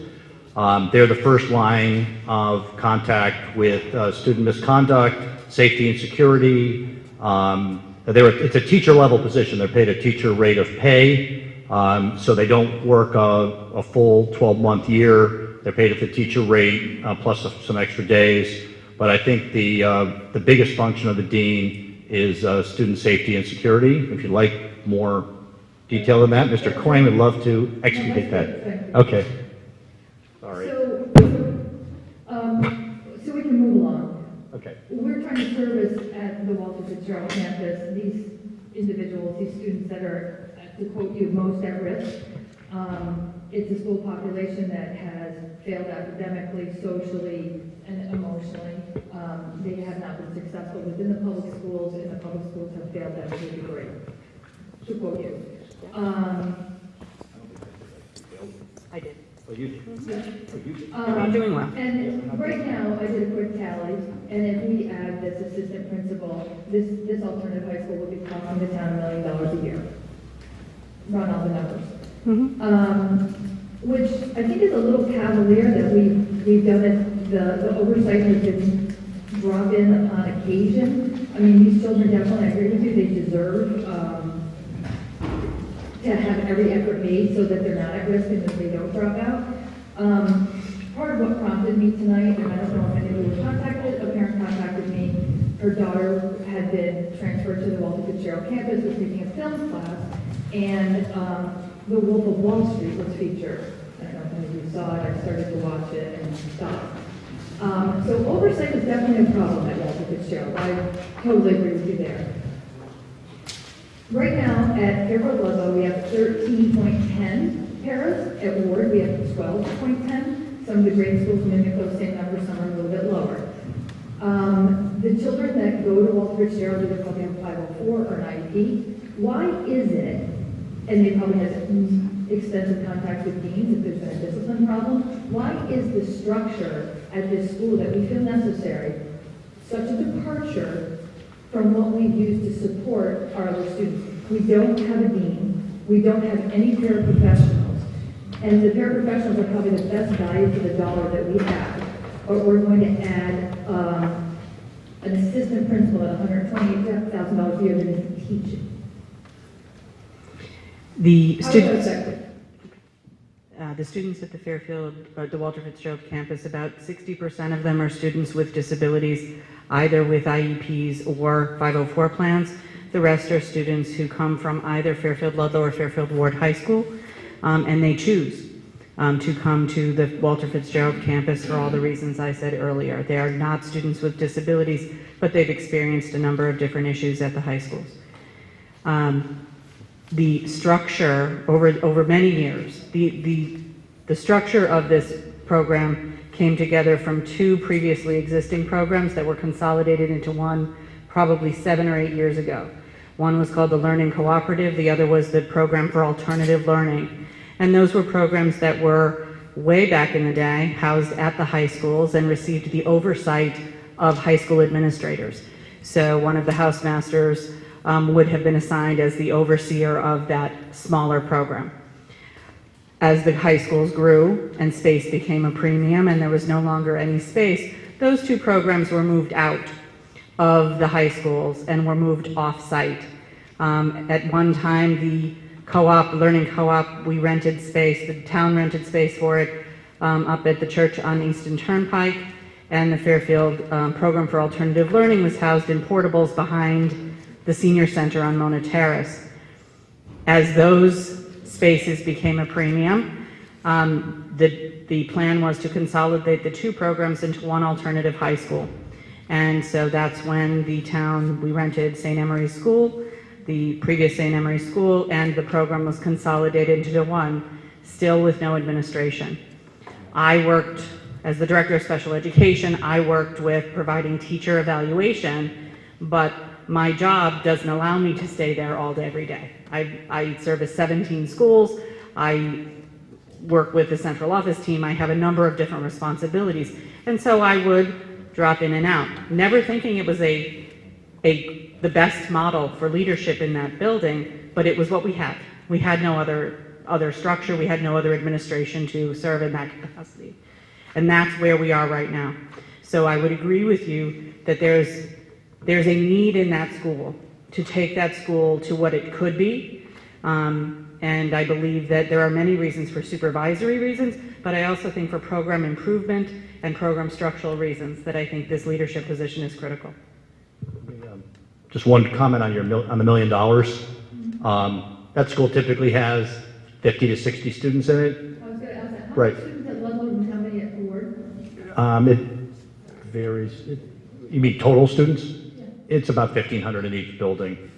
They're the first line of contact with student misconduct, safety and security. It's a teacher level position. They're paid a teacher rate of pay. So they don't work a full 12-month year. They're paid at the teacher rate plus some extra days. But I think the biggest function of the dean is student safety and security. If you'd like more detail than that, Mr. Coyne would love to explicate that. Okay. Sorry. So we can move along. Okay. We're trying to service at the Walter Fitzgerald campus these individuals, these students that are, to quote you, most at risk. It's a school population that has failed academically, socially, and emotionally. They have not been successful within the public schools, and the public schools have failed them to a degree, to quote you. I did. Oh, you did? You're doing well. And right now, I did a quick tally, and if we add this assistant principal, this alternative high school would be costing the town $1 million a year. Run all the numbers. Which I think is a little cavalier that we've done it, the oversight has been dropped in on occasion. I mean, these children definitely, I agree with you, they deserve to have every effort made so that they're not at risk and that they don't drop out. Part of what prompted me tonight, and I don't know if any of you were contacted, a parent contacted me. Her daughter had been transferred to the Walter Fitzgerald campus, was taking a film class, and The Wolf of Wall Street was featured. I don't know if any of you saw it. I started to watch it and stopped. So oversight is definitely a problem at Walter Fitzgerald. I totally agree with you there. Right now at Fairfield Ludlow, we have 13.10 paras. At Ward, we have 12.10. Some of the grade schools mimic those same numbers, some are a little bit lower. The children that go to Walter Fitzgerald either probably have 504 or an IEP. Why is it, and they probably have extensive contact with deans if there's been a discipline problem, why is the structure at this school that we feel necessary such a departure from what we've used to support our other students? We don't have a dean, we don't have any paraprofessionals, and the paraprofessionals are probably the best value for the dollar that we have, but we're going to add an assistant principal at $128,000 a year that isn't teaching. The students at the Fairfield, the Walter Fitzgerald campus, about 60% of them are students with disabilities, either with IEPs or 504 plans. The rest are students who come from either Fairfield Ludlow or Fairfield Ward High School, and they choose to come to the Walter Fitzgerald campus for all the reasons I said earlier. They are not students with disabilities, but they've experienced a number of different issues at the high schools. The structure over many years, the structure of this program came together from two previously existing programs that were consolidated into one probably 7 or 8 years ago. One was called the Learning Cooperative, the other was the Program for Alternative Learning. And those were programs that were way back in the day housed at the high schools and received the oversight of high school administrators. So one of the housemasters would have been assigned as the overseer of that smaller program. As the high schools grew and space became a premium and there was no longer any space, those two programs were moved out of the high schools and were moved off-site. At one time, the co-op, learning co-op, we rented space, the town rented space for it up at the church on Easton Turnpike, and the Fairfield Program for Alternative Learning was housed in portables behind the senior center on Mona Terrace. As those spaces became a premium, the plan was to consolidate the two programs into one alternative high school. And so that's when the town, we rented St. Emery's School, the previous St. Emery's School, and the program was consolidated into one, still with no administration. I worked, as the Director of Special Education, I worked with providing teacher evaluation, but my job doesn't allow me to stay there all day, every day. I service 17 schools. I work with the central office team. I have a number of different responsibilities. And so I would drop in and out, never thinking it was the best model for leadership in that building, but it was what we had. We had no other structure. We had no other administration to serve in that capacity. And that's where we are right now. So I would agree with you that there's a need in that school to take that school to what it could be. And I believe that there are many reasons for supervisory reasons, but I also think for program improvement and program structural reasons that I think this leadership position is critical. Just one comment on on the $1 million. That school typically has 50 to 60 students in it. I was going to ask that. How Right. many students at Ludlow and how many at Ford? It varies. You mean total students? It's about 1,500 in each building.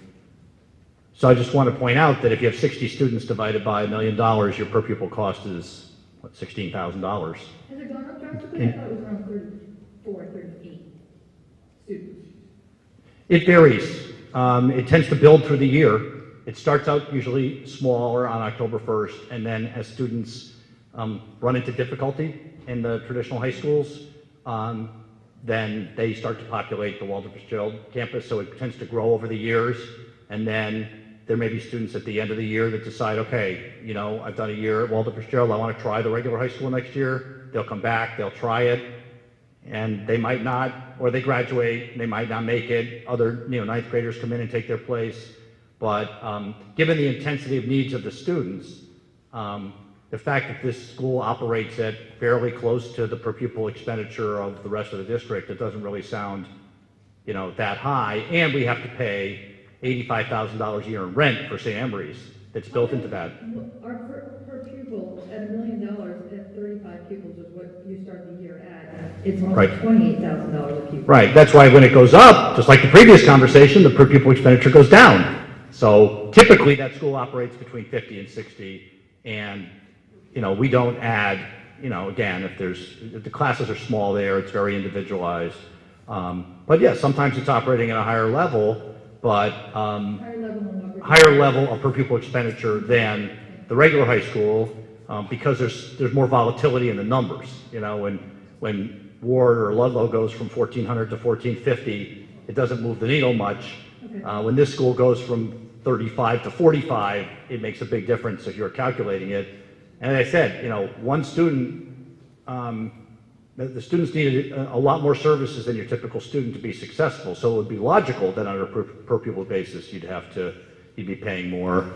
So I just want to point out that if you have 60 students divided by $1 million, your per pupil cost is, what, $16,000. Has it gone up drastically? I thought it was around 34, 38 students. It varies. It tends to build through the year. It starts out usually smaller on October 1st, and then as students run into difficulty in the traditional high schools, then they start to populate the Walter Fitzgerald campus, so it tends to grow over the years, and then there may be students at the end of the year that decide, okay, you know, I've done a year at Walter Fitzgerald, I want to try the regular high school next year. They'll come back, they'll try it, and they might not, or they graduate, and they might not make it. Other, ninth graders come in and take their place. But given the intensity of needs of the students, the fact that this school operates at fairly close to the per pupil expenditure of the rest of the district, it doesn't really sound, that high. And we have to pay $85,000 a year in rent for St. Emery's. That's built into that. Our per pupil at $1 million at 35 pupils is what you start the year at. It's almost Right. $28,000 a pupil. Right. That's why when it goes up, just like the previous conversation, the per pupil expenditure goes down. So typically that school operates between 50 and 60, and we don't add. Again, if the classes are small there, it's very individualized. But yeah, sometimes it's operating at a higher level, but higher level of per pupil expenditure than the regular high school, because there's more volatility in the numbers. When Ward or Ludlow goes from 1,400 to 1,450, it doesn't move the needle much. When this school goes from 35 to 45, it makes a big difference if you're calculating it. And as I said, one student, the students needed a lot more services than your typical student to be successful. So it would be logical that on a per pupil basis, you'd be paying more.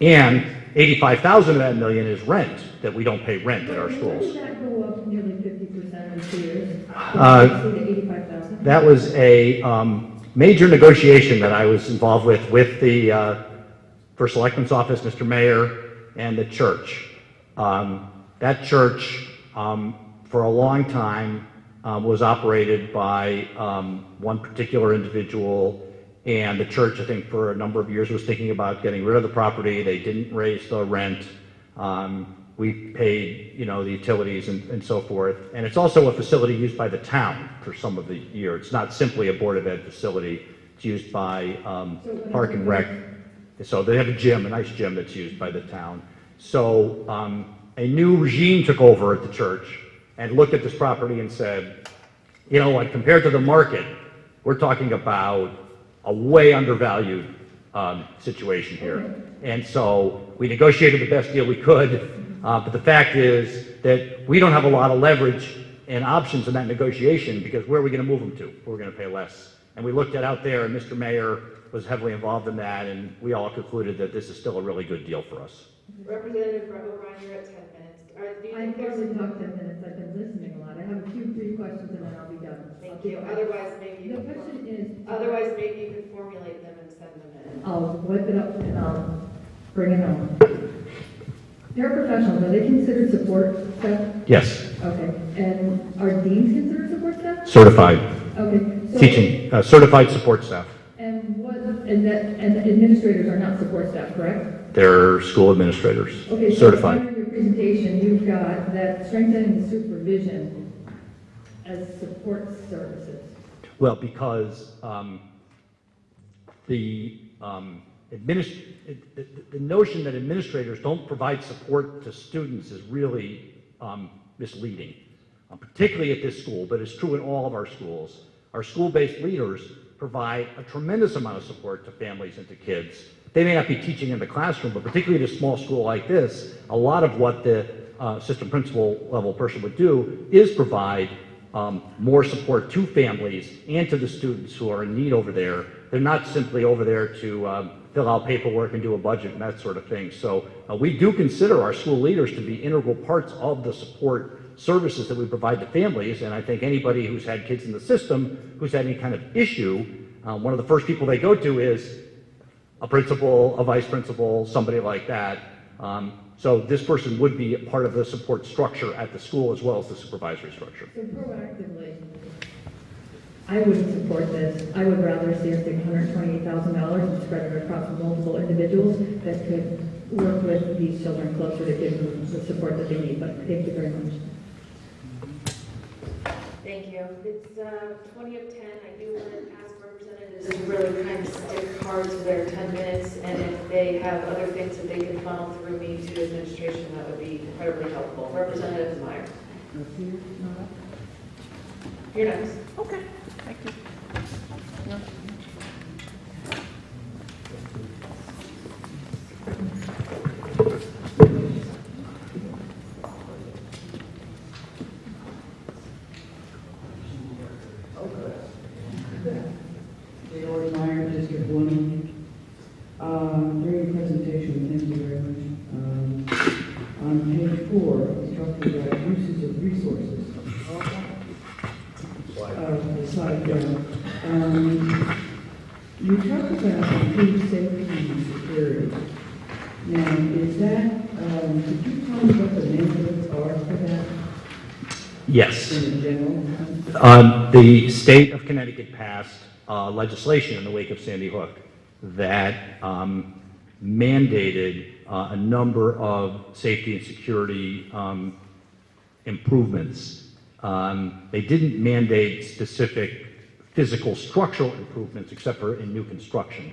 And 85,000 of that $1 million is rent, that we don't pay rent at our schools. Did that go up nearly 50% in 2 years? The 85,000? That was a major negotiation that I was involved with the First Selectman's office, Mr. Mayor, and the church. That church, for a long time, was operated by one particular individual, and the church, I think, for a number of years was thinking about getting rid of the property. They didn't raise the rent. We paid, the utilities and so forth. And it's also a facility used by the town for some of the year. It's not simply a Board of Ed facility. It's used by Park and Rec. So they have a nice gym that's used by the town. So a new regime took over at the church and looked at this property and said, compared to the market, we're talking about a way undervalued situation here. And so we negotiated the best deal we could. But the fact is that we don't have a lot of leverage and options in that negotiation, because where are we going to move them to? We're going to pay less. And we looked at out there, and Mr. Mayor was heavily involved in that, and we all concluded that this is still a really good deal for us. Representative O'Brien, you're at 10 minutes. Do you I think there's probably talked 10 minutes. I've been listening a lot. I have a few brief questions and then I'll be done. Thank you. Otherwise, maybe you could formulate them and send them in. I'll whip it up and I'll bring it home. Paraprofessionals, are they considered support staff? Yes. Okay. And are deans considered support staff? Certified. Okay. So, Teaching, certified support staff. And the administrators are not support staff, correct? They're school administrators. Okay. Certified. So in your presentation, you've got that strengthening the supervision as support services. Well, because the the notion that administrators don't provide support to students is really misleading, particularly at this school, but it's true in all of our schools. Our school-based leaders provide a tremendous amount of support to families and to kids. They may not be teaching in the classroom, but particularly at a small school like this, a lot of what the assistant principal level person would do is provide more support to families and to the students who are in need over there. They're not simply over there to fill out paperwork and do a budget and that sort of thing. So we do consider our school leaders to be integral parts of the support services that we provide to families, and I think anybody who's had kids in the system who's had any kind of issue, one of the first people they go to is a principal, a vice principal, somebody like that. So this person would be a part of the support structure at the school as well as the supervisory structure. So proactively, I wouldn't support this. I would rather see us take $128,000 and spread it across multiple individuals that could work with these children closer to give them the support that they need. But thank you very much. Thank you. It's 20 of 10. I do want to ask representatives to really kind of stick hard to their 10 minutes, and if they have other things that they can funnel through me to administration, that would be incredibly helpful. Representative Meyer. You're next. Okay, thank you. George Meyer, District 1. During the presentation, thank you very much. On page 4, it's talking about uses of resources. The slide down. You talk about food safety and security. Now, is that, could you tell me what the mandates are for that? Yes. In general? The state of Connecticut passed legislation in the wake of Sandy Hook that mandated a number of safety and security improvements. They didn't mandate specific physical structural improvements except for in new construction,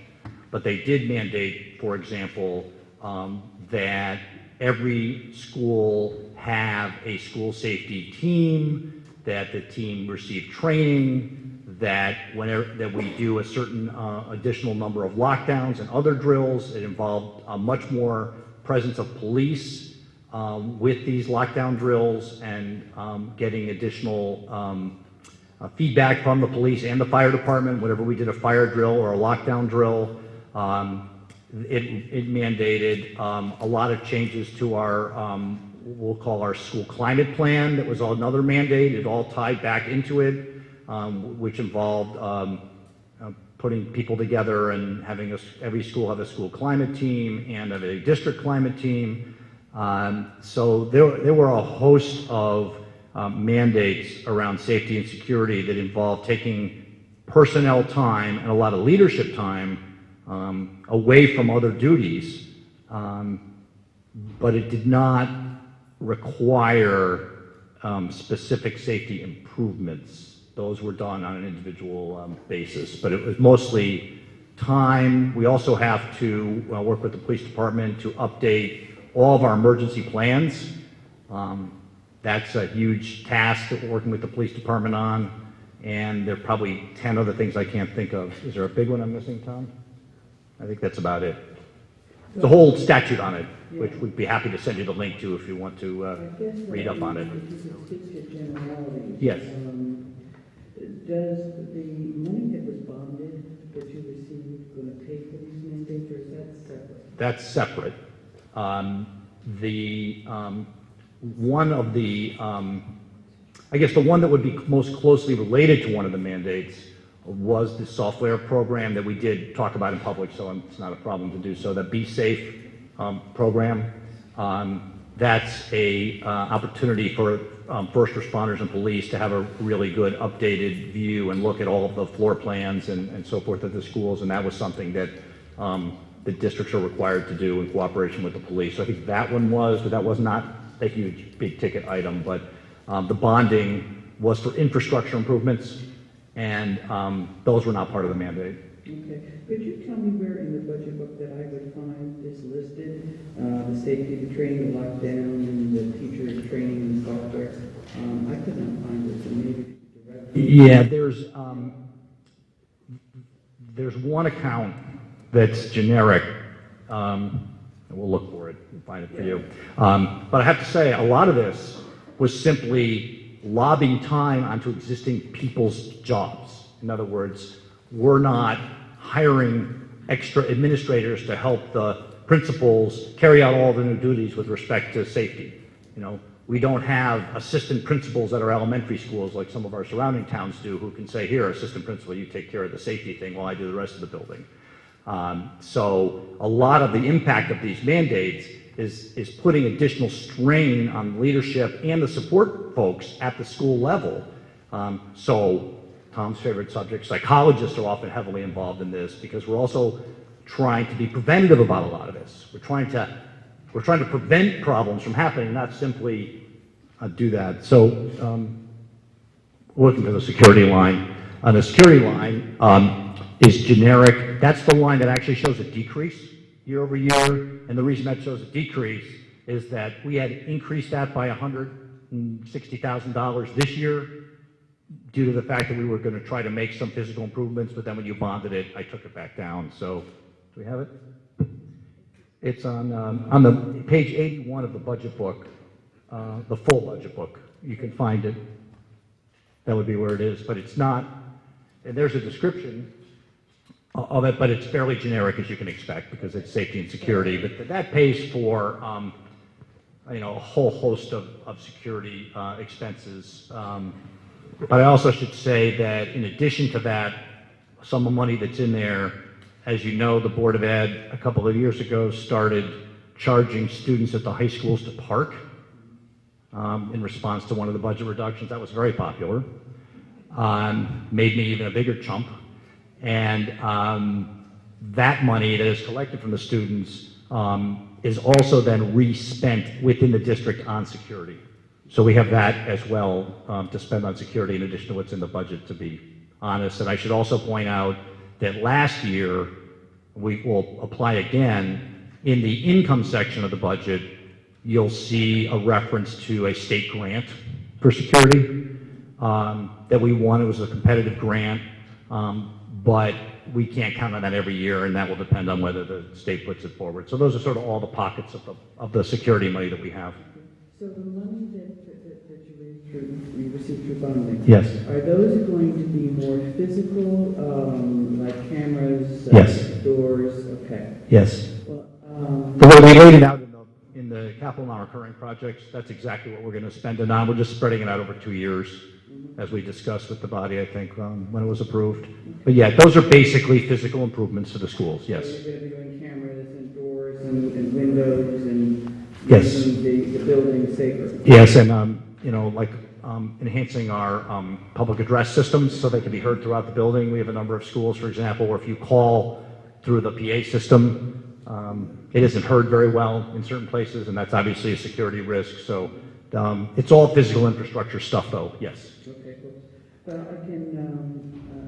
but they did mandate, for example, that every school have a school safety team, that the team receive training, that we do a certain additional number of lockdowns and other drills. It involved much more presence of police with these lockdown drills and getting additional feedback from the police and the fire department. Whenever we did a fire drill or a lockdown drill, it mandated a lot of changes to our we'll call our school climate plan. That was another mandate. It all tied back into it, which involved putting people together and having every school have a school climate team and a district climate team. So there were a host of mandates around safety and security that involved taking personnel time and a lot of leadership time away from other duties, but it did not require specific safety improvements. Those were done on an individual basis, but it was mostly time. We also have to work with the police department to update all of our emergency plans. That's a huge task that we're working with the police department on, and there are probably 10 other things I can't think of. Is there a big one I'm missing, Tom? I think that's about it. The whole statute on it, which we'd be happy to send you the link to if you want to read up on it. Yes. Does the money that was bonded that you received going to pay for these mandates, or is that separate? That's separate. One of the, I guess the one that would be most closely related to one of the mandates was the software program that we did talk about in public, so it's not a problem to do so. The Be Safe program, that's a opportunity for first responders and police to have a really good updated view and look at all of the floor plans and so forth at the schools, and that was something that the districts are required to do in cooperation with the police. So I think that one was, but that was not a huge big ticket item, but the bonding was for infrastructure improvements, and those were not part of the mandate. Okay. Could you tell me where in the budget book that I would find this listed? The safety, the training, the lockdown, and the teacher training and software? I could not find it, so maybe direct. Yeah, there's one account that's generic, and we'll look for it and find it for you. But I have to say, a lot of this was simply lobbing time onto existing people's jobs. In other words, we're not hiring extra administrators to help the principals carry out all the new duties with respect to safety. You know, we don't have assistant principals at our elementary schools like some of our surrounding towns do, who can say, here, assistant principal, you take care of the safety thing while I do the rest of the building. So a lot of the impact of these mandates is putting additional strain on leadership and the support folks at the school level. So Tom's favorite subject, psychologists are often heavily involved in this because we're also trying to be preventative about a lot of this. We're trying to prevent problems from happening, not simply do that. So looking to the security line. On the security line is generic. That's the line that actually shows a decrease year over year. And the reason that shows a decrease is that we had increased that by $160,000 this year due to the fact that we were going to try to make some physical improvements, but then when you bonded it, I took it back down. So, do we have it? It's on the page 81 of the budget book, the full budget book. You can find it. That would be where it is, but it's not. And there's a description of it, but it's fairly generic, as you can expect, because it's safety and security. But that pays for a whole host of security expenses. But I also should say that in addition to that, some of the money that's in there, as you know, the Board of Ed a couple of years ago started charging students at the high schools to park in response to one of the budget reductions. That was very popular. Made me even a bigger chump. And that money that is collected from the students is also then re-spent within the district on security. So we have that as well to spend on security in addition to what's in the budget, to be honest. And I should also point out that last year, we will apply again, in the income section of the budget, you'll see a reference to a state grant for security that we won. It was a competitive grant, but we can't count on that every year, and that will depend on whether the state puts it forward. So those are sort of all the pockets of the security money that we have. So the money that you received through bonding, yes, are those going to be more physical, like cameras, yes, doors? Okay. Yes. Well, the way we laid it out in the capital non-recurring projects, that's exactly what we're going to spend it on. We're just spreading it out over 2 years, as we discussed with the body, I think, when it was approved. But yeah, those are basically physical improvements to the schools. Yes. So you're going to be doing cameras and doors and windows and yes, making the building safer. Yes, and enhancing our public address systems so they can be heard throughout the building. We have a number of schools, for example, where if you call through the PA system, it isn't heard very well in certain places, and that's obviously a security risk. So it's all physical infrastructure stuff, though. Yes. Okay, cool. Well,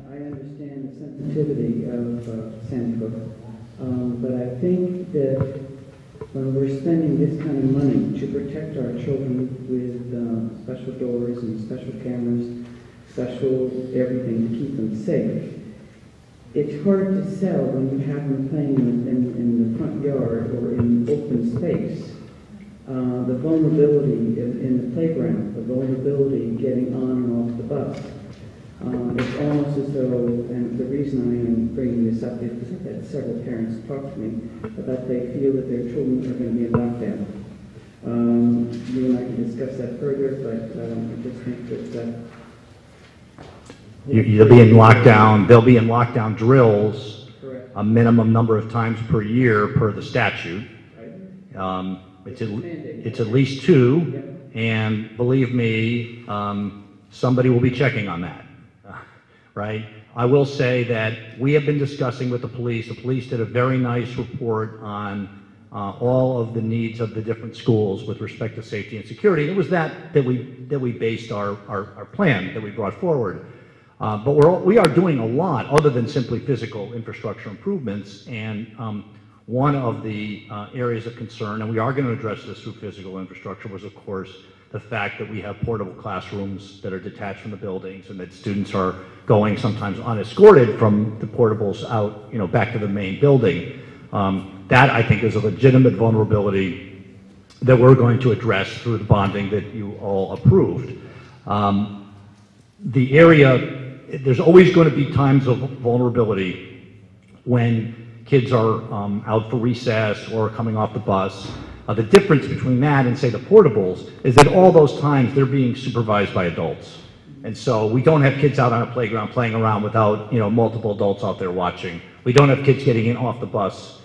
I understand the sensitivity of Sanford, but I think that when we're spending this kind of money to protect our children with special doors and special cameras, special everything to keep them safe, it's hard to sell when you have them playing in the front yard or in open space. The vulnerability in the playground, the vulnerability getting on and off the bus. It's almost as though, and the reason I am bringing this up is because I've had several parents talk to me about they feel that their children are going to be in lockdown. You and I can discuss that further, but I just think that They'll be in lockdown. They'll be in lockdown drills, correct, a minimum number of times per year per the statute. Right. It's at least 2, and believe me, somebody will be checking on that. Right? I will say that we have been discussing with the police. The police did a very nice report on all of the needs of the different schools with respect to safety and security. And it was that we based our plan that we brought forward. But we are doing a lot other than simply physical infrastructure improvements, and one of the areas of concern, and we are going to address this through physical infrastructure, was of course the fact that we have portable classrooms that are detached from the buildings, and that students are going sometimes unescorted from the portables out, back to the main building. That I think is a legitimate vulnerability that we're going to address through the bonding that you all approved. The area, there's always going to be times of vulnerability when kids are out for recess or coming off the bus. The difference between that and, say, the portables is that all those times they're being supervised by adults. And so we don't have kids out on a playground playing around without, multiple adults out there watching. We don't have kids getting in off the bus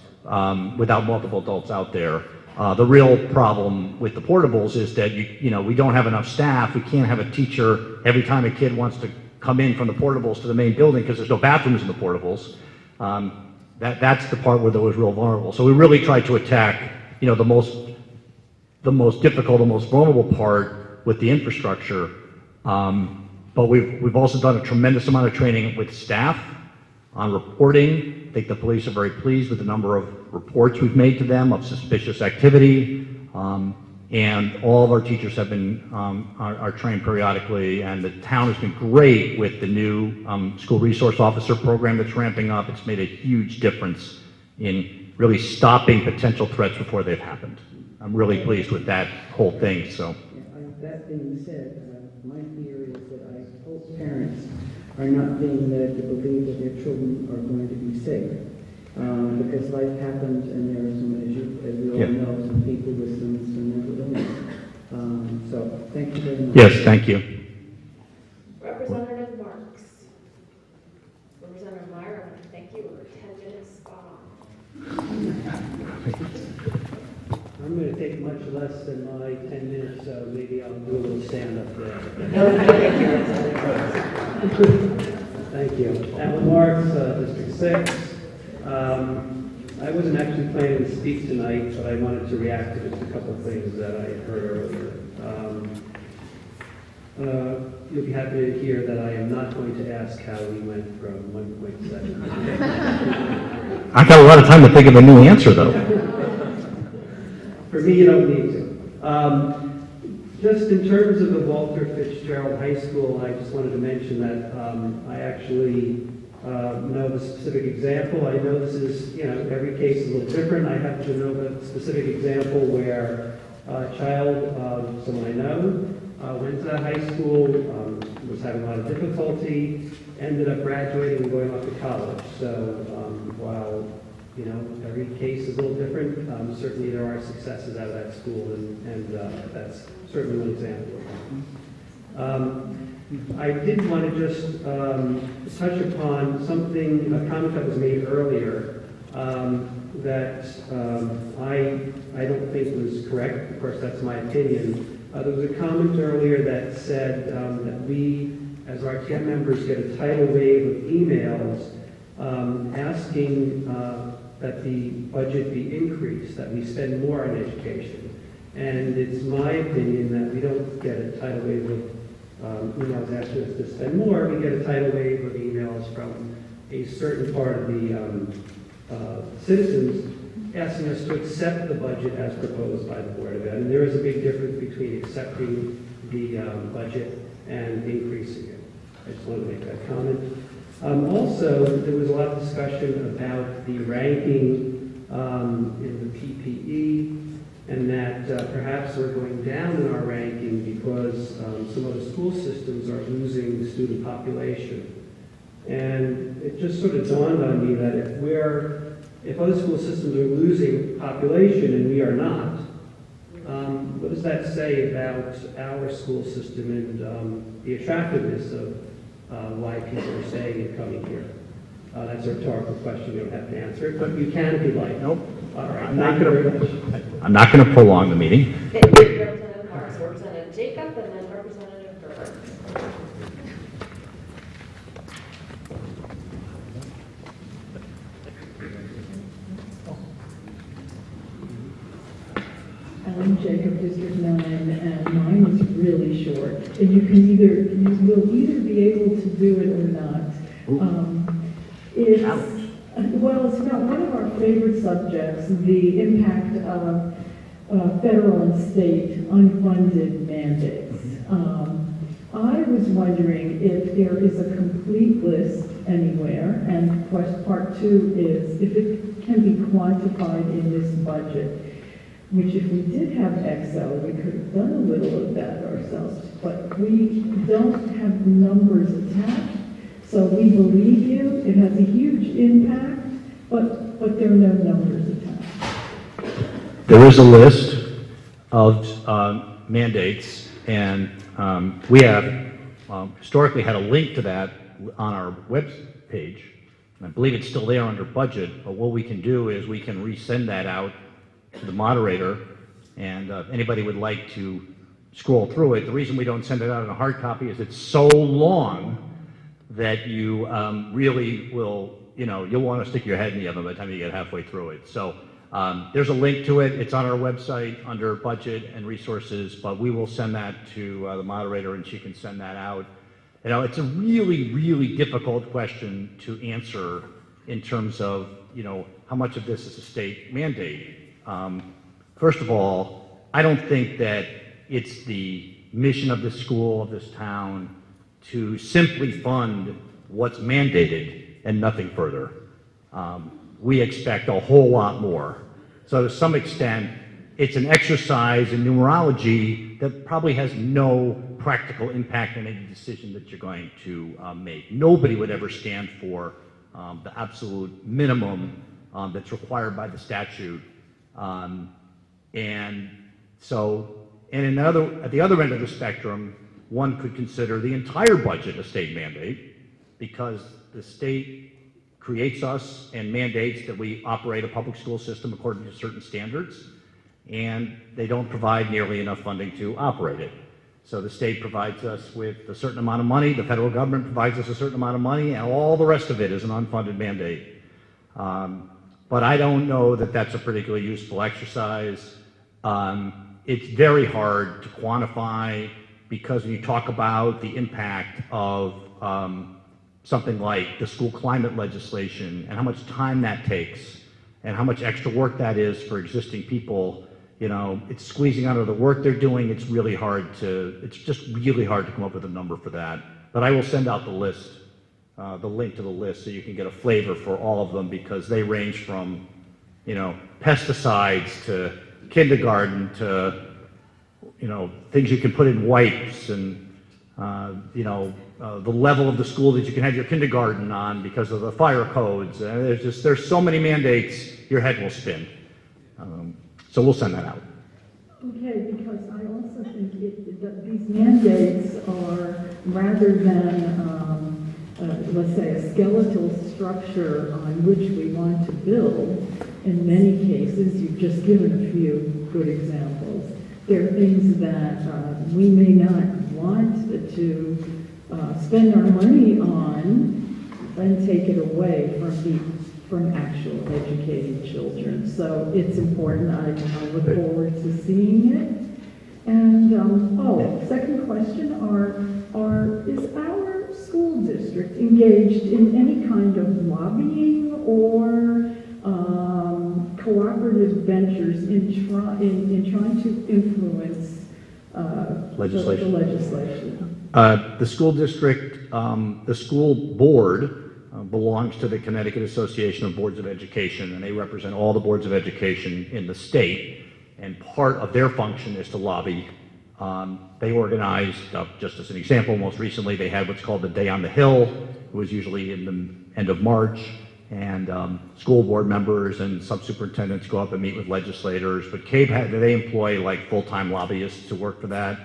without multiple adults out there. The real problem with the portables is that, we don't have enough staff. We can't have a teacher every time a kid wants to come in from the portables to the main building because there's no bathrooms in the portables. That's the part where there was real vulnerable. So we really tried to attack, the most difficult, the most vulnerable part with the infrastructure. But we've also done a tremendous amount of training with staff on reporting. I think the police are very pleased with the number of reports we've made to them of suspicious activity. And all of our teachers have been are trained periodically, and the town has been great with the new school resource officer program that's ramping up. It's made a huge difference in really stopping potential threats before they've happened. I'm really pleased with that whole thing. So. That being said, my fear is that I hope parents are not being led to believe that their children are going to be safe. Because life happens, and there are some, as we all know, some people with some mental illness. So thank you very much. Yes, thank you. Representative Marks. Representative Meyer, thank you. 10 minutes spot on. I'm going to take much less than my 10 minutes, so maybe I'll do a little stand-up there. Thank you. Alan Marks, District 6. I wasn't actually planning to speak tonight, but I wanted to react to just a couple of things that I heard earlier. You'll be happy to hear that I am not going to ask how we went from 1.7. I've got a lot of time to think of a new answer, though. For me, you don't need to. Just in terms of the Walter Fitzgerald High School, I just wanted to mention that I actually know the specific example. I know this is, every case is a little different. I happen to know the specific example where a child, someone I know, went to that high school, was having a lot of difficulty, ended up graduating and going off to college. So while, every case is a little different, certainly there are successes out of that school, and that's certainly one example. I did want to just touch upon a comment that was made earlier that I don't think was correct. Of course, that's my opinion. There was a comment earlier that said that we, as RTM members, get a tidal wave of emails asking that the budget be increased, that we spend more on education. And it's my opinion that we don't get a tidal wave of emails asking us to spend more. We get a tidal wave of emails from a certain part of the citizens asking us to accept the budget as proposed by the Board of Ed. And there is a big difference between accepting the budget and increasing it. I just wanted to make that comment. Also, there was a lot of discussion about the ranking in the PPE, and that perhaps we're going down in our ranking because some of the school systems are losing student population. And it just sort of dawned on me that if other school systems are losing population and we are not, what does that say about our school system and the attractiveness of why people are staying and coming here? That's a rhetorical question. You don't have to answer it, but you can if you like. Nope. All right. I'm not going to prolong the meeting. Thank you, Representative Marks. Representative Jacob, and then Representative Gerber. Ellen Jacob, District 9, and mine is really short. And you will either be able to do it or not. Well, it's not one of our favorite subjects, the impact of federal and state unfunded mandates. I was wondering if there is a complete list anywhere, and part two is if it can be quantified in this budget, which if we did have Excel, we could have done a little of that ourselves, but we don't have numbers attached, so we believe you, it has a huge impact, but there are no numbers attached. There is a list of mandates, and we have historically had a link to that on our web page. And I believe it's still there under budget, but what we can do is we can resend that out to the moderator, and anybody would like to scroll through it. The reason we don't send it out in a hard copy is it's so long that you really will, you'll want to stick your head in the oven by the time you get halfway through it. So there's a link to it. It's on our website under budget and resources, but we will send that to the moderator and she can send that out. It's a really, really difficult question to answer in terms of, how much of this is a state mandate. First of all, I don't think that it's the mission of this school, of this town, to simply fund what's mandated and nothing further. We expect a whole lot more. So to some extent, it's an exercise in numerology that probably has no practical impact on any decision that you're going to make. Nobody would ever stand for the absolute minimum that's required by the statute. At the other end of the spectrum, one could consider the entire budget a state mandate, because the state creates us and mandates that we operate a public school system according to certain standards, and they don't provide nearly enough funding to operate it. So the state provides us with a certain amount of money, the federal government provides us a certain amount of money, and all the rest of it is an unfunded mandate. But I don't know that that's a particularly useful exercise. It's very hard to quantify, because when you talk about the impact of something like the school climate legislation and how much time that takes and how much extra work that is for existing people, it's squeezing out of the work they're doing. It's just really hard to come up with a number for that. But I will send out the list, the link to the list, so you can get a flavor for all of them, because they range from, pesticides to kindergarten to, things you can put in wipes, and, the level of the school that you can have your kindergarten on because of the fire codes. There's so many mandates, your head will spin. So we'll send that out. Okay, because I also think that these mandates are, rather than, let's say, a skeletal structure on which we want to build, in many cases, you've just given a few good examples. There are things that we may not want to spend our money on and take it away from actual educating children. So it's important. I look forward to seeing it. And second question: is our school district engaged in any kind of lobbying or cooperative ventures in trying to influence legislation? The legislation? The school district, the school board belongs to the Connecticut Association of Boards of Education, and they represent all the boards of education in the state, and part of their function is to lobby. They organized, just as an example, most recently they had what's called the Day on the Hill. It was usually in the end of March, and school board members and sub-superintendents go up and meet with legislators, but CABE, they employ like full-time lobbyists to work for that.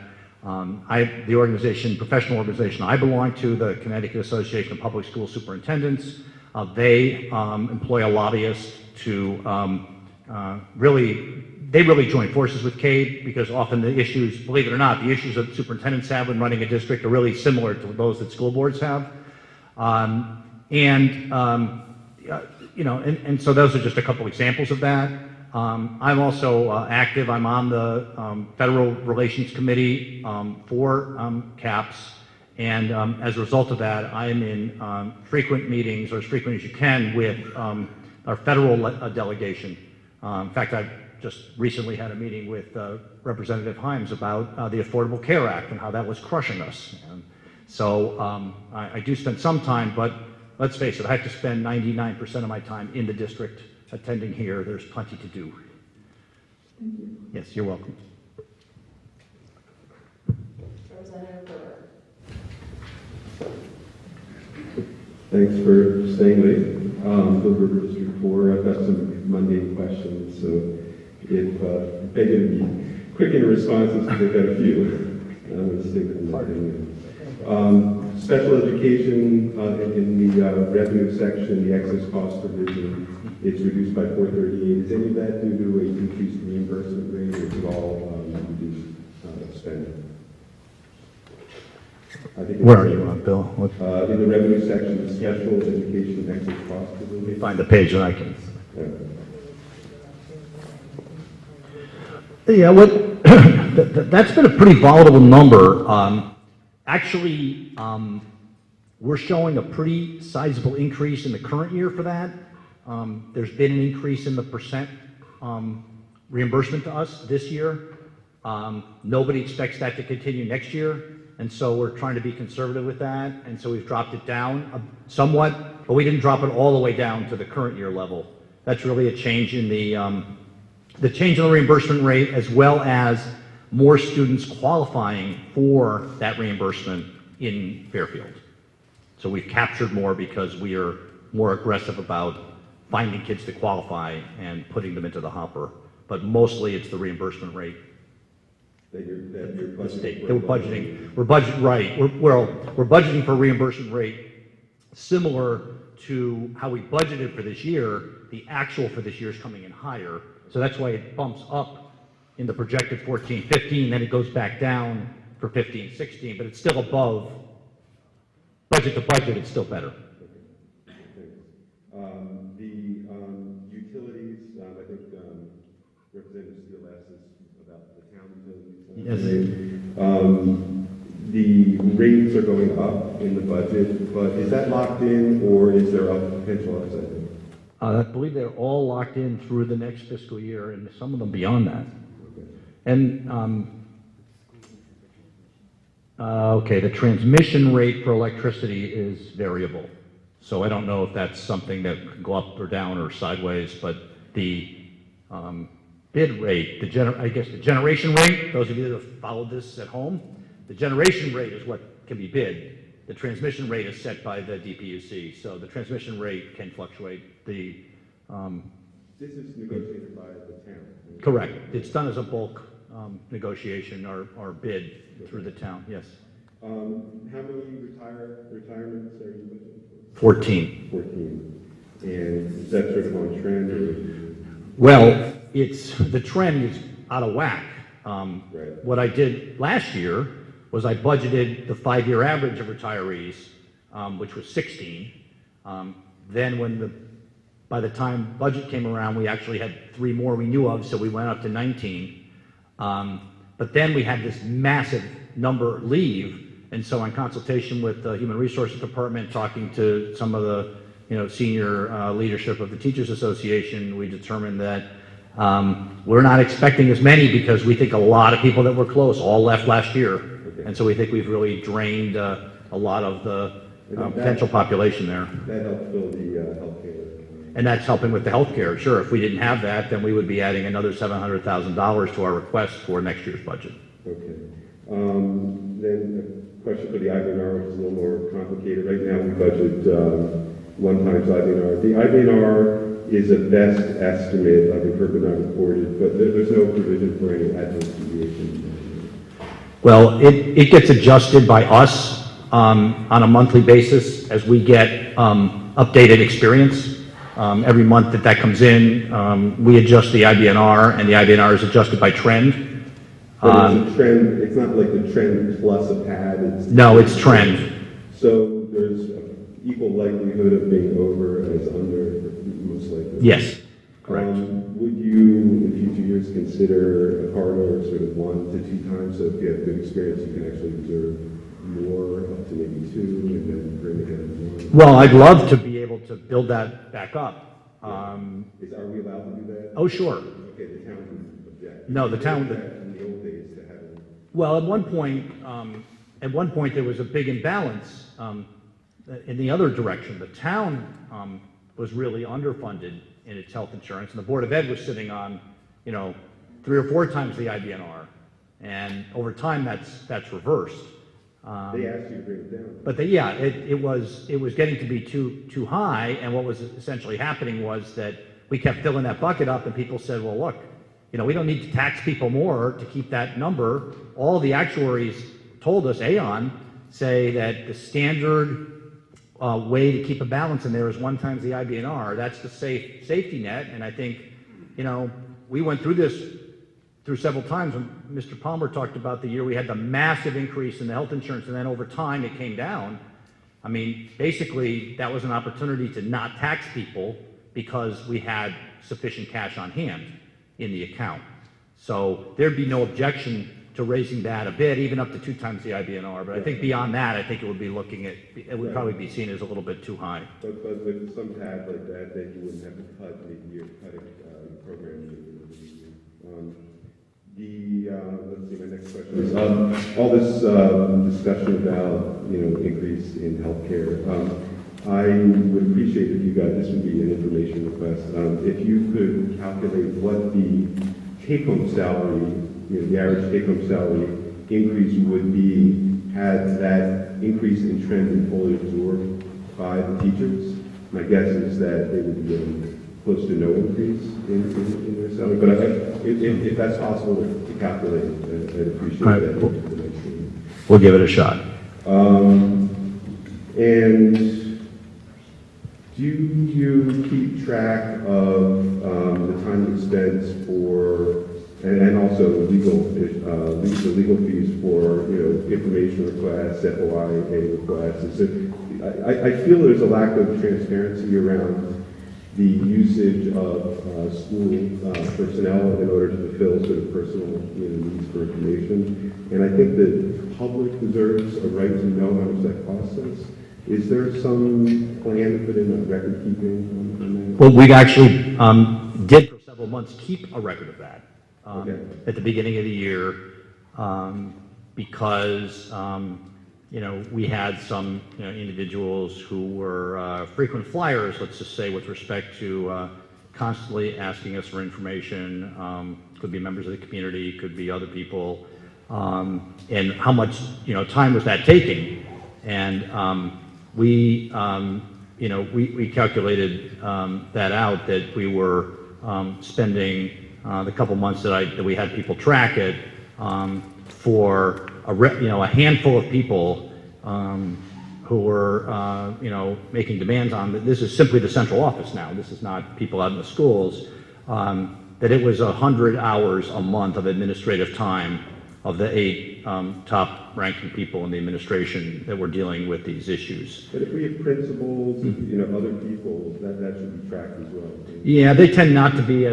The organization, professional organization I belong to, the Connecticut Association of Public School Superintendents, they employ a lobbyist to really join forces with CABE, because often the issues, believe it or not, the issues that superintendents have when running a district are really similar to those that school boards have. So those are just a couple examples of that. I'm also active. I'm on the Federal Relations Committee for CAPS, and as a result of that, I am in frequent meetings, or as frequent as you can, with our federal delegation. In fact, I just recently had a meeting with Representative Himes about the Affordable Care Act and how that was crushing us. And so I do spend some time, but let's face it, I have to spend 99% of my time in the district attending here. There's plenty to do. Thank you. Yes, you're welcome. Representative Porter. Thanks for staying late. Bill Berger, District 4. I've got some mundane questions, so if they can be quick in responses, because I've got a few. I'm going to stick with that. Special education in the revenue section, the excess cost provision, it's reduced by 438. Is any of that due to a increased reimbursement rate, or is it all reduced spending? I think Where are you on, Bill? In the revenue section, special education excess cost provision. Let me find the page that I can. Yeah, that's been a pretty volatile number. Actually, we're showing a pretty sizable increase in the current year for that. There's been an increase in the percent reimbursement to us this year. Nobody expects that to continue next year, and so we're trying to be conservative with that, and so we've dropped it down somewhat, but we didn't drop it all the way down to the current year level. That's really a change in the change in the reimbursement rate, as well as more students qualifying for that reimbursement in Fairfield. So we've captured more because we are more aggressive about finding kids to qualify and putting them into the hopper. But mostly it's the reimbursement rate. That you're budgeting. We're budgeting for a reimbursement rate similar to how we budgeted for this year. The actual for this year is coming in higher. So that's why it bumps up in the projected 14-15, then it goes back down for 15-16, but it's still above budget to budget. It's still better. The utilities, I think Representative Steele asked us about the town utilities. Yes. The rates are going up in the budget, but is that locked in, or is there a potential upside? I believe they're all locked in through the next fiscal year, and some of them beyond that. And okay, the transmission rate for electricity is variable. So I don't know if that's something that can go up or down or sideways, but the bid rate, I guess the generation rate, those of you that have followed this at home, the generation rate is what can be bid. The transmission rate is set by the DPUC, so the transmission rate can fluctuate. This is negotiated by the town. Correct. It's done as a bulk negotiation or bid through the town, yes. How many retirements are you looking for? 14. 14. And is that sort of on trend? Or? Well, the trend is out of whack. Right. What I did last year was I budgeted the 5-year average of retirees, which was 16. Then by the time budget came around, we actually had 3 more we knew of, so we went up to 19. But then we had this massive number leave, and so in consultation with the Human Resources Department, talking to some of the senior leadership of the Teachers Association, we determined that we're not expecting as many because we think a lot of people that were close all left last year. Okay. And so we think we've really drained a lot of the potential population there. That helps fill the healthcare. And that's helping with the healthcare. Sure, if we didn't have that, then we would be adding another $700,000 to our request for next year's budget. Okay. Then a question for the IBNR, which is a little more complicated. Right now we budget 1 times IBNR. The IBNR is a best estimate. I think Bernard reported, but there's no provision for any adverse deviation. Well, it gets adjusted by us on a monthly basis as we get updated experience. Every month that comes in, we adjust the IBNR, and the IBNR is adjusted by trend. But it's a trend. It's not like the trend plus a pad. No, it's trend. So there's an equal likelihood of being over as under, most likely. Yes, correct. Would you future years consider a corridor sort of 1 to 2 times? So if you have good experience, you can actually reserve more, up to maybe 2, and then bring it in 1? Well, I'd love to be able to build that back up. Are we allowed to do that? Oh, sure. Okay, the town can object. No, the town. In the old days to have it. Well, at one point there was a big imbalance in the other direction. The town was really underfunded in its health insurance, and the Board of Ed was sitting on, 3 or 4 times the IBNR, and over time that's reversed. They asked you to bring it down. But it was getting to be too high, and what was essentially happening was that we kept filling that bucket up, and people said, well, look, we don't need to tax people more to keep that number. All the actuaries told us, Aon, say that the standard way to keep a balance in there is 1 times the IBNR. That's the safety net, and I think, we went through this several times. When Mr. Palmer talked about the year we had the massive increase in the health insurance, and then over time it came down. I mean, basically, that was an opportunity to not tax people because we had sufficient cash on hand in the account. So there'd be no objection to raising that a bit, even up to 2 times the IBNR. But I think beyond that, I think it would be it would probably be seen as a little bit too high. But with some tab like that, you wouldn't have to cut maybe your program. Let's see, my next question is, all this discussion about, increase in healthcare. I would appreciate if you guys, this would be an information request, if you could calculate what the take-home salary, the average take-home salary increase would be had that increase in trend been fully absorbed by the teachers. My guess is that they would be close to no increase in their salary. But if that's possible to calculate, I'd appreciate that information. We'll give it a shot. And do you keep track of the time expense for, and also legal fees for, information requests, FOIA requests? I feel there's a lack of transparency around the usage of school personnel in order to fulfill sort of personal needs for information. And I think that the public deserves a right to know how much that costs us. Is there some plan to put in a record keeping on that? Well, we actually did for several months keep a record of that at the beginning of the year because we had some individuals who were frequent flyers, let's just say, with respect to constantly asking us for information. Could be members of the community, could be other people, and how much time was that taking? And we calculated that out, that we were spending the couple months that we had people track it for a handful of people who were making demands on. This is simply the central office now. This is not people out in the schools. That it was 100 hours a month of administrative time of the 8 top-ranking people in the administration that were dealing with these issues. But if we have principals, other people, that should be tracked as well. Yeah, they tend not to be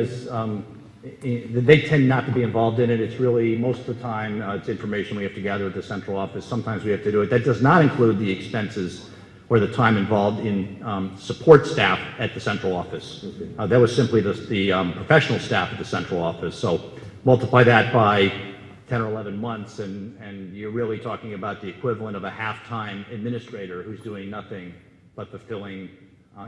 involved in it. It's really, most of the time, it's information we have to gather at the central office. Sometimes we have to do it. That does not include the expenses or the time involved in support staff at the central office. That was simply the professional staff at the central office. So multiply that by 10 or 11 months, and you're really talking about the equivalent of a half-time administrator who's doing nothing but fulfilling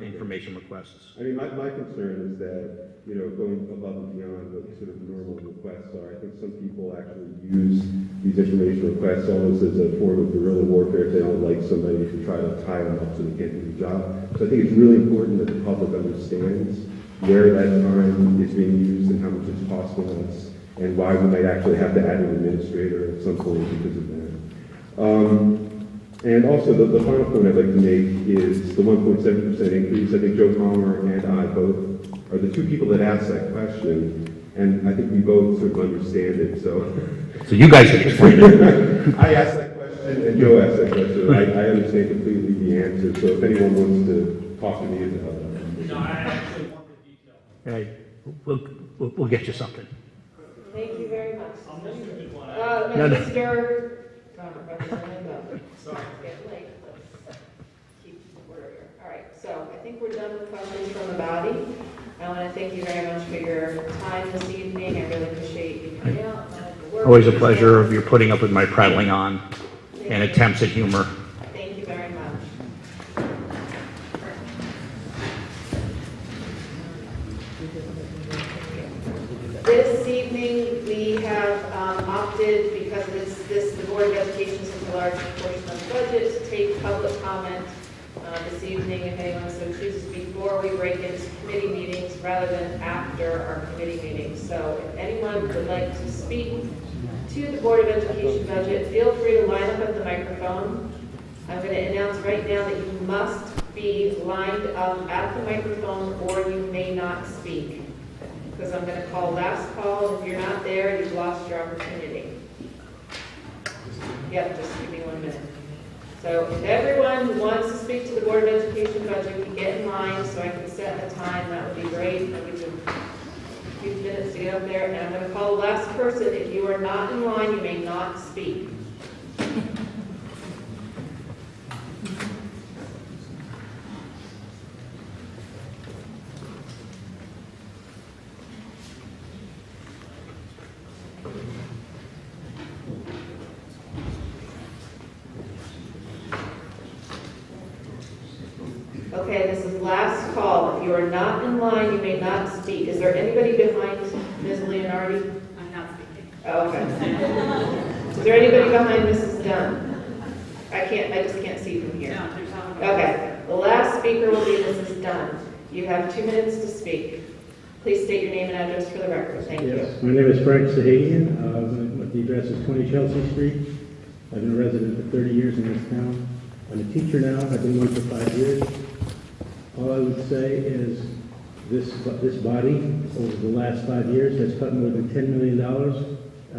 information requests. I mean, my concern is that, going above and beyond what sort of normal requests are, I think some people actually use these information requests almost as a form of guerrilla warfare if they don't like somebody, to try to tie them up so they can't do the job. So I think it's really important that the public understands where that time is being used and how much it's costing us, and why we might actually have to add an administrator at some point because of that. And also, the final point I'd like to make is the 1.7% increase. I think Joe Palmer and I both are the 2 people that asked that question, and I think we both sort of understand it. So you guys can explain it. I asked that question, and Joe asked that question. I understand completely the answer. So if anyone wants to talk to me about that. No, I actually want the detail. Hey, we'll get you something. Thank you very much. No, no. Mr. Representative. Sorry. Getting late. Let's keep order here. All right, so I think we're done with questions from the body. I want to thank you very much for your time this evening. I really appreciate you coming out. Always a pleasure of your putting up with my prattling on and attempts at humor. Thank you very much. This evening, we have opted, because the Board of Education is such a large portion of the budget, to take public comment this evening, if anyone so chooses, before we break into committee meetings rather than after our committee meetings. So if anyone would like to speak to the Board of Education budget, feel free to line up at the microphone. I'm going to announce right now that you must be lined up at the microphone or you may not speak. Because I'm going to call last call, and if you're not there, you've lost your opportunity. Yep, just give me 1 minute. So if everyone who wants to speak to the Board of Education budget can get in line so I can set a time, that would be great. I'll give you a few minutes to get up there, and I'm going to call the last person. If you are not in line, you may not speak. Okay, this is last call. If you are not in line, you may not speak. Is there anybody behind Ms. Leonardi? I'm not speaking. Oh, okay. Is there anybody behind Mrs. Dunn? I just can't see from here. No, there's not. Okay, the last speaker will be Mrs. Dunn. You have 2 minutes to speak. Please state your name and address for the record. Thank you. Yes, my name is Frank Sahagian. The address is 20 Chelsea Street. I've been a resident for 30 years in this town. I'm a teacher now. I've been one for 5 years. All I would say is this body, over the last 5 years, has cut more than $10 million out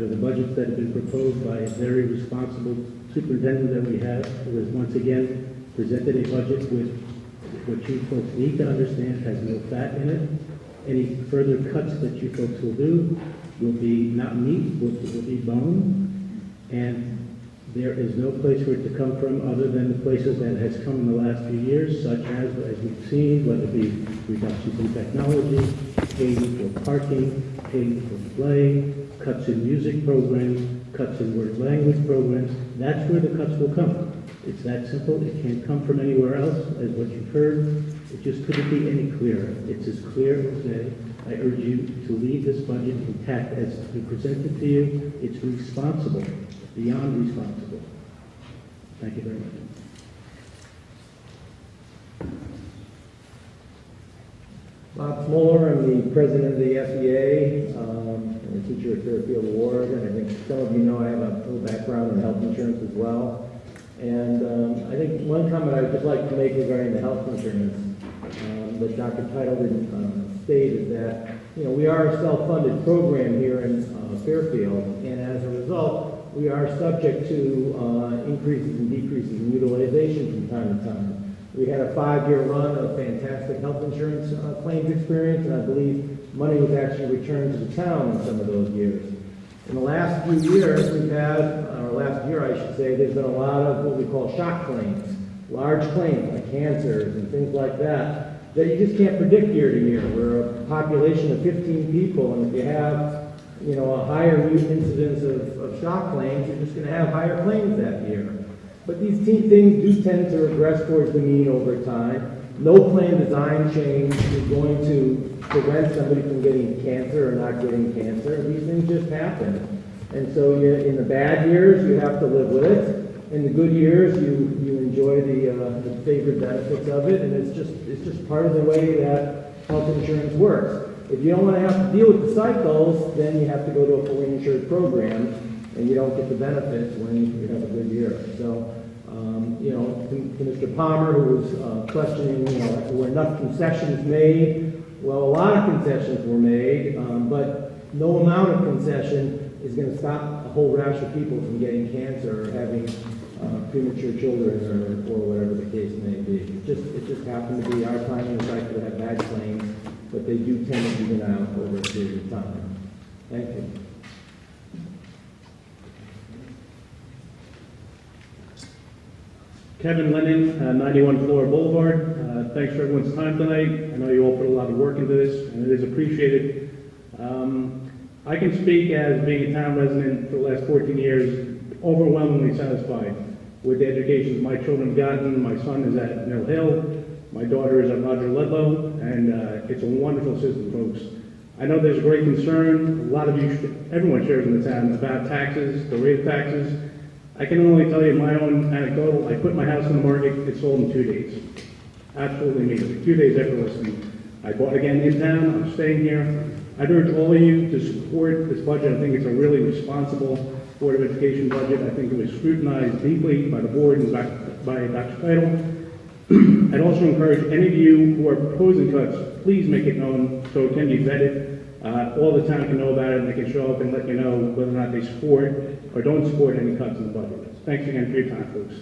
of the budgets that have been proposed by a very responsible superintendent that we have, who has once again presented a budget with what you folks need to understand has no fat in it. Any further cuts that you folks will do will be not meat, will be bone, and there is no place for it to come from other than the places that it has come in the last few years, such as we've seen, whether it be reductions in technology, paying for parking, paying for play, cuts in music programs, cuts in word language programs. That's where the cuts will come. It's that simple. It can't come from anywhere else, as what you've heard. It just couldn't be any clearer. It's as clear as day. I urge you to leave this budget intact as it's been presented to you. It's responsible, beyond responsible. Thank you very much. Bob Smoller, I'm the president of the SEA, and a teacher at Fairfield Award, and I think some of you know I have a little background in health insurance as well. And I think one comment I would just like to make regarding the health insurance that Dr. Title didn't state is that, we are a self-funded program here in Fairfield, and as a result, we are subject to increases and decreases in utilization from time to time. We had a 5-year run of fantastic health insurance claims experience, and I believe money was actually returned to the town in some of those years. In the last few years, we've had, or last year I should say, there's been a lot of what we call shock claims, large claims like cancers and things like that you just can't predict year to year. We're a population of 15 people, and if you have, a higher incidence of shock claims, you're just going to have higher claims that year. But these things do tend to regress towards the mean over time. No plan design change is going to prevent somebody from getting cancer or not getting cancer. These things just happen. And so in the bad years, you have to live with it. In the good years, you enjoy the favored benefits of it, and it's just part of the way that health insurance works. If you don't want to have to deal with the cycles, then you have to go to a fully insured program, and you don't get the benefits when you have a good year. So, to Mr. Palmer, who was questioning, were enough concessions made? Well, a lot of concessions were made, but no amount of concession is going to stop a whole rash of people from getting cancer or having premature children or whatever the case may be. It just happened to be our time in the cycle to have bad claims, but they do tend to even out over a period of time. Thank you. Kevin Lennon, 91 Flora Boulevard. Thanks for everyone's time tonight. I know you all put a lot of work into this, and it is appreciated. I can speak as being a town resident for the last 14 years, overwhelmingly satisfied with the education my children have gotten. My son is at Mill Hill, my daughter is at Roger Ludlow, and it's a wonderful system, folks. I know there's a great concern, a lot of you, everyone shares in the town, about taxes, the rate of taxes. I can only tell you my own anecdotal. I put my house on the market, it sold in 2 days. Absolutely amazing, 2 days after listing. I bought again in town, I'm staying here. I'd urge all of you to support this budget. I think it's a really responsible Board of Education budget. I think it was scrutinized deeply by the board and by Dr. Title. I'd also encourage any of you who are proposing cuts, please make it known so it can be vetted. All the town can know about it, and they can show up and let you know whether or not they support or don't support any cuts in the budget. Thanks again for your time, folks.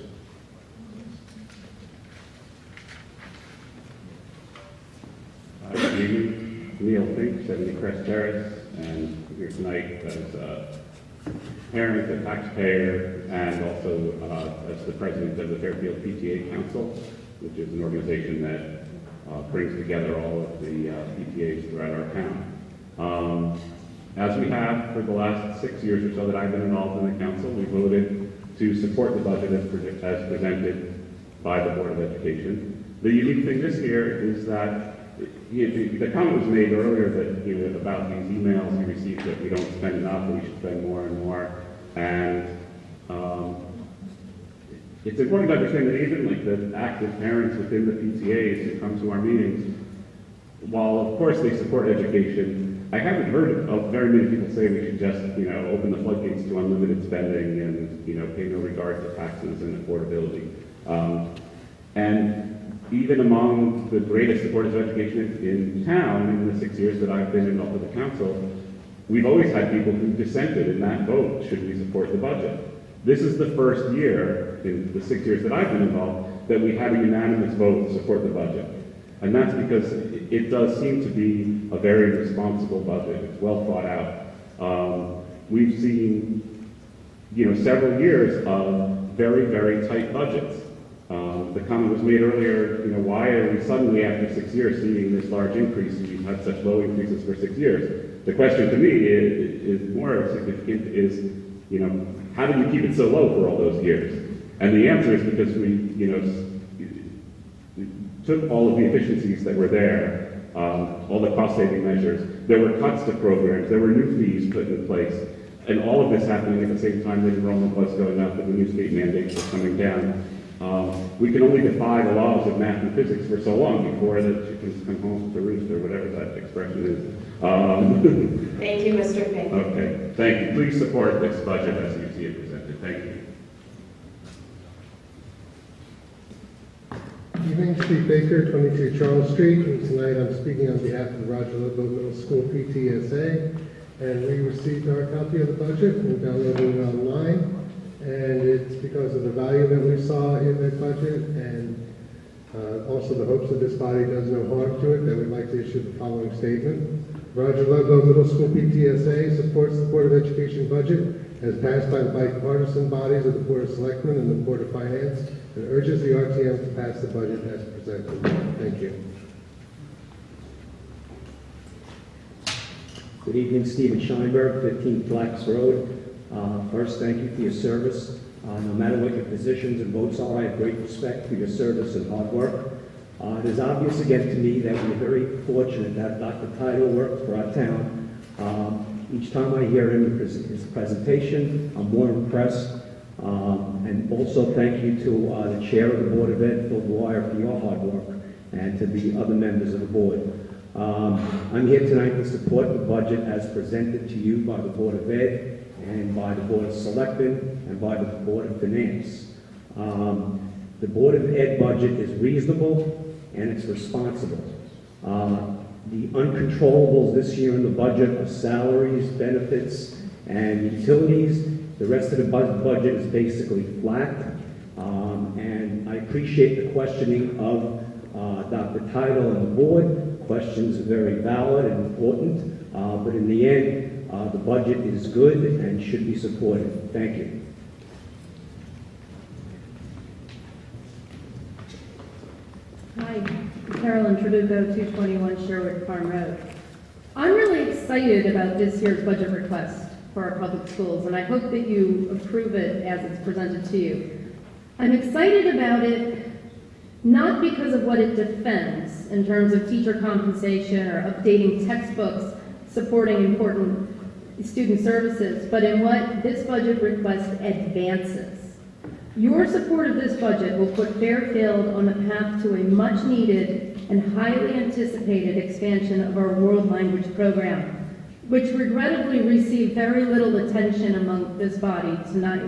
Good evening. Neil Fink, 70 Crest Terrace, and I'm here tonight as a parent, a taxpayer, and also as the president of the Fairfield PTA Council, which is an organization that brings together all of the PTAs throughout our town. As we have for the last 6 years or so that I've been involved in the council, we voted to support the budget as presented by the Board of Education. The unique thing this year is that the comment was made earlier that about these emails we received that we don't spend enough, we should spend more and more, and it's important to understand that even like the active parents within the PTAs who come to our meetings, while of course they support education, I haven't heard of very many people say we should just open the floodgates to unlimited spending and pay no regard to taxes and affordability. And even among the greatest supporters of education in town, in the 6 years that I've been involved with the council, we've always had people who dissented in that vote, should we support the budget. This is the first year, in the 6 years that I've been involved, that we had a unanimous vote to support the budget. And that's because it does seem to be a very responsible budget. It's well thought out. We've seen, several years of very, very tight budgets. The comment was made earlier, why are we suddenly, after 6 years, seeing this large increase? We've had such low increases for 6 years. The question to me is more significant is, how did you keep it so low for all those years? And the answer is because we took all of the efficiencies that were there, all the cost-saving measures. There were cuts to programs, there were new fees put in place, and all of this happening at the same time that enrollment was going up and the new state mandates were coming down. We can only defy the laws of math and physics for so long before the chickens come home to roost, or whatever that expression is. Thank you, Mr. Fink. Okay, thank you. Please support this budget as you see it presented. Thank you. Evening, Steve Baker, 22 Charles Street, and tonight I'm speaking on behalf of the Roger Ludlow Middle School PTSA, and we received our copy of the budget and downloaded it online, and it's because of the value that we saw in that budget, and also the hopes that this body does no harm to it, that we'd like to issue the following statement. Roger Ludlow Middle School PTSA supports the Board of Education budget as passed by the bipartisan bodies of the Board of Selectmen and the Board of Finance, and urges the RTM to pass the budget as presented. Thank you. Good evening, Stephen Scheinberg, 15 Flax Road. First, thank you for your service. No matter what your positions and votes are, I have great respect for your service and hard work. It is obvious again to me that we're very fortunate that Dr. Title worked for our town. Each time I hear his presentation, I'm more impressed. And also thank you to the chair of the Board of Ed, Phil Dwyer, for your hard work, and to the other members of the board. I'm here tonight to support the budget as presented to you by the Board of Ed and by the Board of Selectmen and by the Board of Finance. The Board of Ed budget is reasonable and it's responsible. The uncontrollables this year in the budget are salaries, benefits, and utilities. The rest of the budget is basically flat. And I appreciate the questioning of Dr. Title and the board. Questions are very valid and important. But in the end, the budget is good and should be supported. Thank you. Hi, Carolyn Traduco, 221 Sherwood Farm Road. I'm really excited about this year's budget request for our public schools, and I hope that you approve it as it's presented to you. I'm excited about it not because of what it defends in terms of teacher compensation or updating textbooks, supporting important student services, but in what this budget request advances. Your support of this budget will put Fairfield on the path to a much-needed and highly anticipated expansion of our world language program, which regrettably received very little attention among this body tonight.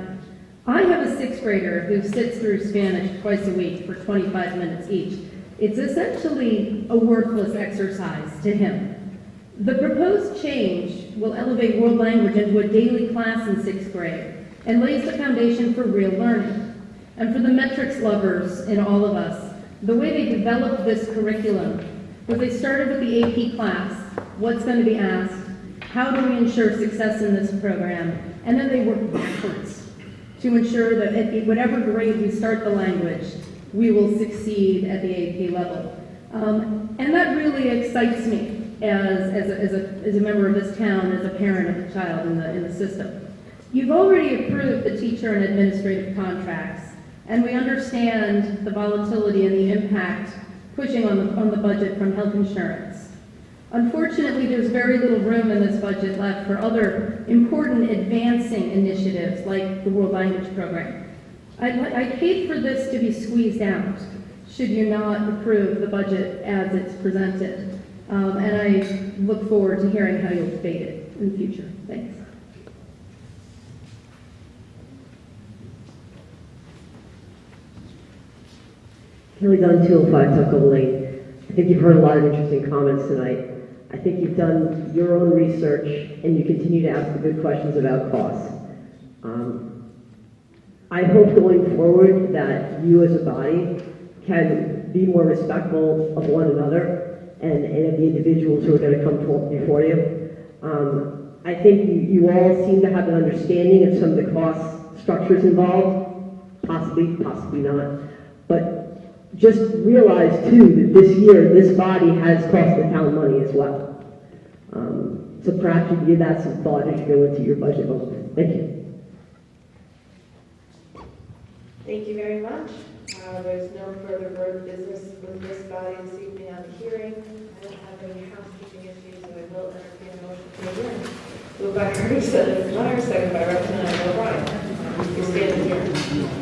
I have a sixth grader who sits through Spanish twice a week for 25 minutes each. It's essentially a worthless exercise to him. The proposed change will elevate world language into a daily class in sixth grade and lays the foundation for real learning. And for the metrics lovers in all of us, the way they developed this curriculum was they started with the AP class, what's going to be asked, how do we ensure success in this program, and then they worked backwards to ensure that at whatever grade we start the language, we will succeed at the AP level. And that really excites me as a member of this town, as a parent of a child in the system. You've already approved the teacher and administrative contracts, and we understand the volatility and the impact pushing on the budget from health insurance. Unfortunately, there's very little room in this budget left for other important advancing initiatives like the World Language Program. I'd hate for this to be squeezed out should you not approve the budget as it's presented. And I look forward to hearing how you'll debate it in the future. Thanks. Kelly Dunn, 205 Tuckahoe Lane. I think you've heard a lot of interesting comments tonight. I think you've done your own research and you continue to ask the good questions about costs. I hope going forward that you as a body can be more respectful of one another and of the individuals who are going to come before you. I think you all seem to have an understanding of some of the cost structures involved, possibly not. But just realize, too, that this year, this body has cost the town money as well. So perhaps you give that some thought as you go into your budget vote. Thank you. Thank you very much. There's no further business with this body this evening on the hearing. I don't have any housekeeping issues, so I will entertain a motion to adjourn. Moved by Representative Meyer, second by Representative O'Brien. We stand adjourned.